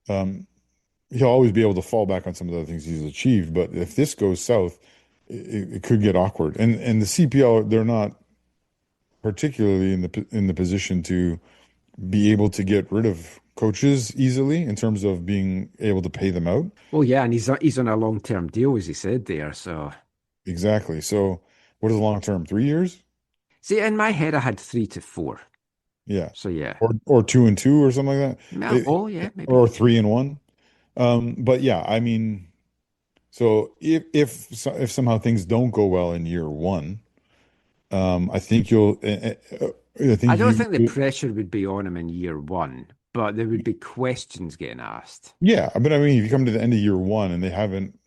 [SPEAKER 3] He'll always be able to fall back on some of the other things he's achieved, but if this goes south, it could get awkward. And the CPL, they're not particularly in the position to be able to get rid of coaches easily in terms of being able to pay them out.
[SPEAKER 2] Well, yeah, and he's on a long-term deal, as he said there. So
[SPEAKER 3] exactly. So what is long-term? 3 years?
[SPEAKER 2] See, in my head, I had 3 to 4.
[SPEAKER 3] Yeah.
[SPEAKER 2] So yeah,
[SPEAKER 3] or 2 and 2 or something like that.
[SPEAKER 2] No, maybe.
[SPEAKER 3] Or 3 and 1. But yeah, I mean, so if somehow things don't go well in year one, I think you'll. I
[SPEAKER 2] don't think the pressure would be on him in year one, but there would be questions getting asked.
[SPEAKER 3] Yeah, but I mean, if you come to the end of year one and they haven't,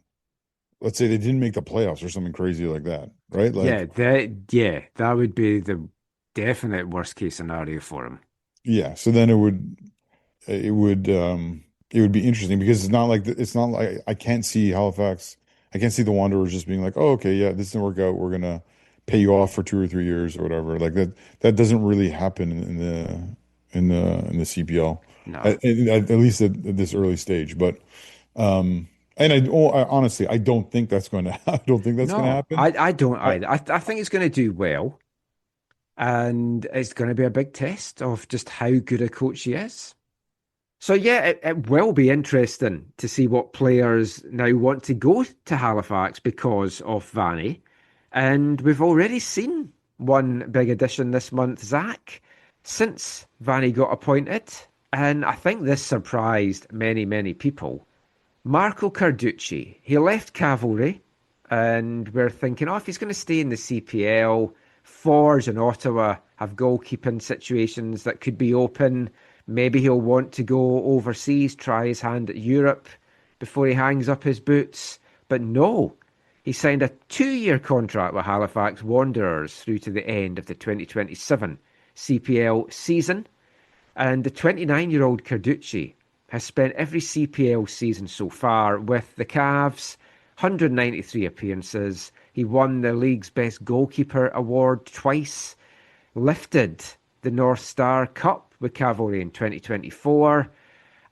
[SPEAKER 3] let's say they didn't make the playoffs or something crazy like that, right? Like,
[SPEAKER 2] that would be the definite worst case scenario for him.
[SPEAKER 3] Yeah, so then it would be interesting because it's not like I can't see Halifax. I can't see the Wanderers just being like, oh, okay, yeah, this didn't work out. We're gonna pay you off for 2 or 3 years or whatever. Like that doesn't really happen in the CPL.
[SPEAKER 2] No.
[SPEAKER 3] At least at this early stage. But and I honestly I don't think that's going to happen.
[SPEAKER 2] I don't either. I think it's going to do well, and it's going to be a big test of just how good a coach he is. So yeah, it will be interesting to see what players now want to go to Halifax because of Vanni. And we've already seen one big addition this month, Zach, since Vanni got appointed. And I think this surprised many, many people. Marco Carducci, he left Cavalry, and we're thinking, if he's going to stay in the CPL, Forge and Ottawa have goalkeeping situations that could be open. Maybe he'll want to go overseas, try his hand at Europe before he hangs up his boots. But no, he signed a 2-year contract with Halifax Wanderers through to the end of the 2027 CPL season. And the 29-year-old Carducci has spent every CPL season so far with the Cavs, 193 appearances. He won the league's Best Goalkeeper award twice, lifted the North Star Cup with Cavalry in 2024.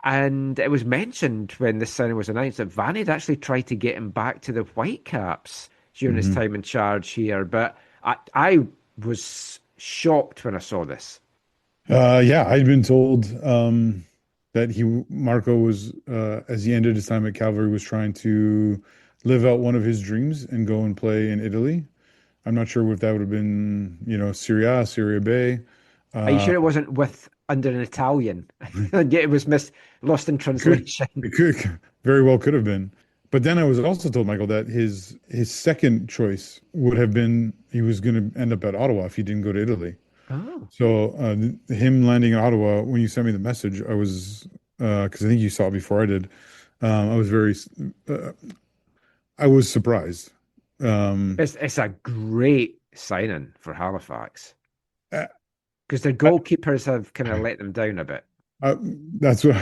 [SPEAKER 2] And it was mentioned when this signing was announced that Vanni had actually tried to get him back to the Whitecaps during his time in charge here. But I was shocked when I saw this.
[SPEAKER 3] Yeah, I'd been told that Marco was, as he ended his time at Cavalry, was trying to live out one of his dreams and go and play in Italy. I'm not sure if that would have been, Serie A, Serie B.
[SPEAKER 2] Are you sure it wasn't with under an Italian? Yeah, it was lost in translation.
[SPEAKER 3] It could very well could have been. But then I was also told, Michael, that his second choice would have been he was going to end up at Ottawa if he didn't go to Italy.
[SPEAKER 2] Oh.
[SPEAKER 3] So him landing in Ottawa, when you sent me the message, I was because I think you saw it before I did. I was I was surprised.
[SPEAKER 2] It's a great signing for Halifax because their goalkeepers have kind of let them down a bit.
[SPEAKER 3] That's what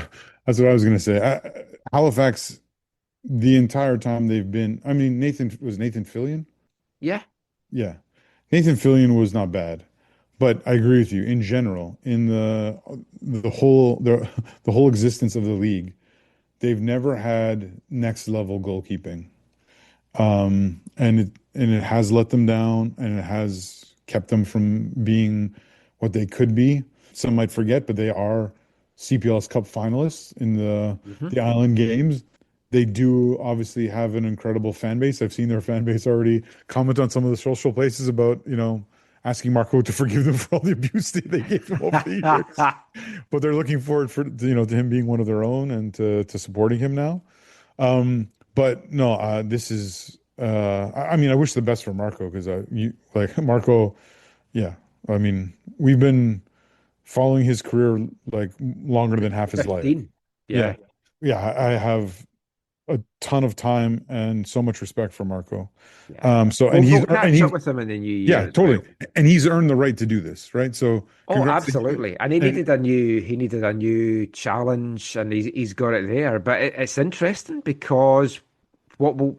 [SPEAKER 3] I was going to say. Halifax, the entire time they've been, I mean, Nathan Fillion?
[SPEAKER 2] Yeah.
[SPEAKER 3] Yeah. Nathan Fillion was not bad. But I agree with you. In general, in the whole existence of the league, they've never had next level goalkeeping, and it has let them down, and it has kept them from being what they could be. Some might forget, but they are CPL's Cup finalists in the Island Games. They do obviously have an incredible fan base. I've seen their fan base already comment on some of the social places about, asking Marco to forgive them for all the abuse they gave him over the years. But they're looking forward to him being one of their own and to supporting him now. But no, this is I mean, I wish the best for Marco because Marco, yeah. I mean, we've been following his career like longer than half his
[SPEAKER 2] 15.
[SPEAKER 3] life.
[SPEAKER 2] Yeah.
[SPEAKER 3] Yeah, I have a ton of time and so much respect for Marco.
[SPEAKER 2] Yeah.
[SPEAKER 3] He's
[SPEAKER 2] catch up with him in the new year.
[SPEAKER 3] Yeah, totally. Well. And he's earned the right to do this, right? So
[SPEAKER 2] absolutely. And he needed a new challenge, and he's got it there. But it's interesting because will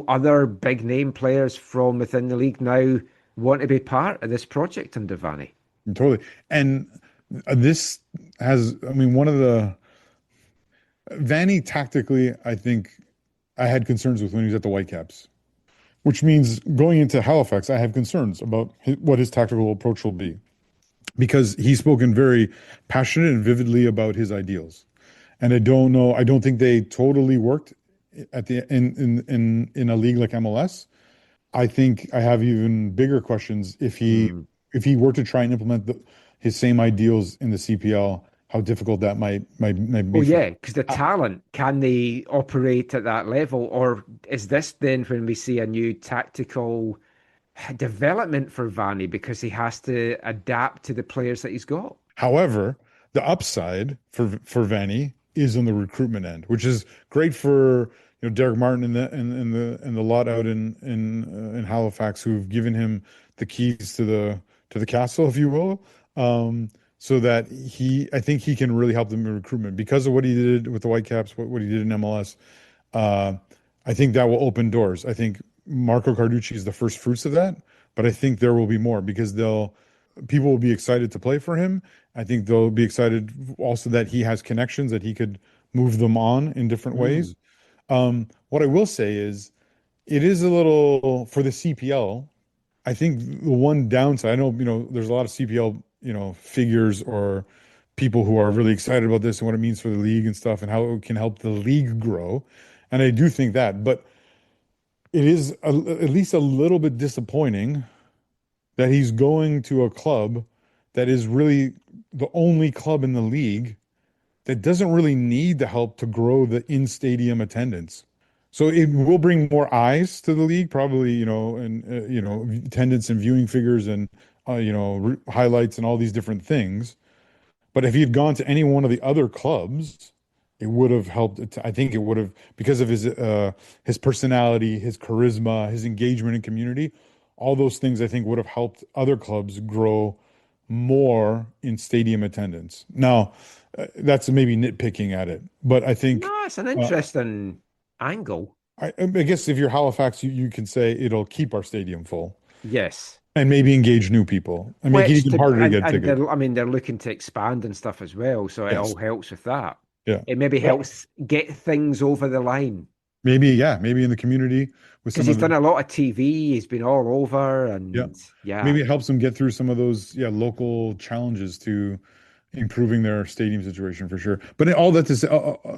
[SPEAKER 2] other big name players from within the league now want to be part of this project under Vanni?
[SPEAKER 3] Totally. And this has, I mean, one of the Vanni tactically, I think I had concerns with when he was at the Whitecaps, which means going into Halifax, I have concerns about what his tactical approach will be, because he's spoken very passionate and vividly about his ideals, and I don't think they totally worked at in a league like MLS. I think I have even bigger questions if he were to try and implement his same ideals in the CPL. How difficult that might be.
[SPEAKER 2] Oh yeah, because the talent, can they operate at that level, or is this then when we see a new tactical development for Vanni because he has to adapt to the players that he's got?
[SPEAKER 3] However, the upside for Vanni is on the recruitment end, which is great for Derek Martin and the lot out in Halifax who've given him the keys to the castle, if you will. So that I think he can really help them in recruitment because of what he did with the Whitecaps, what he did in MLS. I think that will open doors. I think Marco Carducci is the first fruits of that, but I think there will be more because people will be excited to play for him. I think they'll be excited also that he has connections, that he could move them on in different ways. What I will say is it is a little for the CPL. I think the one downside, I know, there's a lot of CPL figures or people who are really excited about this and what it means for the league and stuff and how it can help the league grow. And I do think that, but it is at least a little bit disappointing that he's going to a club that is really the only club in the league that doesn't really need the help to grow the in-stadium attendance. So it will bring more eyes to the league, probably, attendance and viewing figures and highlights and all these different things. But if he had gone to any one of the other clubs, it would have helped. I think it would have, because of his personality, his charisma, his engagement in community, all those things I think would have helped other clubs grow more in stadium attendance. Now, that's maybe nitpicking at it, but I think
[SPEAKER 2] it's an interesting angle.
[SPEAKER 3] I guess if you're Halifax, you can say it'll keep our stadium full.
[SPEAKER 2] Yes.
[SPEAKER 3] And maybe engage new people and make it even harder to get tickets.
[SPEAKER 2] They're looking to expand and stuff as well, so it all helps with that.
[SPEAKER 3] Yeah,
[SPEAKER 2] it maybe helps get things over the line.
[SPEAKER 3] Maybe in the community
[SPEAKER 2] because he's done a lot of TV. He's been all over, and
[SPEAKER 3] maybe it helps him get through some of those local challenges to improving their stadium situation for sure. But all that to say,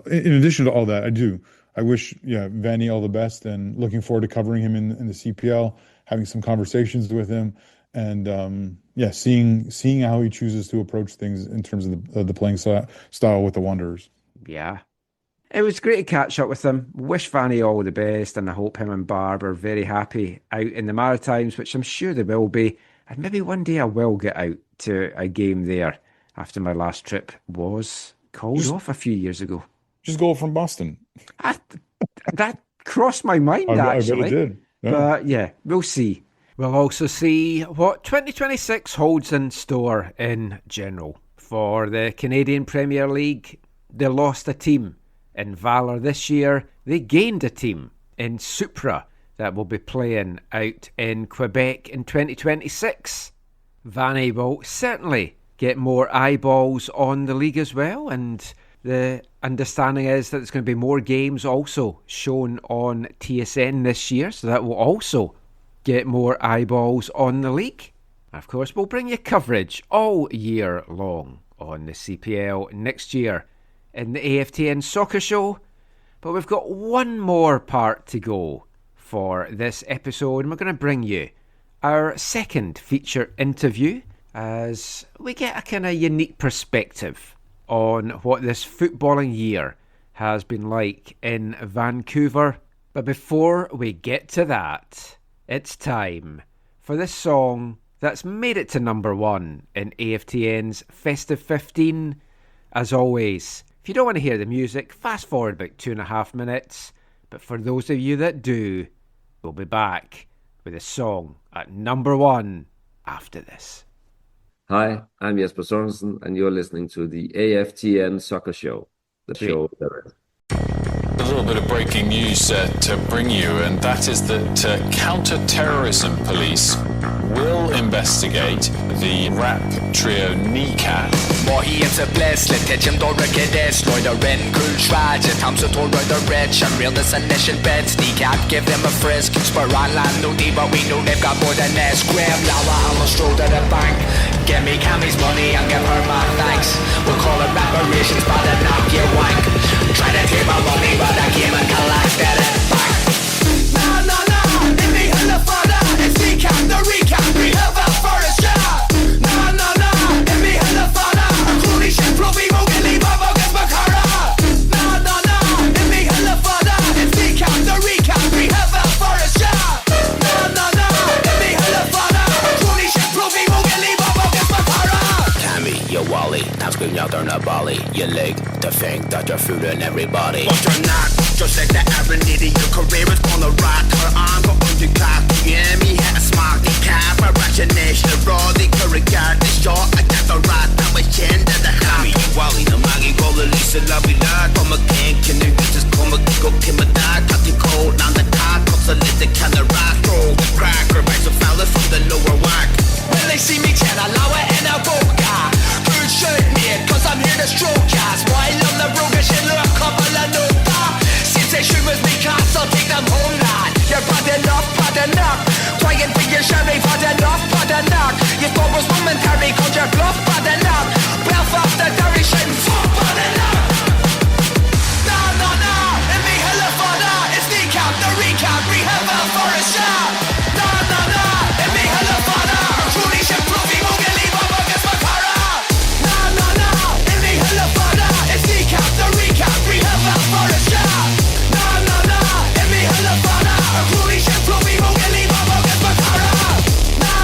[SPEAKER 3] in addition to all that, I wish Vanni all the best, and looking forward to covering him in the CPL, having some conversations with him, And seeing how he chooses to approach things in terms of the playing style with the Wanderers.
[SPEAKER 2] Yeah. It was great to catch up with him. Wish Vanni all the best, and I hope him and Barb are very happy out in the Maritimes, which I'm sure they will be. And maybe one day I will get out to a game there after my last trip was called off a few years ago.
[SPEAKER 3] Just go from Boston.
[SPEAKER 2] That crossed my mind, actually.
[SPEAKER 3] I bet it did. Yeah.
[SPEAKER 2] But yeah, we'll see. We'll also see what 2026 holds in store in general. For the Canadian Premier League, they lost a team in Valor this year. They gained a team in Supra that will be playing out in Quebec in 2026. Vanni will certainly get more eyeballs on the league as well, and the understanding is that there's going to be more games also shown on TSN this year, so that will also get more eyeballs on the league. Of course, we'll bring you coverage all year long on the CPL next year in the AFTN Soccer Show, but we've got one more part to go for this episode, and we're going to bring you our second feature interview as we get a kind of unique perspective on what this footballing year has been like in Vancouver. But before we get to that, it's time for this song that's made it to number one in AFTN's Festive 15. As always, if you don't want to hear the music, fast forward about 2.5 minutes. But for those of you that do, we'll be back with a song at number one after this.
[SPEAKER 10] Hi, I'm Jesper Sorensen, and you're listening to the AFTN Soccer Show, the show that...
[SPEAKER 11] A little bit of breaking news to bring you, and that is that counter-terrorism police will investigate the rap trio Kneecap.
[SPEAKER 5] Mahiens er bläslet, tetchem då röker det, slår där en kulsvärde, tamset och röder red, känn realness and nation beds, Kneecap, give them a frisk, spur on land, no diva, we know they've got more than this, grab lawa, I'm a stroll to the bank, give me Cammy's money and give her my thanks, we'll call it reparations, but I knock you wank, try to take my money, but I came and collected it back. No, in the hell of father, it's Kneecap, the recap, we have a forest job. No, in the hell of father, Holy shit, Profi, Mogili, Baba, Gasmakara. No, in the hell of father, it's Kneecap, the recap, we have a forest job. No, in the hell of father, Holy shit, Profi, Mogili, Baba, Gasmakara. Cammy, your Wally, now scream out on a volley, your leg to think that you're fooling everybody. But you're not, just like the Aaron idiot, your career is on the rock, her arm go on your clock, yeah, me had a smart, the cap, my rationation, raw, the regard, the short, I got the right, now it's chin to the hobby, you Wally, the Maggie, go the Lisa, love me, lad, from a king, can you just come and go, Kim, a dad, cut the cold, now the car, cups a little kind of rock, throw the cracker, by some fellas from the lower whack. When they see me, chat, I lower and I vote, guy. Good shit, mate, cause I'm here to stroke, guys. While on the road, I should look a couple of notes, since they shoot with me, cause I'll take them home, lad. You're bad enough, trying for your sherry, bad enough, you thought was momentary, called your bluff, bad enough, bluff off the dirty shit, bad enough. No, in the hell of father, it's Kneecap, the recap, we have a forest job. No, in the hell of father, truly shit, Profi, Mogili, Baba, Gasmakara. No, in the hell of father, it's Kneecap, the recap, we have a forest job. No, in the hell of father, truly shit, Profi, Mogili, Baba, Gasmakara. No,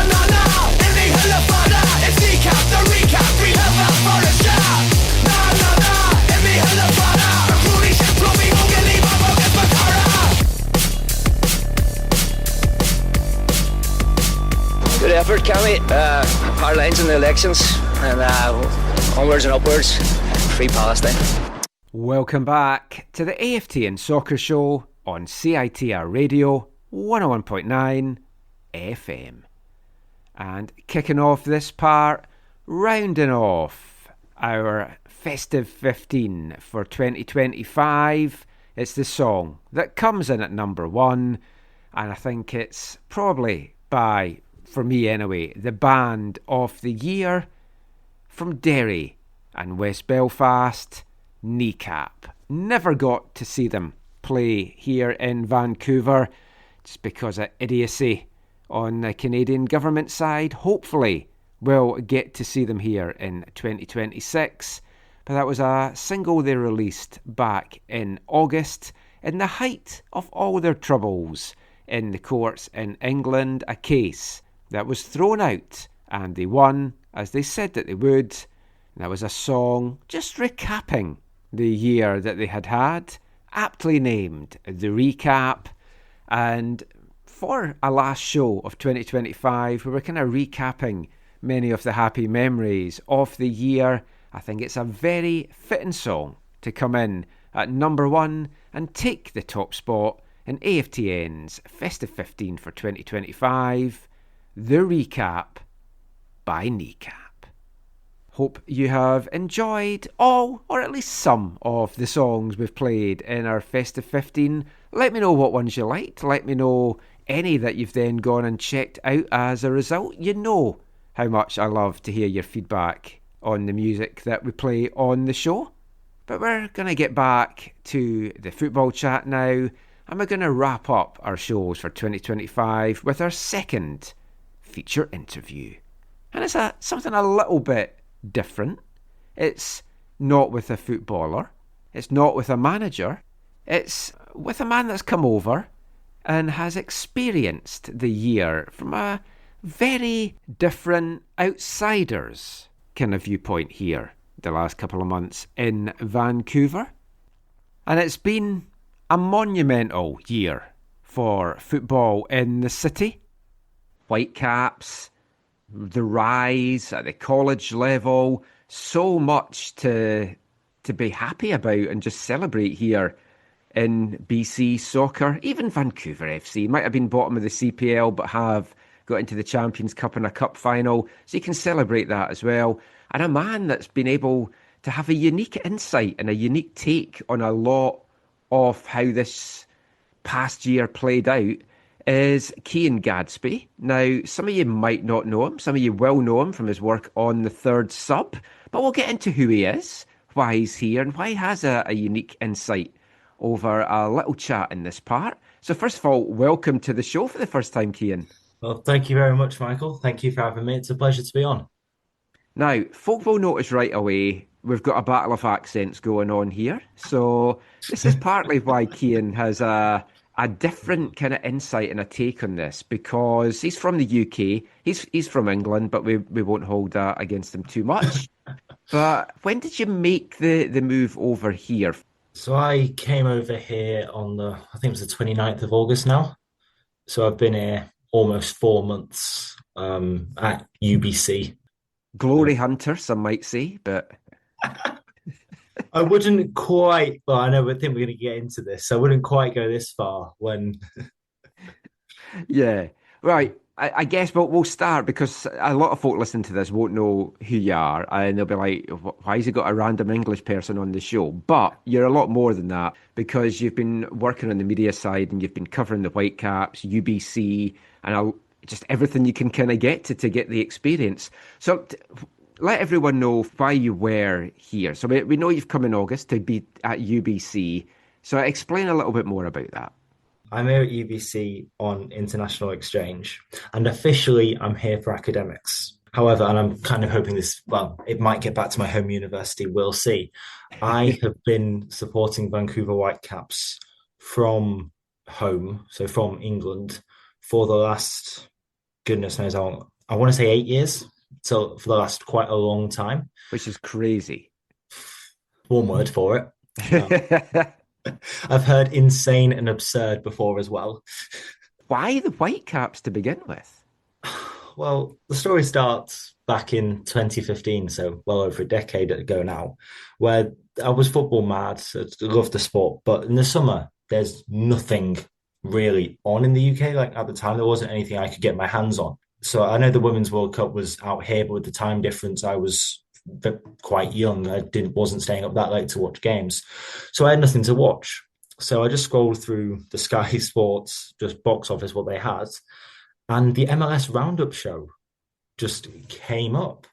[SPEAKER 5] in the hell of father, it's Kneecap, the recap, we have a forest job. No, in the hell of father, truly shit, Profi, Mogili, Baba, Gasmakara.
[SPEAKER 12] Good effort, Cammy. Hard lines in the elections, and onwards and upwards. Free Palestine.
[SPEAKER 2] Welcome back to the AFTN Soccer Show on CITR Radio 101.9 FM. And kicking off this part, rounding off our Festive 15 for 2025, it's the song that comes in at number one, and I think it's probably by, for me anyway, the band of the year. From Derry and West Belfast, Kneecap. Never got to see them play here in Vancouver just because of idiocy on the Canadian government side. Hopefully, we'll get to see them here in 2026. But that was a single they released back in August, in the height of all their troubles in the courts in England, a case that was thrown out, and they won, as they said that they would. And that was a song just recapping the year that they had, aptly named The Recap. And for a last show of 2025, we were kind of recapping many of the happy memories of the year. I think it's a very fitting song to come in at number 1 and take the top spot in AFTN's Festive 15 for 2025, The Recap by Kneecap. Hope you have enjoyed all, or at least some, of the songs we've played in our Festive 15. Let me know what ones you liked. Let me know any that you've then gone and checked out as a result. You know how much I love to hear your feedback on the music that we play on the show. But we're going to get back to the football chat now, and we're going to wrap up our shows for 2025 with our second feature interview. And it's something a little bit different. It's not with a footballer. It's not with a manager. It's with a man that's come over and has experienced the year from a very different outsider's kind of viewpoint here the last couple of months in Vancouver. And it's been a monumental year for football in the city. Whitecaps, the rise at the college level, so much to be happy about and just celebrate here in BC soccer. Even Vancouver FC might have been bottom of the CPL but have got into the Champions Cup and a cup final, so you can celebrate that as well. And a man that's been able to have a unique insight and a unique take on a lot of how this past year played out is Kian Gadsby. Now, some of you might not know him. Some of you will know him from his work on The Third Sub. But we'll get into who he is, why he's here, and why he has a unique insight over a little chat in this part. So first of all, welcome to the show for the first time, Kian.
[SPEAKER 13] Well, thank you very much, Michael. Thank you for having me. It's a pleasure to be on.
[SPEAKER 2] Now, folk will notice right away we've got a battle of accents going on here. So this is partly why Kian has a different kind of insight and a take on this, because he's from the UK. He's from England, but we won't hold that against him too much. But when did you make the move over here?
[SPEAKER 13] So I came over here on I think it was the 29th of August now. So I've been here almost 4 months at UBC.
[SPEAKER 2] Glory hunter, some might say, but...
[SPEAKER 13] I wouldn't quite, well, I know, I think we're going to get into this. So I wouldn't quite go this far when...
[SPEAKER 2] Yeah, right. I guess we'll start, because a lot of folk listening to this won't know who you are, and they'll be like, why has he got a random English person on the show? But you're a lot more than that, because you've been working on the media side and you've been covering the Whitecaps, UBC, and just everything you can kind of get to get the experience. So let everyone know why you were here. So we know you've come in August to be at UBC. So explain a little bit more about that.
[SPEAKER 13] I'm here at UBC on international exchange, and officially I'm here for academics. However, and I'm kind of hoping it might get back to my home university, we'll see. I have been supporting Vancouver Whitecaps from home, so from England, for the last, goodness knows how, I want to say 8 years. So for the last quite a long time.
[SPEAKER 2] Which is crazy.
[SPEAKER 13] One word for it. I've heard insane and absurd before as well.
[SPEAKER 2] Why the Whitecaps to begin with?
[SPEAKER 13] Well, the story starts back in 2015, so well over a decade ago now, where I was football mad. I loved the sport, but in the summer, there's nothing really on in the UK. Like at the time, there wasn't anything I could get my hands on. So I know the Women's World Cup was out here, but with the time difference, I was quite young. I wasn't staying up that late to watch games. So I had nothing to watch. So I just scrolled through the Sky Sports, just box office, what they had. And the MLS Roundup show just came up.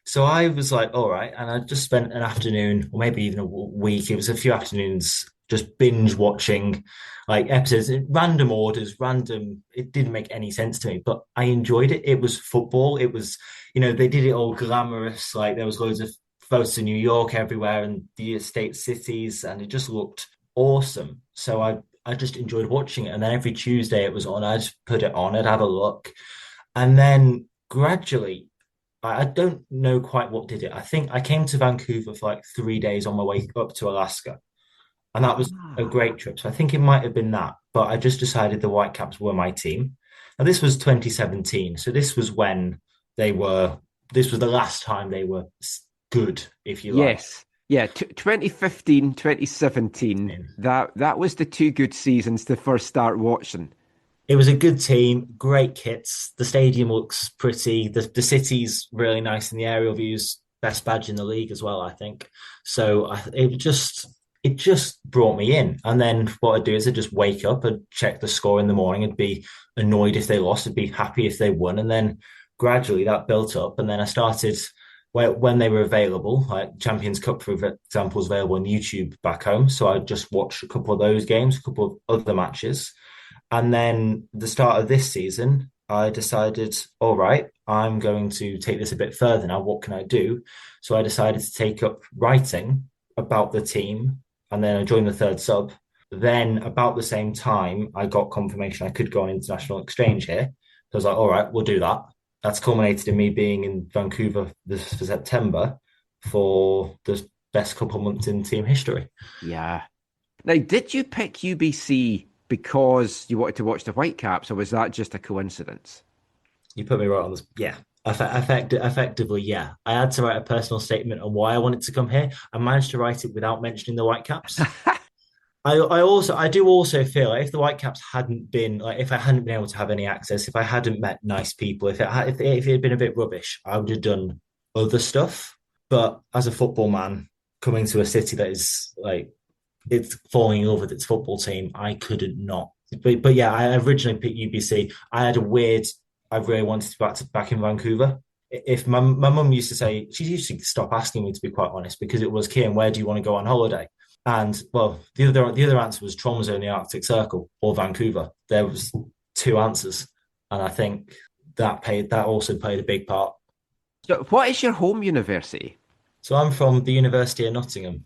[SPEAKER 13] So I was like, all right. And I just spent an afternoon, or maybe even a week. It was a few afternoons just binge watching like episodes in random orders, it didn't make any sense to me, but I enjoyed it. It was football. It was, they did it all glamorous. Like there was loads of photos of New York everywhere and the estate cities, and it just looked awesome. So I just enjoyed watching it. And then every Tuesday it was on, I'd put it on, I'd have a look. And then gradually, I don't know quite what did it. I think I came to Vancouver for like 3 days on my way up to Alaska. And that was a great trip. So I think it might have been that. But I just decided the Whitecaps were my team. Now, this was 2017. So this was when this was the last time they were good, if you like.
[SPEAKER 2] Yes. Yeah, 2015, 2017, that was the two good seasons to first start watching.
[SPEAKER 13] It was a good team, great kits. The stadium looks pretty. The city's really nice, and the aerial views, best badge in the league as well, I think. So it just brought me in. And then what I'd do is I'd just wake up and check the score in the morning. I'd be annoyed if they lost. I'd be happy if they won. And then gradually that built up. And then I started, when they were available, like Champions Cup, for example, was available on YouTube back home. So I'd just watch a couple of those games, a couple of other matches. And then the start of this season, I decided, all right, I'm going to take this a bit further now. What can I do? So I decided to take up writing about the team, and then I joined the third sub. Then about the same time, I got confirmation I could go on international exchange here. So I was like, all right, we'll do that. That's culminated in me being in Vancouver for September for the best couple of months in team history.
[SPEAKER 2] Yeah. Now, did you pick UBC because you wanted to watch the Whitecaps, or was that just a coincidence?
[SPEAKER 13] You put me right on this. Yeah. Effectively, yeah. I had to write a personal statement on why I wanted to come here. I managed to write it without mentioning the Whitecaps. I do also feel like if the Whitecaps hadn't been, like, if I hadn't been able to have any access, if I hadn't met nice people, if it had been a bit rubbish, I would have done other stuff. But as a football man coming to a city that is like, it's falling in love with its football team, I couldn't not. But yeah, I originally picked UBC. I really wanted to be back in Vancouver. If my mum used to say, she used to stop asking me, to be quite honest, because it was, Kian, where do you want to go on holiday? And well, the other answer was Tromsø in the Arctic Circle or Vancouver. There was two answers, and I think that also played a big part.
[SPEAKER 2] So what is your home university?
[SPEAKER 13] So I'm from the University of Nottingham.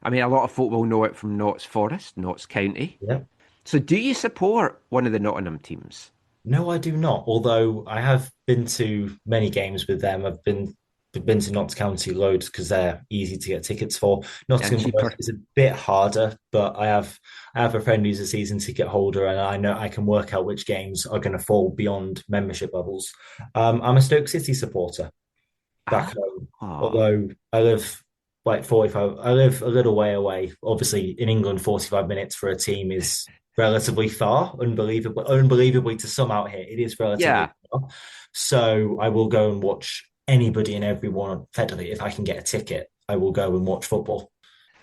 [SPEAKER 2] I mean, a lot of folk will know it from Notts Forest, Notts County.
[SPEAKER 13] Yeah.
[SPEAKER 2] So do you support one of the Nottingham teams?
[SPEAKER 13] No, I do not. Although I have been to many games with them. I've been to Notts County loads because they're easy to get tickets for. Nottingham Forest is a bit harder, but I have a friend who's a season ticket holder, and I know I can work out which games are going to fall beyond membership levels. I'm a Stoke City supporter back home, although I live like 45. I live a little way away. Obviously, in England, 45 minutes for a team is relatively far, unbelievably to some out here. It is relatively far. So I will go and watch anybody and everyone federally. If I can get a ticket, I will go and watch football.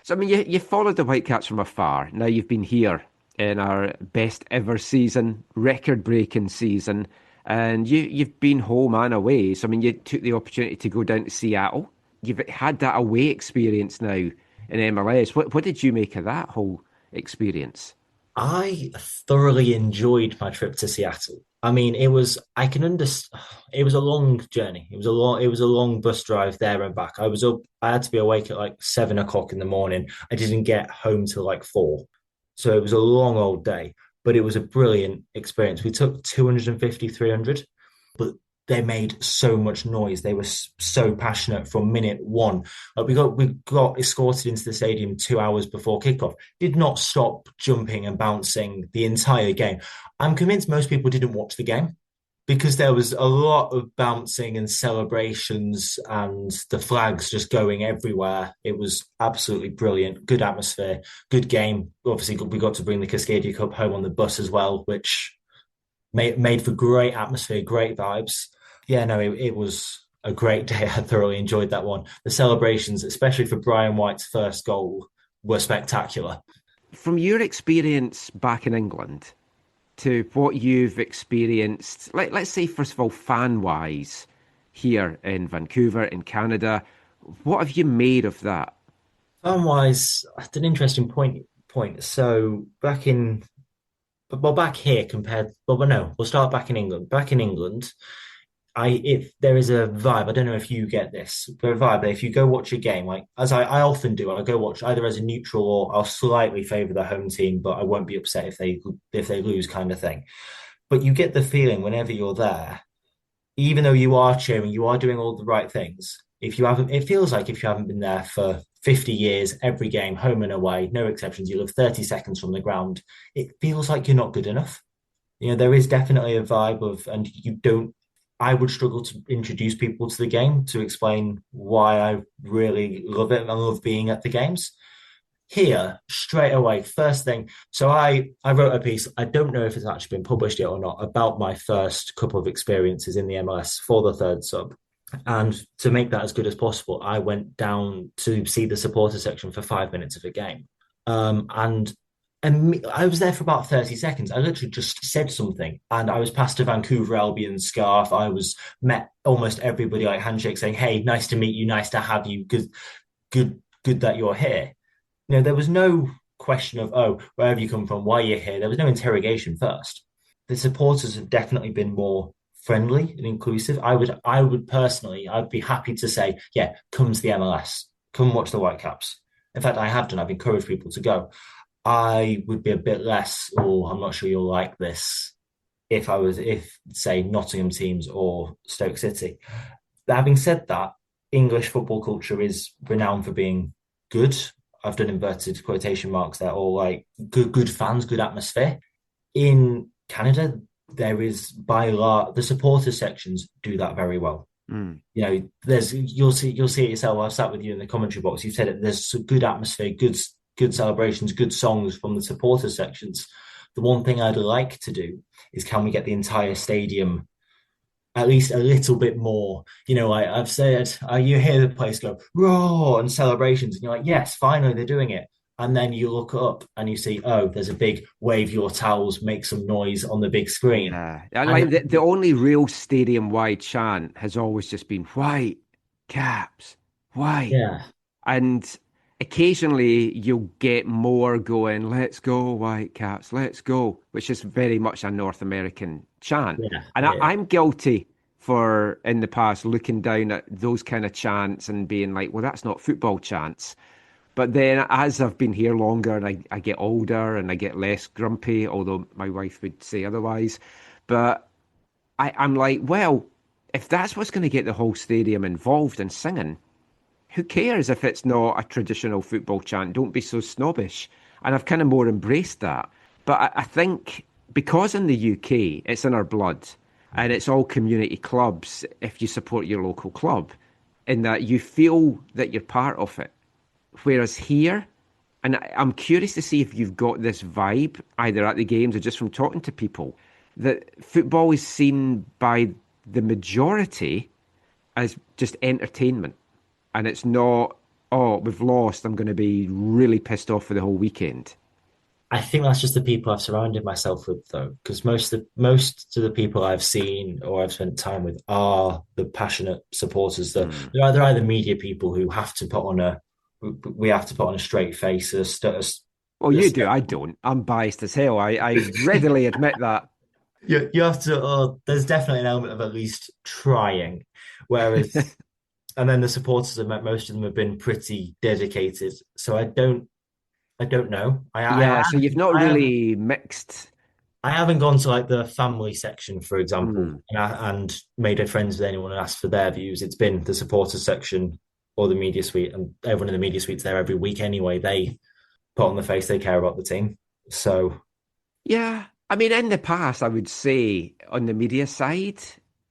[SPEAKER 2] So, I mean, you followed the Whitecaps from afar. Now you've been here in our best ever season, record-breaking season, and you've been home and away. So, I mean, you took the opportunity to go down to Seattle. You've had that away experience now in MLS. What did you make of that whole experience?
[SPEAKER 13] I thoroughly enjoyed my trip to Seattle. I mean, it was a long journey. It was a long bus drive there and back. I had to be awake at like 7 o'clock in the morning. I didn't get home till like 4. So it was a long old day, but it was a brilliant experience. We took 250, 300, but they made so much noise. They were so passionate from minute one. We got escorted into the stadium 2 hours before kickoff. Did not stop jumping and bouncing the entire game. I'm convinced most people didn't watch the game because there was a lot of bouncing and celebrations and the flags just going everywhere. It was absolutely brilliant. Good atmosphere, good game. Obviously, we got to bring the Cascadia Cup home on the bus as well, which made for great atmosphere, great vibes. Yeah, no, it was a great day. I thoroughly enjoyed that one. The celebrations, especially for Brian White's first goal, were spectacular.
[SPEAKER 2] From your experience back in England to what you've experienced, let's say, first of all, fan-wise, here in Vancouver, in Canada, what have you made of that?
[SPEAKER 13] Fan-wise, that's an interesting point. point. So back here we'll start back in England. Back in England, if there is a vibe, I don't know if you get this, but a vibe that if you go watch a game, like as I often do, I'll go watch either as a neutral or I'll slightly favour the home team, but I won't be upset if they lose, kind of thing. But you get the feeling whenever you're there, even though you are cheering, you are doing all the right things. It feels like if you haven't been there for 50 years, every game, home and away, no exceptions, you live 30 seconds from the ground, it feels like you're not good enough. There is definitely a vibe of, and I would struggle to introduce people to the game to explain why I really love it and I love being at the games. Here, straight away, first thing. So I wrote a piece, I don't know if it's actually been published yet or not, about my first couple of experiences in the MLS for the third sub. And to make that as good as possible, I went down to see the supporter section for 5 minutes of a game. And I was there for about 30 seconds. I literally just said something and I was passed a Vancouver Albion scarf. I met almost everybody, like handshake, saying, hey, nice to meet you, nice to have you, good that you're here. There was no question of, oh, where have you come from? Why are you here? There was no interrogation first. The supporters have definitely been more friendly and inclusive. I would personally, I'd be happy to say, yeah, come to the MLS, come watch the Whitecaps. In fact, I have done. I've encouraged people to go. I would be a bit less, I'm not sure you'll like this, if say Nottingham teams or Stoke City. Having said that, English football culture is renowned for being good. I've done inverted quotation marks there, or like good fans, good atmosphere. In Canada, there is the supporter sections do that very well. You'll see it yourself. I've sat with you in the commentary box. You've said it. There's a good atmosphere, good celebrations, good songs from the supporter sections. The one thing I'd like to do is, can we get the entire stadium at least a little bit more? I've said, you hear the place go roar and celebrations, and you're like, yes, finally they're doing it. And then you look up and you see, oh, there's a big wave your towels, make some noise on the big screen.
[SPEAKER 2] The only real stadium-wide chant has always just been White Caps, White.
[SPEAKER 13] Yeah.
[SPEAKER 2] And occasionally you'll get more going, let's go Whitecaps, let's go, which is very much a North American chant. I'm guilty for, in the past, looking down at those kind of chants and being like, well, that's not football chants. But then as I've been here longer and I get older and I get less grumpy, although my wife would say otherwise, but I'm like, well, if that's what's going to get the whole stadium involved in singing, who cares if it's not a traditional football chant? Don't be so snobbish. And I've kind of more embraced that. But I think because in the UK, it's in our blood and it's all community clubs if you support your local club, in that you feel that you're part of it. Whereas here, and I'm curious to see if you've got this vibe, either at the games or just from talking to people, that football is seen by the majority as just entertainment. And it's not, oh, we've lost, I'm going to be really pissed off for the whole weekend.
[SPEAKER 13] I think that's just the people I've surrounded myself with, though, because most of the people I've seen or I've spent time with are the passionate supporters. They're either media people who have to put on a straight face.
[SPEAKER 2] Well, you do. I don't. I'm biased as hell. I readily admit that.
[SPEAKER 13] You have to. There's definitely an element of at least trying, whereas. And then the supporters I've met, most of them have been pretty dedicated. So I don't know.
[SPEAKER 2] So you've not really mixed.
[SPEAKER 13] I haven't gone to like the family section, for example, and made friends with anyone and asked for their views. It's been the supporters section or the media suite, and everyone in the media suite's there every week anyway. They put on the face they care about the team. So,
[SPEAKER 2] yeah. I mean, in the past, I would say on the media side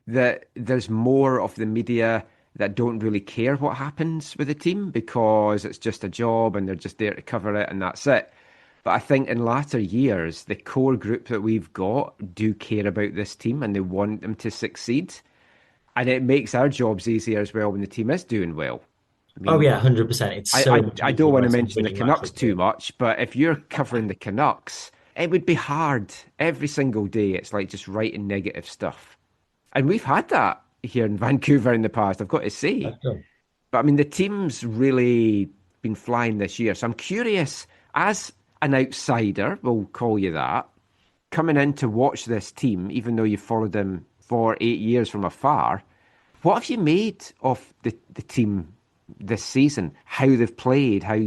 [SPEAKER 2] that there's more of the media that don't really care what happens with the team because it's just a job and they're just there to cover it and that's it. But I think in latter years, the core group that we've got do care about this team and they want them to succeed. And it makes our jobs easier as well when the team is doing well.
[SPEAKER 13] I mean, 100%.
[SPEAKER 2] I don't want to mention the Canucks too much, but if you're covering the Canucks, it would be hard every single day. It's like just writing negative stuff. And we've had that here in Vancouver in the past, I've got to say. But I mean, the team's really been flying this year. So I'm curious, as an outsider, we'll call you that, coming in to watch this team, even though you've followed them for 8 years from afar, what have you made of the team this season? How they've played, how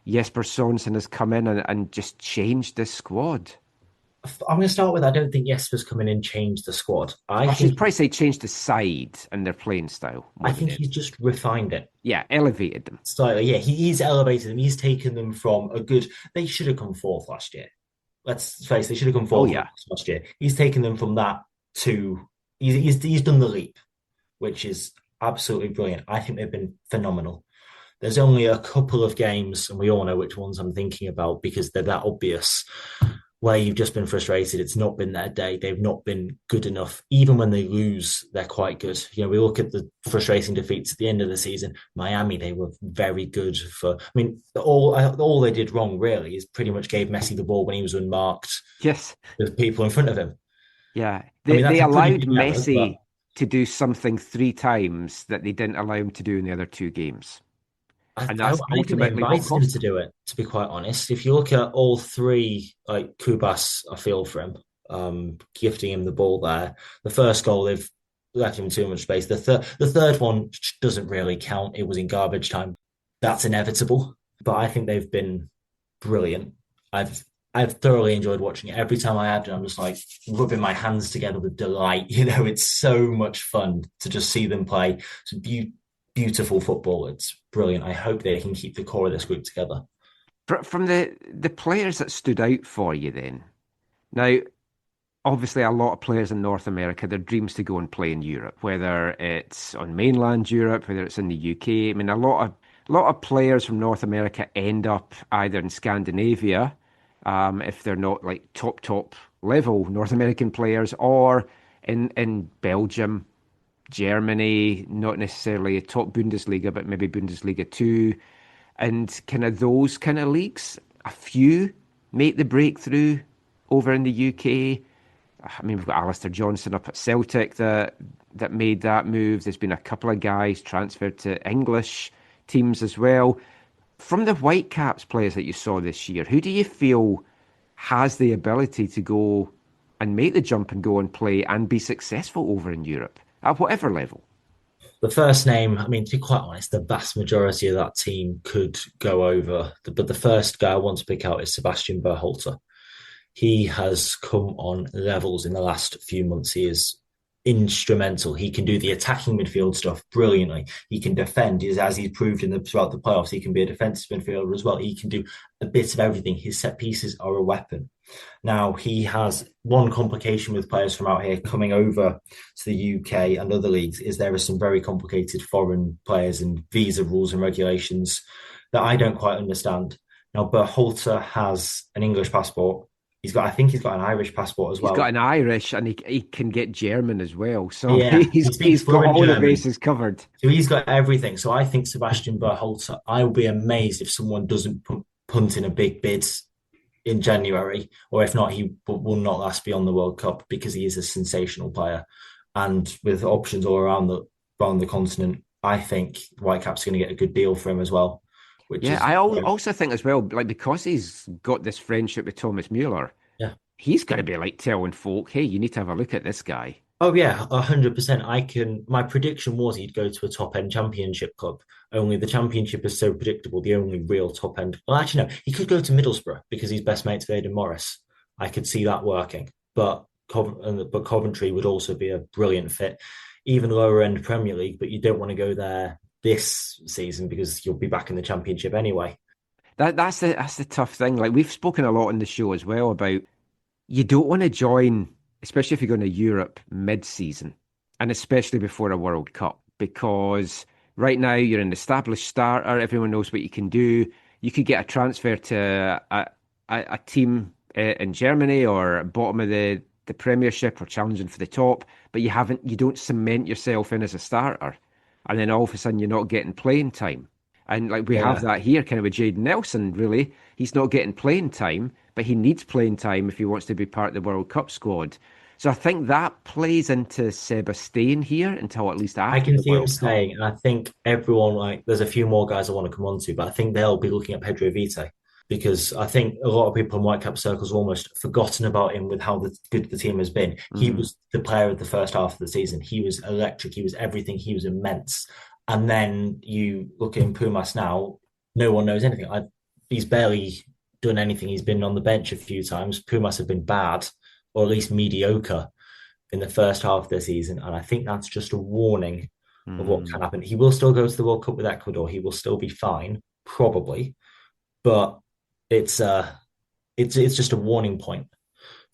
[SPEAKER 2] Jesper Sorensen has come in and just changed this squad?
[SPEAKER 13] I'm going to start with, I don't think Jesper's come in and changed the squad.
[SPEAKER 2] I should probably say changed the side and their playing style.
[SPEAKER 13] I think he's just refined it.
[SPEAKER 2] Yeah, elevated them.
[SPEAKER 13] Slightly, yeah. He's elevated them. He's taken them from a good... They should have come fourth last year. Let's face it, they should have come fourth last year. He's taken them from that to... He's done the leap, which is absolutely brilliant. I think they've been phenomenal. There's only a couple of games, and we all know which ones I'm thinking about because they're that obvious, where you've just been frustrated. It's not been their day. They've not been good enough. Even when they lose, they're quite good. You know, we look at the frustrating defeats at the end of the season. Miami, they were very good for... I mean, all they did wrong, really, is pretty much gave Messi the ball when he was unmarked.
[SPEAKER 2] Yes.
[SPEAKER 13] With people in front of him.
[SPEAKER 2] Yeah. They allowed Messi to do something 3 times that they didn't allow him to do in the other 2 games. And that's ultimately what
[SPEAKER 13] invited him to do it, to be quite honest. If you look at all 3, like Kubas, I feel for him, gifting him the ball there. The first goal, they've left him too much space. The third one doesn't really count. It was in garbage time. That's inevitable. But I think they've been brilliant. I've thoroughly enjoyed watching it. Every time I have, I'm just like rubbing my hands together with delight. You know, it's so much fun to just see them play. It's beautiful football. It's brilliant. I hope they can keep the core of this group together.
[SPEAKER 2] From the players that stood out for you then, now, obviously a lot of players in North America, their dreams to go and play in Europe, whether it's on mainland Europe, whether it's in the UK. I mean, a lot of players from North America end up either in Scandinavia, if they're not like top level North American players, or in Belgium, Germany, not necessarily a top Bundesliga, but maybe Bundesliga 2, and kind of those kind of leagues. A few make the breakthrough over in the UK. I mean, we've got Alistair Johnson up at Celtic that made that move. There's been a couple of guys transferred to English teams as well. From the Whitecaps players that you saw this year, who do you feel has the ability to go and make the jump and go and play and be successful over in Europe at whatever level?
[SPEAKER 13] The first name, I mean, to be quite honest, the vast majority of that team could go over. But the first guy I want to pick out is Sebastian Berhalter. He has come on levels in the last few months. He is instrumental. He can do the attacking midfield stuff brilliantly. He can defend, as he's proved throughout the playoffs. He can be a defensive midfielder as well. He can do a bit of everything. His set pieces are a weapon. Now, he has one complication with players from out here coming over to the UK and other leagues is there are some very complicated foreign players and visa rules and regulations that I don't quite understand. Now, Berhalter has an English passport. I think he's got an Irish passport as well.
[SPEAKER 2] He's got an Irish and he can get German as well. So yeah, he's got all the bases covered.
[SPEAKER 13] So he's got everything. So I think Sebastian Berhalter, I will be amazed if someone doesn't punt in a big bid in January, or if not, he will not last beyond the World Cup because he is a sensational player. And with options all around the continent, I think Whitecaps are going to get a good deal for him as well.
[SPEAKER 2] I also think as well, like because he's got this friendship with Thomas Mueller, he's going to be like telling folk, hey, you need to have a look at this guy.
[SPEAKER 13] Oh yeah, 100%. My prediction was he'd go to a top-end championship club. Only the championship is so predictable, the only real top-end... Well, actually, no, he could go to Middlesbrough because he's best mates with Aidan Morris. I could see that working. But Coventry would also be a brilliant fit. Even lower-end Premier League, but you don't want to go there this season because you'll be back in the championship anyway.
[SPEAKER 2] That's the tough thing. Like we've spoken a lot on the show as well about you don't want to join, especially if you're going to Europe mid-season, and especially before a World Cup, because right now you're an established starter. Everyone knows what you can do. You could get a transfer to a team in Germany or bottom of the Premiership or challenging for the top, but you don't cement yourself in as a starter. And then all of a sudden you're not getting playing time. And like we have that here kind of with Jayden Nelson, really. He's not getting playing time, but he needs playing time if he wants to be part of the World Cup squad. So I think that plays into Seba staying here until at least after
[SPEAKER 13] I can
[SPEAKER 2] the
[SPEAKER 13] see him
[SPEAKER 2] World Cup.
[SPEAKER 13] staying, and I think everyone, there's a few more guys I want to come on to, but I think they'll be looking at Pedro Vite. because I think a lot of people in Whitecap circles have almost forgotten about him with how good the team has been. He was the player of the first half of the season. He was electric. He was everything. He was immense. And then you look at Pumas now, no one knows anything. He's barely done anything. He's been on the bench a few times. Pumas have been bad, or at least mediocre, in the first half of the season. And I think that's just a warning of what can happen. He will still go to the World Cup with Ecuador. He will still be fine, probably. But it's just a warning point,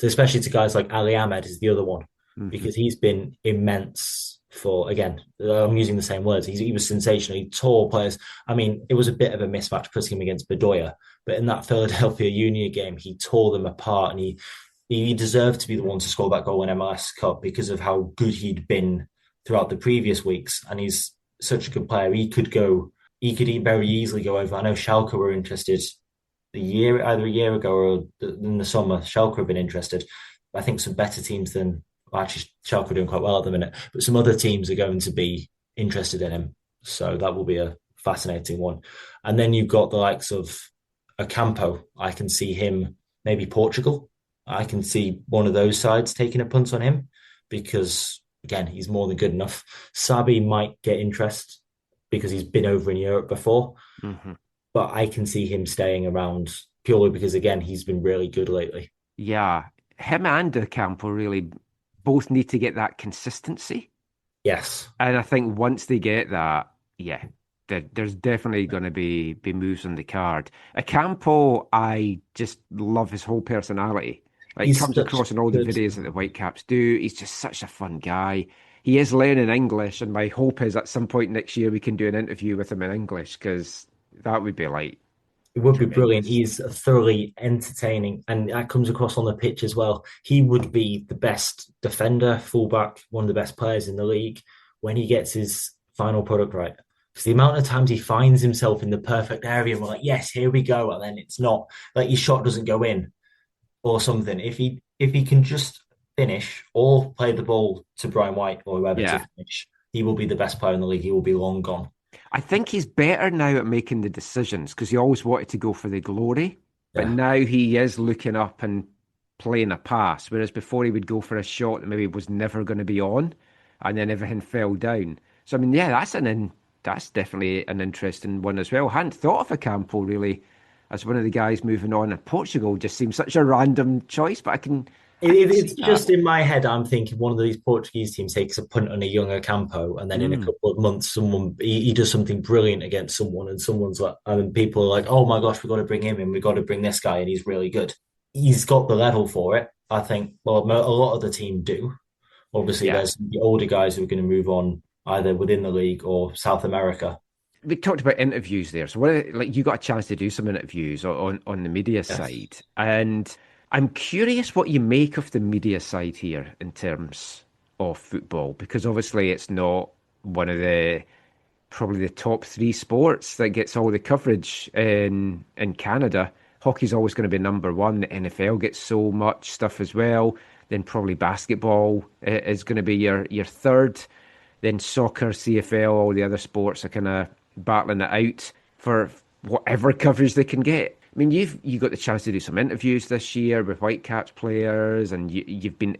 [SPEAKER 13] especially to guys like Ali Ahmed is the other one, because he's been immense for, again, I'm using the same words. He was sensationally tall players. I mean, it was a bit of a mismatch putting him against Bedoya, but in that Philadelphia Union game, he tore them apart, and he deserved to be the one to score that goal in MLS Cup because of how good he'd been throughout the previous weeks. And he's such a good player. He could very easily go over. I know Schalke were interested either a year ago or in the summer. Schalke have been interested. I think some better teams than, actually Schalke are doing quite well at the minute, but some other teams are going to be interested in him. So that will be a fascinating one. And then you've got the likes of Ocampo. I can see him, maybe Portugal. I can see one of those sides taking a punt on him because, again, he's more than good enough. Sabi might get interest because he's been over in Europe before. But I can see him staying around purely because, again, he's been really good lately.
[SPEAKER 2] Yeah, him and Ocampo really both need to get that consistency.
[SPEAKER 13] Yes.
[SPEAKER 2] And I think once they get that, yeah, there's definitely going to be moves on the card. Ocampo, I just love his whole personality. Like, he comes across in all the videos that the Whitecaps do. He's just such a fun guy. He is learning English, and my hope is at some point next year we can do an interview with him in English, because that would be like...
[SPEAKER 13] It would be brilliant. He's thoroughly entertaining, and that comes across on the pitch as well. He would be the best defender, fullback, one of the best players in the league when he gets his final product right. Because the amount of times he finds himself in the perfect area, and we're like, yes, here we go, and then it's not. Like, his shot doesn't go in or something. If he can just finish or play the ball to Brian White or whoever to finish, he will be the best player in the league. He will be long gone.
[SPEAKER 2] I think he's better now at making the decisions because he always wanted to go for the glory. But now he is looking up and playing a pass, whereas before he would go for a shot that maybe was never going to be on, and then everything fell down. So, I mean, yeah, that's definitely an interesting one as well. I hadn't thought of Ocampo really as one of the guys moving on. And Portugal just seems such a random choice, but I can
[SPEAKER 13] It's just in my head, I'm thinking one of these Portuguese teams takes a punt on a young Ocampo, and then in a couple of months, he does something brilliant against someone, and someone's like, and people are like, "Oh my gosh, we've got to bring him in. We've got to bring this guy, and he's really good." He's got the level for it, I think. Well, a lot of the team do. Obviously, there's the older guys who are going to move on either within the league or South America.
[SPEAKER 2] We talked about interviews there, so you got a chance to do some interviews on the media side, and I'm curious what you make of the media side here in terms of football, because obviously it's not one of probably the top three sports that gets all the coverage in Canada. Hockey's always going to be number one. The NFL gets so much stuff as well. Then probably basketball is going to be your third. Then soccer, CFL, all the other sports are kind of battling it out for whatever coverage they can get. I mean, you got the chance to do some interviews this year with Whitecaps players, and you've been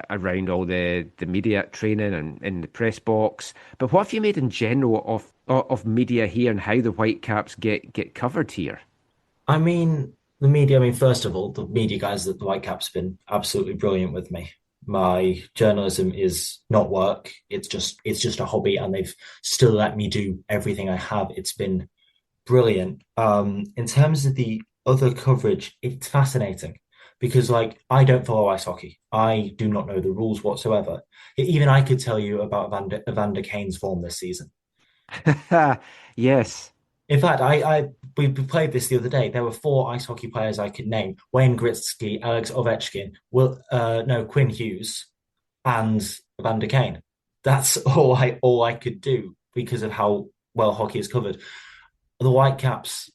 [SPEAKER 2] around all the media training and in the press box. But what have you made in general of media here and how the Whitecaps get covered here?
[SPEAKER 13] I mean, the media. I mean, first of all, the media guys at the Whitecaps have been absolutely brilliant with me. My journalism is not work; it's just a hobby, and they've still let me do everything I have. It's been brilliant. In terms of the other coverage, it's fascinating because, like, I don't follow ice hockey. I do not know the rules whatsoever. Even I could tell you about Evander Kane's form this season.
[SPEAKER 2] Yes.
[SPEAKER 13] In fact, we played this the other day. There were 4 ice hockey players I could name: Wayne Gretzky, Alex Ovechkin, Quinn Hughes, and Evander Kane. That's all I could do because of how well hockey is covered. The Whitecaps,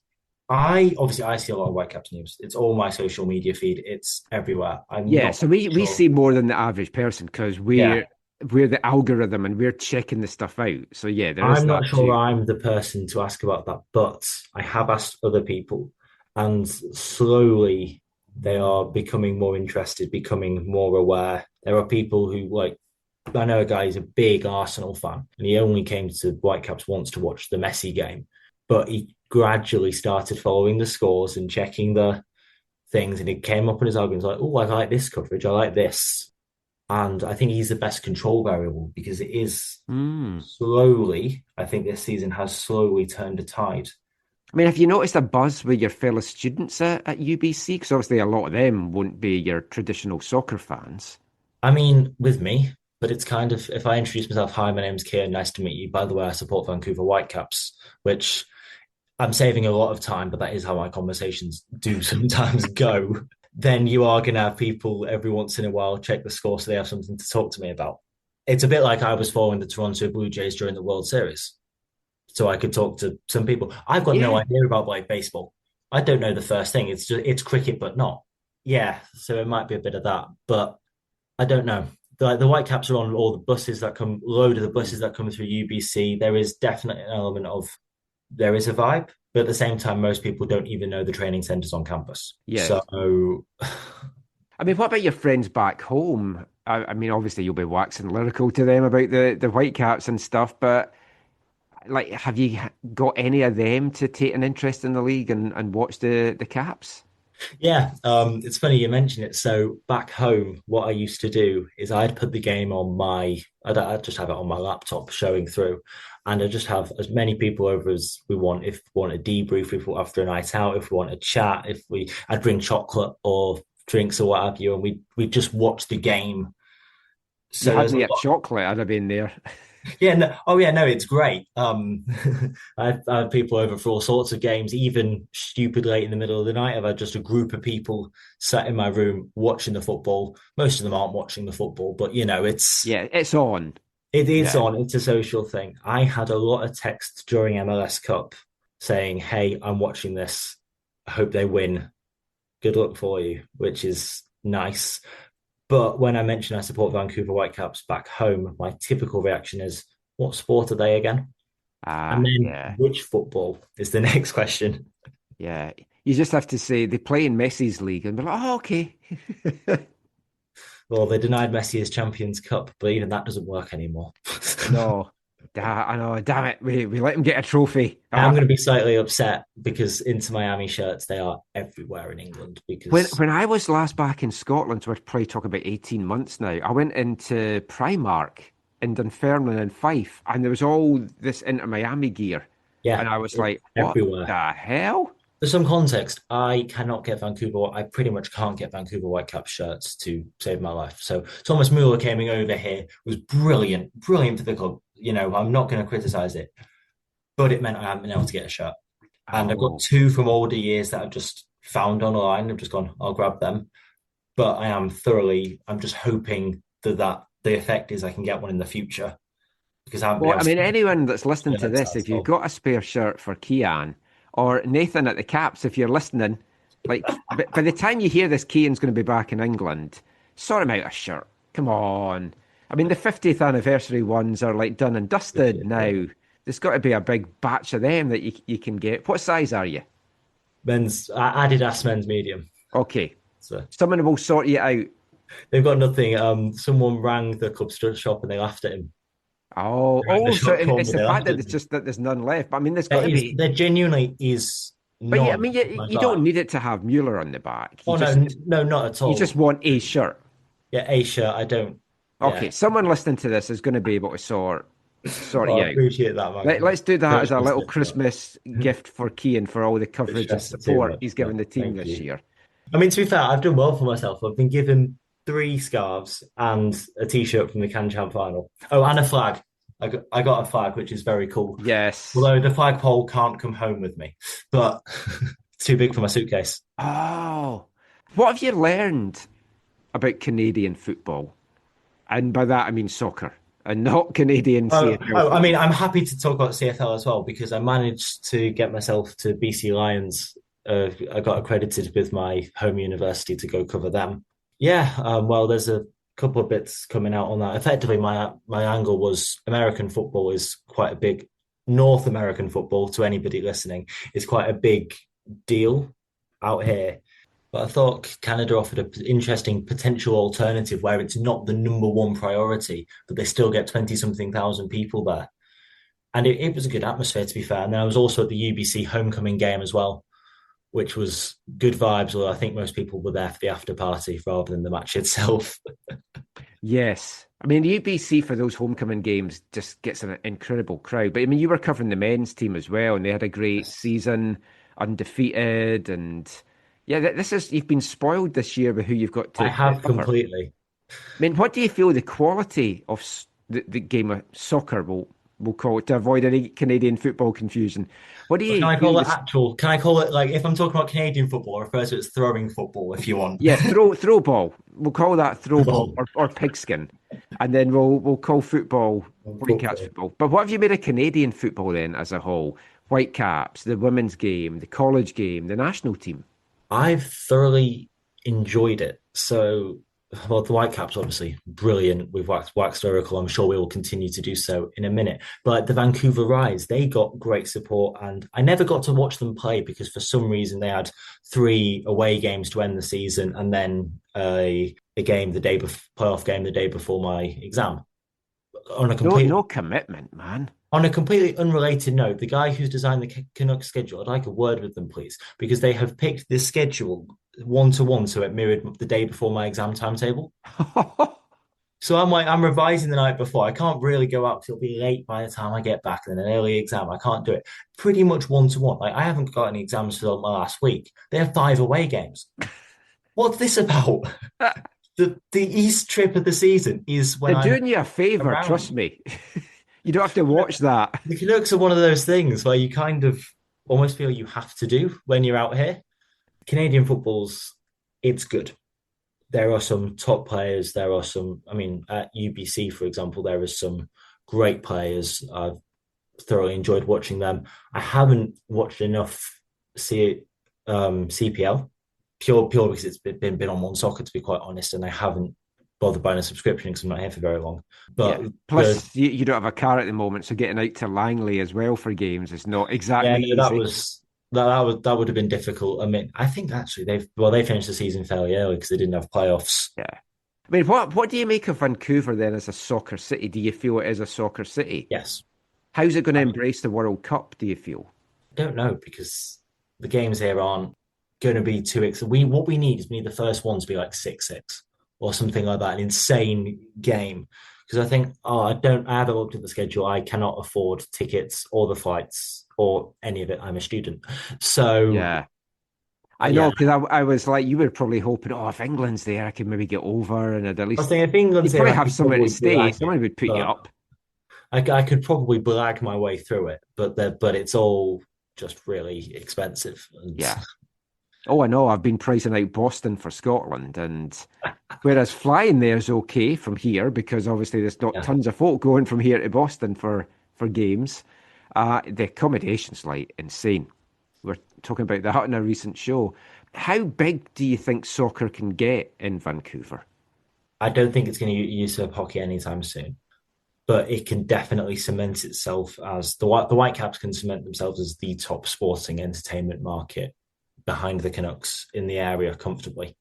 [SPEAKER 13] I see a lot of Whitecaps news. It's all my social media feed. It's everywhere.
[SPEAKER 2] So we see more than the average person because we're the algorithm and we're checking the stuff out. So yeah,
[SPEAKER 13] I'm not sure I'm the person to ask about that, but I have asked other people, And slowly they are becoming more interested, becoming more aware. There are people who I know a guy who's a big Arsenal fan, and he only came to Whitecaps once to watch the Messi game, but he gradually started following the scores and checking the things, and he came up in his arguments like, oh, I like this coverage, I like this. And I think he's the best control variable, because it is slowly, I think this season has slowly turned a tide.
[SPEAKER 2] I mean, have you noticed a buzz with your fellow students at UBC? Because obviously a lot of them won't be your traditional soccer fans.
[SPEAKER 13] I mean, with me, but it's kind of, if I introduce myself, hi, my name's Kian, nice to meet you. By the way, I support Vancouver Whitecaps, which I'm saving a lot of time, but that is how my conversations do sometimes go. Then you are going to have people every once in a while check the score so they have something to talk to me about. It's a bit like I was following the Toronto Blue Jays during the World Series, so I could talk to some people. I've got no idea about baseball. I don't know the first thing. It's cricket, but not. Yeah, so it might be a bit of that, but I don't know. The Whitecaps are on all the buses that come, load of the buses that come through UBC. There is definitely an element of, there is a vibe, but at the same time, most people don't even know the training centres on campus. Yeah. So,
[SPEAKER 2] I mean, what about your friends back home? I mean, obviously you'll be waxing lyrical to them about the Whitecaps and stuff, but like, have you got any of them to take an interest in the league and watch the Caps?
[SPEAKER 13] Yeah, it's funny you mention it. So back home, what I used to do is I'd put the game on I'd just have it on my laptop showing through, and I'd just have as many people over as we want. If we want a debrief, if we after a night out, if we want a chat, I'd bring chocolate or drinks or what have you, and we'd just watch the game.
[SPEAKER 2] So you had me at chocolate, I'd have been there.
[SPEAKER 13] Yeah, no, oh yeah, no, it's great. I have people over for all sorts of games, even stupid late in the middle of the night. I've had just a group of people sat in my room watching the football. Most of them aren't watching the football, but it's
[SPEAKER 2] on.
[SPEAKER 13] It is on. It's a social thing. I had a lot of texts during MLS Cup saying, "Hey, I'm watching this. I hope they win. Good luck for you," which is nice. But when I mention I support Vancouver Whitecaps back home, my typical reaction is, what sport are they again? And then which football is the next question.
[SPEAKER 2] Yeah. You just have to say they play in Messi's league and be like, oh, okay.
[SPEAKER 13] Well, they denied Messi his Champions Cup, but even that doesn't work anymore.
[SPEAKER 2] No. I know, damn it. We let him get a trophy.
[SPEAKER 13] I'm going to be slightly upset because Inter Miami shirts, they are everywhere in England. Because
[SPEAKER 2] when I was last back in Scotland, so we're probably talking about 18 months now, I went into Primark in Dunfermline and Fife, and there was all this Inter Miami gear. Yeah. And I was like, what everywhere. The hell?
[SPEAKER 13] For some context, I pretty much can't get Vancouver Whitecaps shirts to save my life. So Thomas Muller coming over here was brilliant for the club. I'm not going to criticize it, but it meant I haven't been able to get a shirt. And I've got two from older years that I've just found online. I've just gone, I'll grab them. But I'm just hoping that the effect is I can get one in the future. Because
[SPEAKER 2] anyone that's listening to this, if you've got a spare shirt for Kian, or Nathan at the Caps, if you're listening, like by the time you hear this, Kian's going to be back in England. Sort him out a shirt. Come on. I mean, the 50th anniversary ones are like done and dusted now. There's got to be a big batch of them that you can get. What size are you?
[SPEAKER 13] Adidas men's medium.
[SPEAKER 2] Okay. So someone will sort you out.
[SPEAKER 13] They've got nothing. Someone rang the club shop and they laughed at him.
[SPEAKER 2] So it's the fact that it's just that there's none left. But I mean, there's got to be.
[SPEAKER 13] There genuinely is.
[SPEAKER 2] But yeah, I mean, you don't need it to have Mueller on the back.
[SPEAKER 13] No, not at all.
[SPEAKER 2] You just want a shirt.
[SPEAKER 13] Yeah, a shirt. I don't.
[SPEAKER 2] Okay, someone listening to this is going to be able to sort you out.
[SPEAKER 13] I appreciate that, man.
[SPEAKER 2] Let's do that as a little Christmas gift for Kian for all the coverage and support he's given the team this year.
[SPEAKER 13] I mean, to be fair, I've done well for myself. I've been given 3 scarves and a T-shirt from the Can Champ final. Oh, and a flag. I got a flag, which is very cool.
[SPEAKER 2] Yes.
[SPEAKER 13] Although the flagpole can't come home with me, but it's too big for my suitcase.
[SPEAKER 2] Oh. What have you learned about Canadian football? And by that, I mean soccer and not Canadian CFL.
[SPEAKER 13] I mean, I'm happy to talk about CFL as well because I managed to get myself to BC Lions. I got accredited with my home university to go cover them. Yeah, well, there's a couple of bits coming out on that. Effectively, my angle was American football is quite a big, North American football, to anybody listening, is quite a big deal out here. But I thought Canada offered an interesting potential alternative where it's not the number one priority, but they still get 20-something thousand people there. And it was a good atmosphere, to be fair. And then I was also at the UBC homecoming game as well, which was good vibes, although I think most people were there for the after party rather than the match itself.
[SPEAKER 2] Yes. I mean, the UBC for those homecoming games just gets an incredible crowd. But I mean, you were covering the men's team as well, and they had a great season, undefeated. And yeah, you've been spoiled this year with who you've got to
[SPEAKER 13] I have
[SPEAKER 2] cover.
[SPEAKER 13] completely.
[SPEAKER 2] I mean, what do you feel the quality of the game of soccer we'll call it, to avoid any Canadian football confusion? What do you
[SPEAKER 13] Can I call it actual? Can I call it, like, if I'm talking about Canadian football, I refer to it as throwing football if you want.
[SPEAKER 2] Yeah, throw ball. We'll call that throw ball or pigskin, and then we'll call football Whitecaps football. But what have you made of Canadian football then as a whole? Whitecaps, the women's game, the college game, the national team.
[SPEAKER 13] I've thoroughly enjoyed it. So, well, the Whitecaps obviously brilliant. We've waxed lyrical. I'm sure we will continue to do so in a minute. But like the Vancouver Rise, they got great support, and I never got to watch them play because for some reason they had 3 away games to end the season, and then a game playoff game the day before my exam. On a complete
[SPEAKER 2] no commitment, man.
[SPEAKER 13] On a completely unrelated note, the guy who's designed the Canucks schedule, I'd like a word with them, please, because they have picked this schedule 1-to-1, so it mirrored the day before my exam timetable. So I'm revising the night before. I can't really go out because it'll be late by the time I get back, and then an early exam. I can't do it. Pretty much 1-to-1. Like, I haven't got any exams for my last week. They have 5 away games. What's this about? The East trip of the season is when
[SPEAKER 2] they're doing you a favour. Trust me. You don't have to watch that.
[SPEAKER 13] The Canucks are one of those things where you kind of almost feel you have to do when you're out here. Canadian football's, it's good. There are some top players. There are some, I mean, at UBC, for example, there are some great players. I've thoroughly enjoyed watching them. I haven't watched enough CPL, pure because it's been on One Soccer, to be quite honest, and I haven't bothered buying a subscription because I'm not here for very long. But
[SPEAKER 2] yeah. Plus, you don't have a car at the moment, so getting out to Langley as well for games is not exactly easy.
[SPEAKER 13] That would have been difficult. I mean, I think actually they finished the season fairly early because they didn't have playoffs.
[SPEAKER 2] Yeah. I mean, what do you make of Vancouver then as a soccer city? Do you feel it is a soccer city?
[SPEAKER 13] Yes.
[SPEAKER 2] How's it going to embrace the World Cup, do you feel?
[SPEAKER 13] I don't know, because the games here aren't going to be too exciting. What we need is the first one to be like 6-6 or something like that, an insane game. Because I think, I haven't looked at the schedule. I cannot afford tickets or the flights or any of it. I'm a student. So
[SPEAKER 2] yeah. I know, because I was like, you were probably hoping, if England's there, I could maybe get over, and I'd at least
[SPEAKER 13] if England's
[SPEAKER 2] you'd
[SPEAKER 13] there,
[SPEAKER 2] probably have somewhere to stay. Someone would put you up.
[SPEAKER 13] I could probably blag my way through it, but it's all just really expensive.
[SPEAKER 2] Yeah. Oh, I know. I've been pricing out Boston for Scotland, and whereas flying there is okay from here, because obviously there's not tons of folk going from here to Boston for games. The accommodation's like insane. We're talking about that in a recent show. How big do you think soccer can get in Vancouver?
[SPEAKER 13] I don't think it's going to usurp hockey anytime soon, but it can definitely cement itself as the Whitecaps can cement themselves as the top sporting entertainment market behind the Canucks in the area comfortably,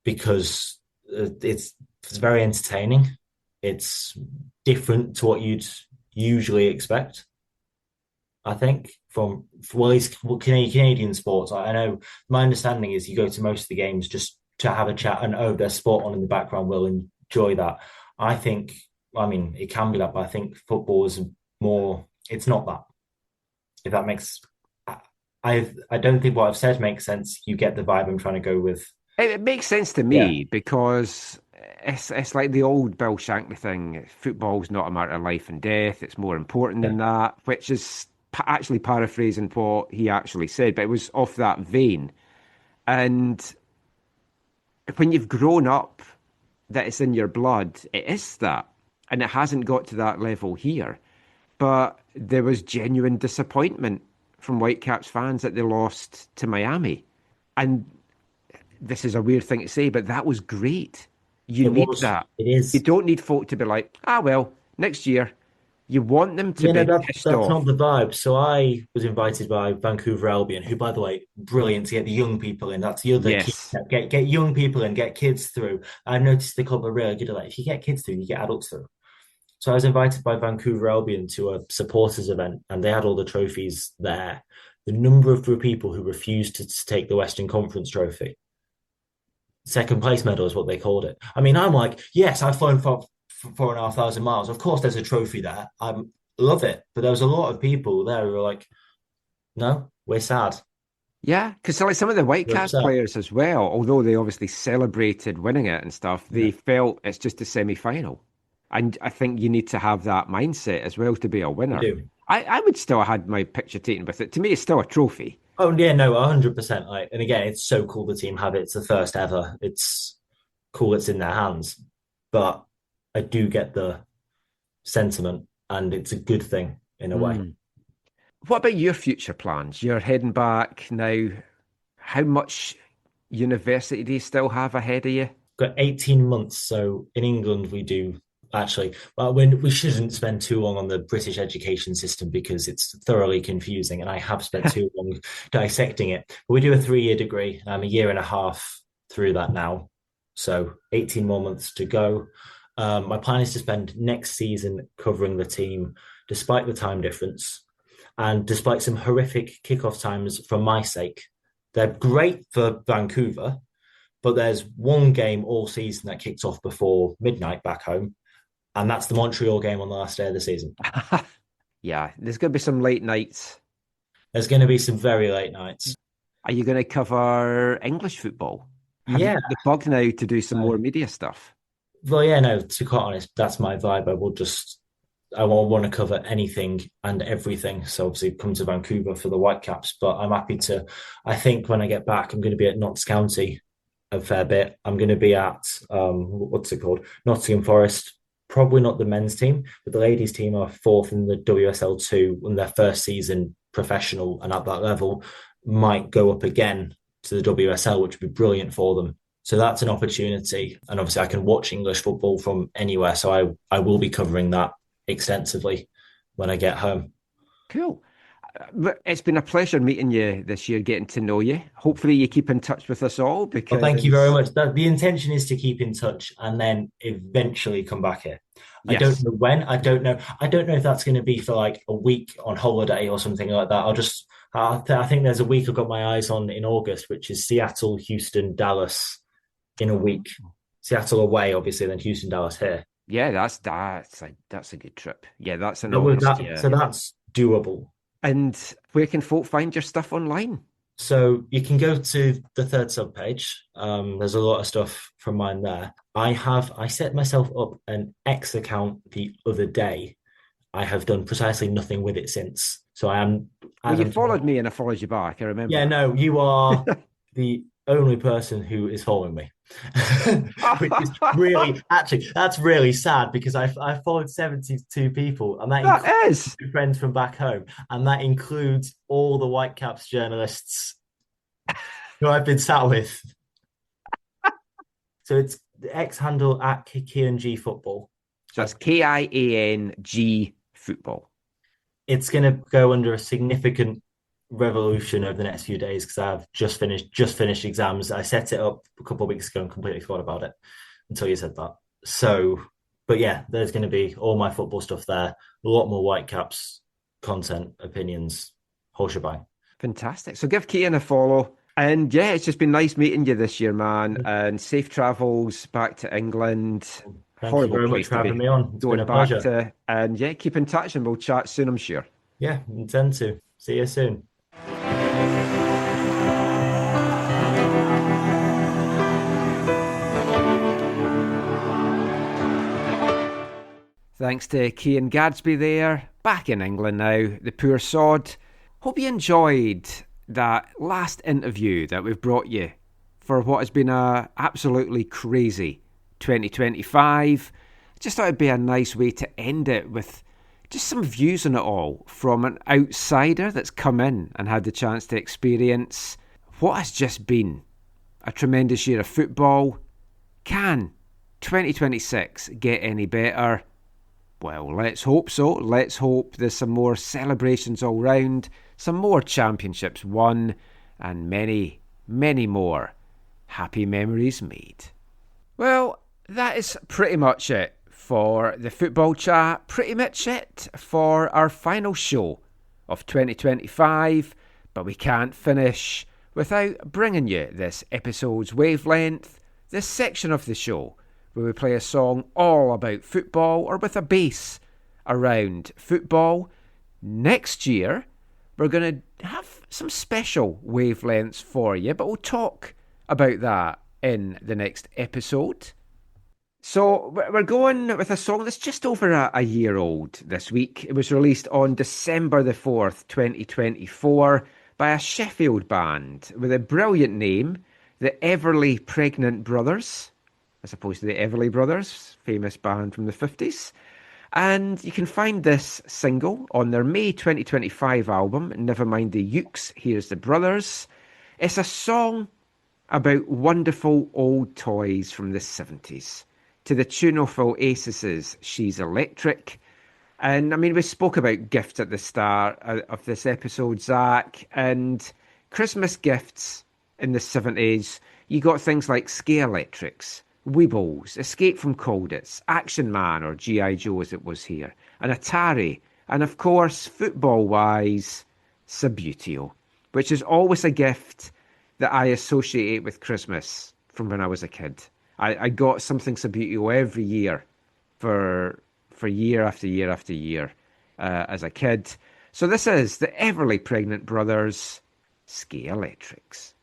[SPEAKER 13] because it's very entertaining. It's different to what you'd usually expect, I think, from at least Canadian sports. I know my understanding is you go to most of the games just to have a chat and there's sport on in the background. We'll enjoy that. I think, it can be that, but I think football is more, it's not that. If that makes, I don't think what I've said makes sense. You get the vibe I'm trying to go with.
[SPEAKER 2] It makes sense to me because it's like the old Bill Shankly thing. Football's not a matter of life and death. It's more important than that, which is actually paraphrasing what he actually said, but it was off that vein. And when you've grown up that it's in your blood, it is that. And it hasn't got to that level here. But there was genuine disappointment from Whitecaps fans that they lost to Miami. And this is a weird thing to say, but that was great. You need that.
[SPEAKER 13] It is.
[SPEAKER 2] You don't need folk to be like, well, next year You want them to
[SPEAKER 13] Yeah, no,
[SPEAKER 2] be
[SPEAKER 13] that's
[SPEAKER 2] pissed
[SPEAKER 13] that's
[SPEAKER 2] off.
[SPEAKER 13] not the vibe. So I was invited by Vancouver Albion, who, by the way, brilliant to get the young people in. That's the other key.
[SPEAKER 2] Yes.
[SPEAKER 13] Get young people in, get kids through. I've noticed the club are really good at that. If you get kids through, you get adults through. So I was invited by Vancouver Albion to a supporters event, and they had all the trophies there. The number of people who refused to take the Western Conference trophy, second place medal is what they called it. I mean, I'm like, yes, I've flown for 4,500 miles. Of course, there's a trophy there. I love it. But there was a lot of people there who were like, no, we're sad.
[SPEAKER 2] Yeah, because like some of the Whitecaps
[SPEAKER 13] upset.
[SPEAKER 2] players as well, although they obviously celebrated winning it and stuff, they felt it's just a semi-final. And I think you need to have that mindset as well to be a winner.
[SPEAKER 13] You do.
[SPEAKER 2] I would still have had my picture taken with it. To me, it's still a trophy.
[SPEAKER 13] Oh, yeah, no, 100%. Like, and again, it's so cool the team have it. It's the first ever. It's cool it's in their hands. But I do get the sentiment, and it's a good thing in a way.
[SPEAKER 2] What about your future plans? You're heading back now. How much university do you still have ahead of you?
[SPEAKER 13] Got 18 months. So in England, we do actually, well, when we shouldn't spend too long on the British education system because it's thoroughly confusing, and I have spent too long dissecting it. But we do a 3-year degree. I'm a year and a half through that now. So 18 more months to go. My plan is to spend next season covering the team, despite the time difference and despite some horrific kickoff times for my sake. They're great for Vancouver, but there's one game all season that kicks off before midnight back home, and that's the Montreal game on the last day of the season.
[SPEAKER 2] Yeah, there's going to be some late nights.
[SPEAKER 13] There's going to be some very late nights.
[SPEAKER 2] Are you going to cover English football? Have
[SPEAKER 13] Yeah.
[SPEAKER 2] you got the bug now to do some more media stuff?
[SPEAKER 13] Well, yeah, no, to be quite honest, that's my vibe. I won't want to cover anything and everything. So obviously come to Vancouver for the Whitecaps, but I'm happy to. I think when I get back, I'm going to be at Notts County a fair bit. I'm going to be at, what's it called? Nottingham Forest. Probably not the men's team, but the ladies' team are fourth in the WSL2 in their first season professional, and at that level might go up again to the WSL, which would be brilliant for them. So that's an opportunity. And obviously I can watch English football from anywhere. So I will be covering that extensively when I get home.
[SPEAKER 2] Cool. It's been a pleasure meeting you this year, getting to know you. Hopefully you keep in touch with us all. Because
[SPEAKER 13] Well, thank you very much. The intention is to keep in touch and then eventually come back here.
[SPEAKER 2] Yes.
[SPEAKER 13] I don't know when. I don't know if that's going to be for like a week on holiday or something like that. I think there's a week I've got my eyes on in August, which is Seattle, Houston, Dallas in a week. Seattle away, obviously, then Houston, Dallas here.
[SPEAKER 2] Yeah, that's a good trip. Yeah, that's an August, yeah.
[SPEAKER 13] So that's doable.
[SPEAKER 2] And where can folk find your stuff online?
[SPEAKER 13] So you can go to the third subpage. There's a lot of stuff from mine there. I set myself up an X account the other day. I have done precisely nothing with it since. So I am.
[SPEAKER 2] Well, you followed me and I followed you back. I remember.
[SPEAKER 13] Yeah, no, you are the only person who is following me. Which is really, actually, that's really sad because I followed 72 people, and that includes friends from back home, and that includes all the Whitecaps journalists who I've been sat with. So it's the X handle at Kian G Football.
[SPEAKER 2] So that's KIANG Football.
[SPEAKER 13] It's going to go under a significant revolution over the next few days because I've just finished exams. I set it up a couple of weeks ago and completely forgot about it until you said that. So, but yeah, there's going to be all my football stuff there, a lot more Whitecaps content, opinions, whole shebang.
[SPEAKER 2] Fantastic. So give Kian a follow. And yeah, it's just been nice meeting you this year, man. And safe travels back to England.
[SPEAKER 13] Thank you very much for having me on. It's been a pleasure.
[SPEAKER 2] And yeah, keep in touch and we'll chat soon, I'm sure.
[SPEAKER 13] Yeah, intend to. See you soon.
[SPEAKER 2] Thanks to Kian Gadsby there, back in England now, the poor sod. Hope you enjoyed that last interview that we've brought you for what has been a absolutely crazy 2025. Just thought it'd be a nice way to end it with just some views on it all from an outsider that's come in and had the chance to experience what has just been a tremendous year of football. Can 2026 get any better? Well, let's hope so. Let's hope there's some more celebrations all round, some more championships won, and many, many more happy memories made. Well, that is pretty much it for the football chat, pretty much it for our final show of 2025, but we can't finish without bringing you this episode's Wavelength, this section of the show where we play a song all about football or with a base around football. Next year, we're going to have some special wavelengths for you, but we'll talk about that in the next episode. So we're going with a song that's just over a year old this week. It was released on December the 4th, 2024 by a Sheffield band with a brilliant name, the Everly Pregnant Brothers, as opposed to the Everly Brothers, famous band from the 50s. And you can find this single on their May 2025 album, Never Mind the Ukes, Here's the Brothers. It's a song about wonderful old toys from the 70s, to the tune of Oasis's She's Electric. And I mean, we spoke about gifts at the start of this episode, Zach, and Christmas gifts in the 70s. You got things like Skate Electrics, Weebles, Escape from Colditz, Action Man, or G.I. Joe as it was here, an Atari, and of course, football-wise, Subbuteo, which is always a gift that I associate with Christmas from when I was a kid. I got something Subbuteo every year for year after year after year as a kid. So this is the Everly Pregnant Brothers, Skate Electrics.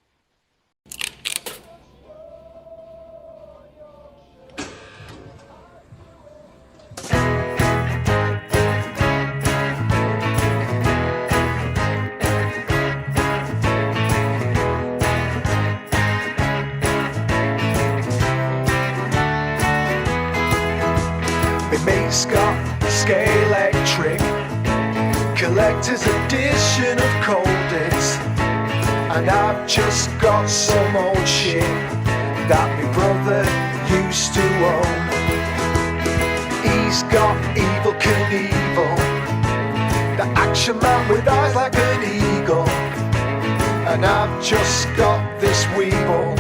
[SPEAKER 5] Mate's got Skate Electric, collector's edition of Colditz, and I've just got some old shit that my brother used to own. He's got Evil Knievel, the Action Man with eyes like an eagle, and I've just got this Weeble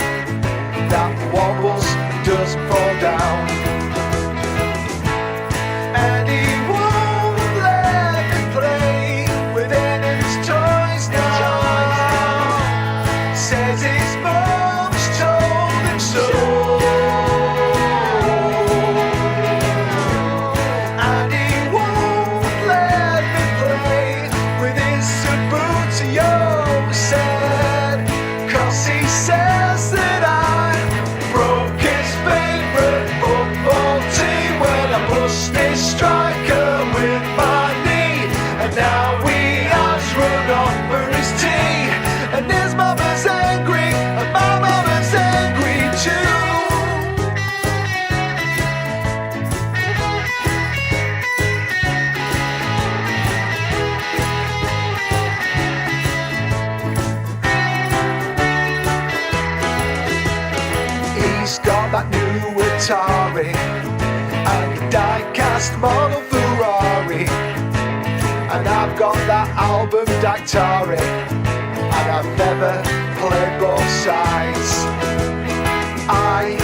[SPEAKER 5] that wobbles, doesn't fall down. And he won't let me play with any of his toys now. Says his mom's told him so. And he won't let me play with his Subbuteo set, 'cause he says that I broke his favourite football team when I pushed his striker with my knee, and now he has run off for his tea, and his mama's angry, and my mama's angry too. He's got that new Atari and a die-cast model Ferrari, and I've got that album Dactari, and I've never played both sides. I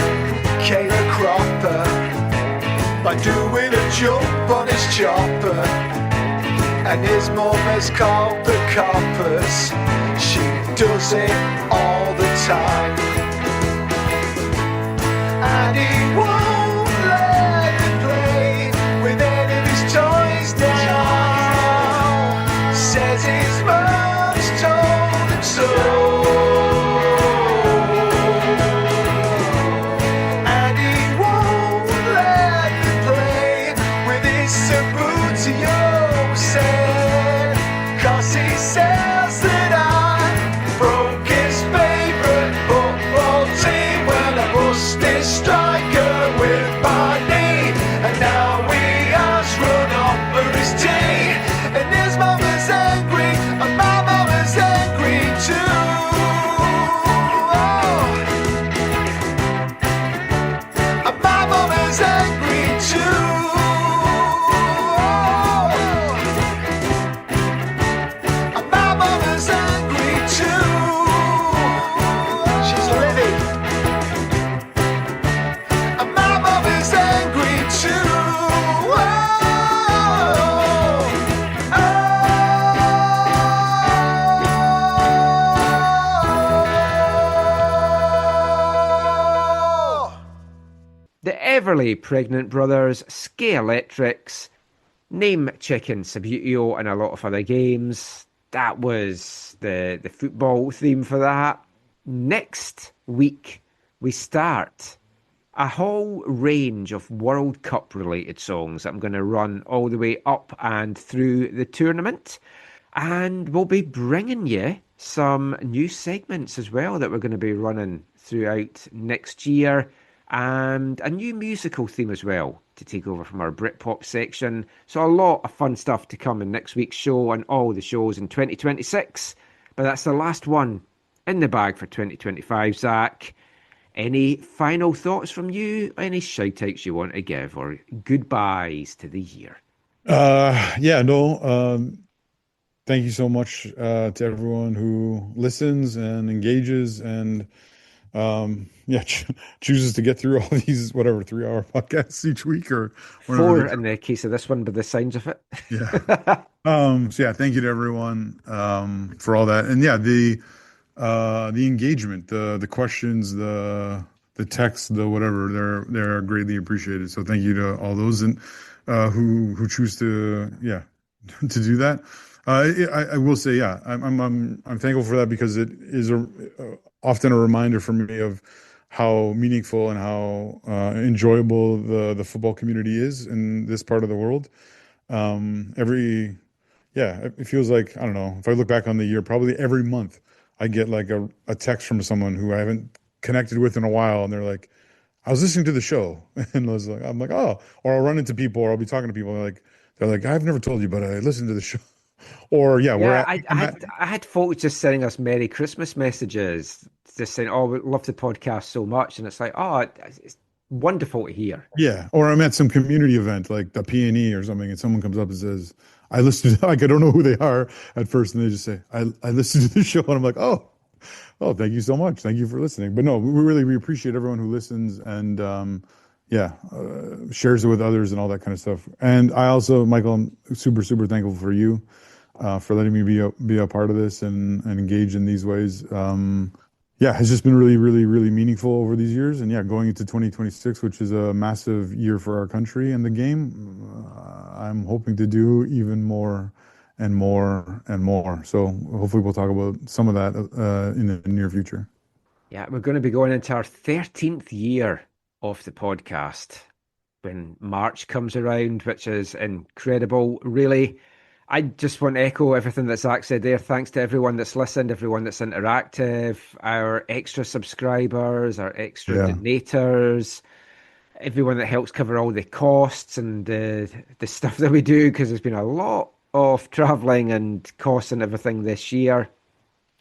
[SPEAKER 5] came a cropper by doing a jump on his chopper, and his mum has called the coppers. She does it all the time, and he won't let me play with any of his toys now. Says his mom's told him so. And he won't let me play with his Subbuteo set, 'cause he says that I broke his favourite football team when I bust his striker
[SPEAKER 2] Beverly Pregnant Brothers, Skay Electrics, Name Chicken Sabutio, and a lot of other games. That was the football theme for that. Next week, we start a whole range of World Cup related songs that I'm going to run all the way up and through the tournament. And we'll be bringing you some new segments as well that we're going to be running throughout next year, and a new musical theme as well to take over from our Britpop section. So a lot of fun stuff to come in next week's show and all the shows in 2026. But that's the last one in the bag for 2025, Zach. Any final thoughts from you? Any shout-outs you want to give, or goodbyes to the year?
[SPEAKER 3] Thank you so much to everyone who listens and engages and chooses to get through all these 3-hour podcasts each week, or
[SPEAKER 2] 4 in the case of this one, by the signs of it.
[SPEAKER 3] Thank you to everyone for all that, and the engagement, the questions, the text, the whatever, they're greatly appreciated. So thank you to all those and who choose to do that. I will say, I'm thankful for that, because it is often a reminder for me of how meaningful and how enjoyable the football community is in this part of the world. It feels like, I don't know, if I look back on the year, probably every month I get like a text from someone who I haven't connected with in a while, and they're like, I was listening to the show, and I'm like, oh, or I'll run into people, or I'll be talking to people, and they're like, I've never told you, but I listened to the show. Or
[SPEAKER 2] I had folks just sending us Merry Christmas messages, just saying, "Oh, we love the podcast so much," and it's like, "Oh, it's wonderful to hear."
[SPEAKER 3] Yeah, or I'm at some community event like the P&E or something, and someone comes up and says, "I listened to," I don't know who they are at first, and they just say, "I listened to the show," and I'm like, "Oh, thank you so much, thank you for listening." But no, we appreciate everyone who listens and shares it with others and all that kind of stuff. And I also, Michael, I'm super thankful for you. For letting me be a part of this and engage in these ways. It's just been really meaningful over these years. And going into 2026, which is a massive year for our country and the game, I'm hoping to do even more and more and more. So hopefully we'll talk about some of that in the near future.
[SPEAKER 2] Yeah, we're going to be going into our 13th year of the podcast when March comes around, which is incredible, really. I just want to echo everything that Zach said there. Thanks to everyone that's listened, everyone that's interactive, our extra subscribers, our extra donators, everyone that helps cover all the costs and the stuff that we do, because there's been a lot of travelling and costs and everything this year.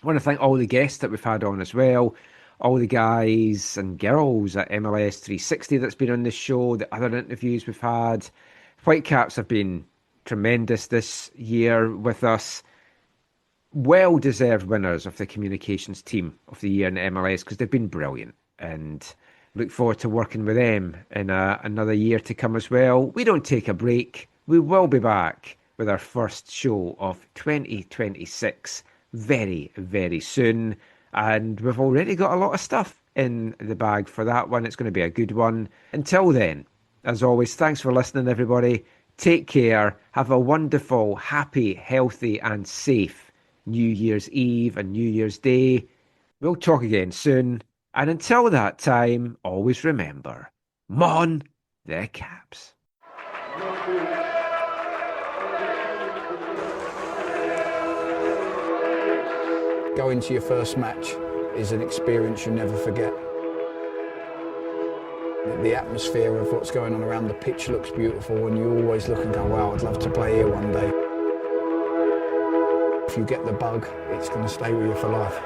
[SPEAKER 2] I want to thank all the guests that we've had on as well, all the guys and girls at MLS 360 that's been on this show, the other interviews we've had. Whitecaps have been tremendous this year with us. Well-deserved winners of the communications team of the year in the MLS, because they've been brilliant, and look forward to working with them in another year to come as well. We don't take a break. We will be back with our first show of 2026 very, very soon, and we've already got a lot of stuff in the bag for that one. It's going to be a good one. Until then, as always, thanks for listening, everybody. Take care. Have a wonderful, happy, healthy and safe New Year's Eve and New Year's Day. We'll talk again soon. And until that time, always remember, Mon the Caps.
[SPEAKER 14] Going to your first match is an experience you never forget. The atmosphere of what's going on around the pitch looks beautiful, and you always look and go, wow, I'd love to play here one day. If you get the bug, it's going to stay with you for life.